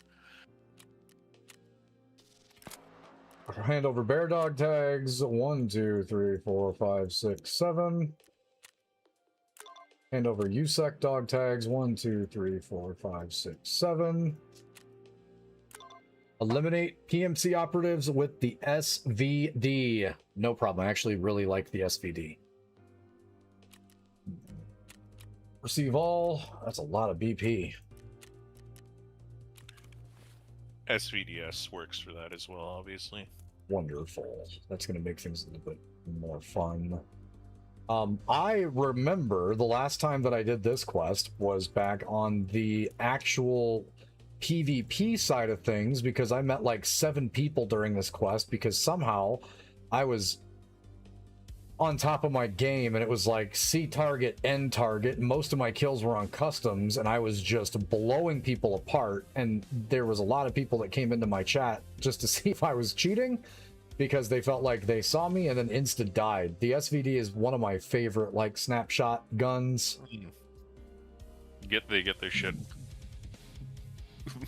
Hand over bear dog tags. 1, 2, 3, 4, 5, 6, 7. Hand over USEC dog tags. 1, 2, 3, 4, 5, 6, 7. Eliminate PMC operatives with the SVD. No problem. I actually really like the SVD. Receive all. That's a lot of BP. SVDS works for that as well, obviously. Wonderful. That's going to make things a little bit more fun. I remember the last time that I did this quest was back on the actual PvP side of things, because I met like 7 people during this quest because somehow I was on top of my game and it was like C target, N target. Most of my kills were on customs and I was just blowing people apart, and there was a lot of people that came into my chat just to see if I was cheating because they felt like they saw me and then insta died. The SVD is one of my favorite like snapshot guns. They get their shit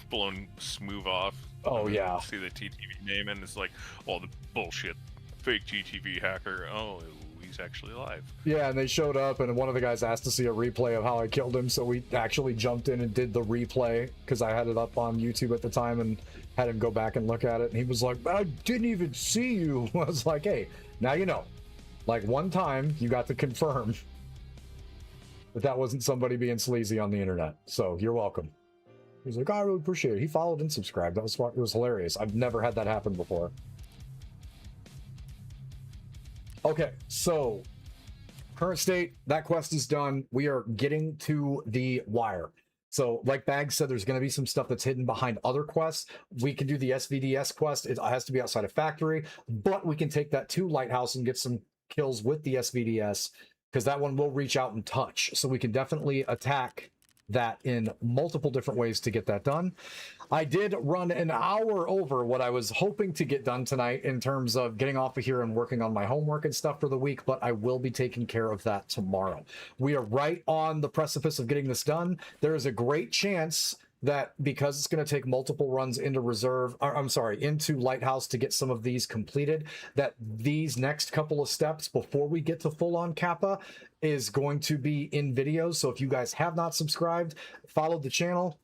blown smooth off. Oh yeah. See the TTV name and it's like, all the bullshit, fake GTV hacker. Oh, he's actually alive. Yeah, and they showed up and one of the guys asked to see a replay of how I killed him, so we actually jumped in and did the replay because I had it up on YouTube at the time and had him go back and look at it, and he was like, I didn't even see you. I was like, hey, now you know. Like, one time you got to confirm that wasn't somebody being sleazy on the internet, so you're welcome. He's like, oh, I really appreciate it. He followed and subscribed. That was it was hilarious. I've never had that happen before. Okay, so current state, that quest is done. We are getting to the wire. So like Bag said, there's going to be some stuff that's hidden behind other quests. We can do the SVDS quest. It has to be outside of factory, but we can take that to Lighthouse and get some kills with the SVDS because that one will reach out and touch. So we can definitely attack that in multiple different ways to get that done. I did run an hour over what I was hoping to get done tonight in terms of getting off of here and working on my homework and stuff for the week, but I will be taking care of that tomorrow. We are right on the precipice of getting this done. There is a great chance that because it's going to take multiple runs into reserve, or I'm sorry, into Lighthouse to get some of these completed, that these next couple of steps before we get to full-on Kappa is going to be in videos. So if you guys have not subscribed, followed the channel,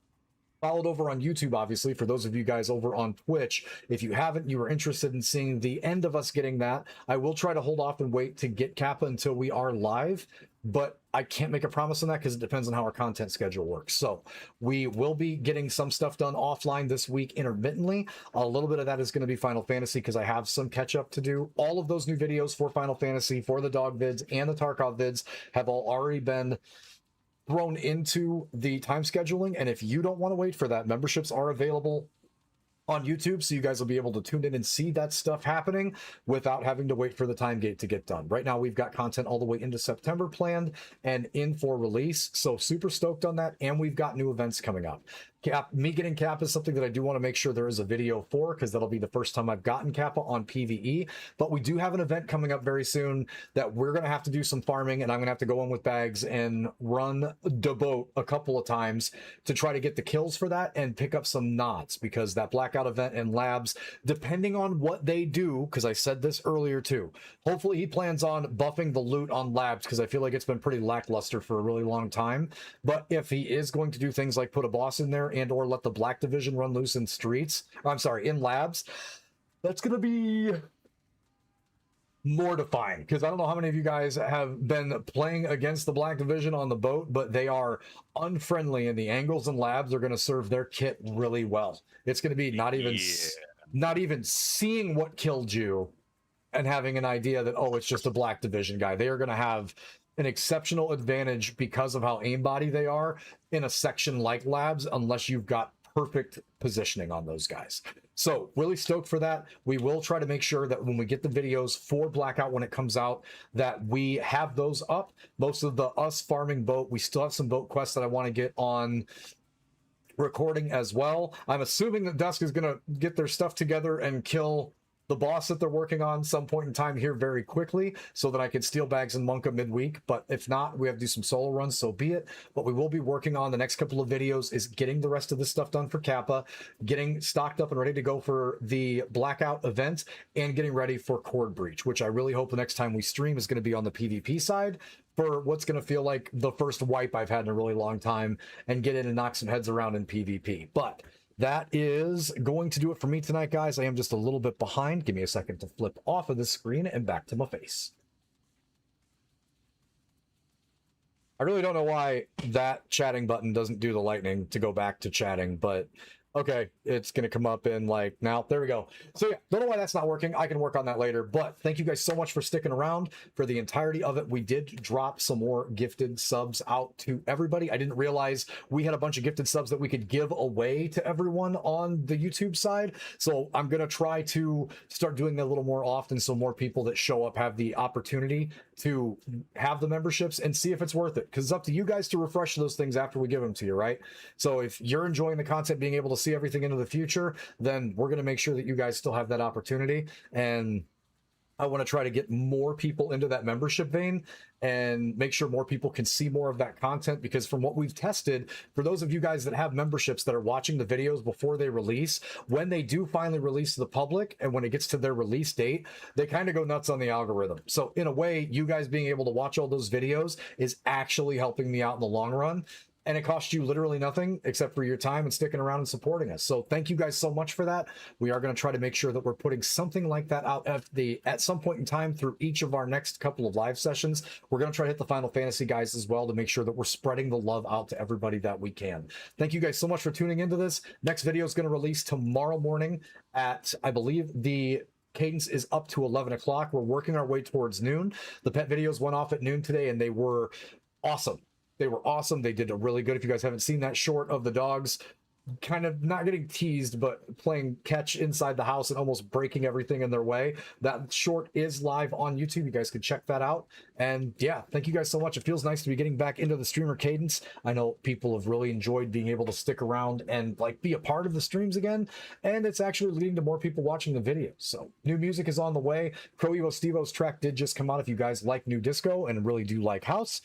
followed over on YouTube, obviously, for those of you guys over on Twitch, if you haven't, you are interested in seeing the end of us getting that, I will try to hold off and wait to get Kappa until we are live, but I can't make a promise on that because it depends on how our content schedule works. So we will be getting some stuff done offline this week intermittently. A little bit of that is going to be Final Fantasy because I have some catch up to do. All of those new videos for Final Fantasy, for the dog vids and the Tarkov vids have all already been thrown into the time scheduling, and if you don't want to wait for that, memberships are available on YouTube, so you guys will be able to tune in and see that stuff happening without having to wait for the time gate to get done. Right now, we've got content all the way into September planned and in for release, so super stoked on that, and we've got new events coming up. Me getting Kappa is something that I do want to make sure there is a video for, because that'll be the first time I've gotten Kappa on PVE, but we do have an event coming up very soon that we're going to have to do some farming, and I'm going to have to go in with Bags and run the boat a couple of times to try to get the kills for that and pick up some nods, because that blackout event in labs, depending on what they do, because I said this earlier too, hopefully he plans on buffing the loot on labs, because I feel like it's been pretty lackluster for a really long time, but if he is going to do things like put a boss in there and or let the Black Division run loose in streets, I'm sorry, in labs, that's going to be mortifying, because I don't know how many of you guys have been playing against the Black Division on the boat, but they are unfriendly, and the angles and labs are going to serve their kit really well. It's going to be not even seeing what killed you and having an idea that, oh, it's just a Black Division guy. They are going to have an exceptional advantage because of how aimbody they are in a section like labs, unless you've got perfect positioning on those guys. So really stoked for that. We will try to make sure that when we get the videos for Blackout when it comes out, that we have those up. Most of the us farming boat, we still have some boat quests that I want to get on recording as well. I'm assuming that Dusk is going to get their stuff together and kill the boss that they're working on some point in time here very quickly so that I can steal bags and Monka midweek. But if not, we have to do some solo runs, so be it. What we will be working on the next couple of videos is getting the rest of this stuff done for Kappa, getting stocked up and ready to go for the Blackout event, and getting ready for Cord Breach, which I really hope the next time we stream is going to be on the PvP side for what's going to feel like the first wipe I've had in a really long time, and get in and knock some heads around in PvP. But that is going to do it for me tonight, guys. I am just a little bit behind. Give me a second to flip off of the screen and back to my face. I really don't know why that chatting button doesn't do the lightning to go back to chatting, but okay, it's going to come up in like now. There we go. So yeah, don't know why that's not working. I can work on that later, but thank you guys so much for sticking around for the entirety of it. We did drop some more gifted subs out to everybody. I didn't realize we had a bunch of gifted subs that we could give away to everyone on the YouTube side. So I'm going to try to start doing that a little more often so more people that show up have the opportunity to have the memberships and see if it's worth it. Because it's up to you guys to refresh those things after we give them to you, right? So if you're enjoying the content, being able to see everything into the future, then we're going to make sure that you guys still have that opportunity. And I want to try to get more people into that membership vein and make sure more people can see more of that content, because from what we've tested, for those of you guys that have memberships that are watching the videos before they release, when they do finally release to the public and when it gets to their release date, they kind of go nuts on the algorithm. So in a way, you guys being able to watch all those videos is actually helping me out in the long run. And it costs you literally nothing except for your time and sticking around and supporting us. So thank you guys so much for that. We are going to try to make sure that we're putting something like that out at some point in time through each of our next couple of live sessions. We're going to try to hit the Final Fantasy guys as well to make sure that we're spreading the love out to everybody that we can. Thank you guys so much for tuning into this. Next video is going to release tomorrow morning at, I believe, the cadence is up to 11 o'clock. We're working our way towards noon. The pet videos went off at noon today and they were awesome. They were awesome. They did a really good. If you guys haven't seen that short of the dogs kind of not getting teased, but playing catch inside the house and almost breaking everything in their way, that short is live on YouTube. You guys can check that out. And yeah, thank you guys so much. It feels nice to be getting back into the streamer cadence. I know people have really enjoyed being able to stick around and like be a part of the streams again. And it's actually leading to more people watching the videos. So new music is on the way. Pro Evo Stevo's track did just come out if you guys like new disco and really do like house.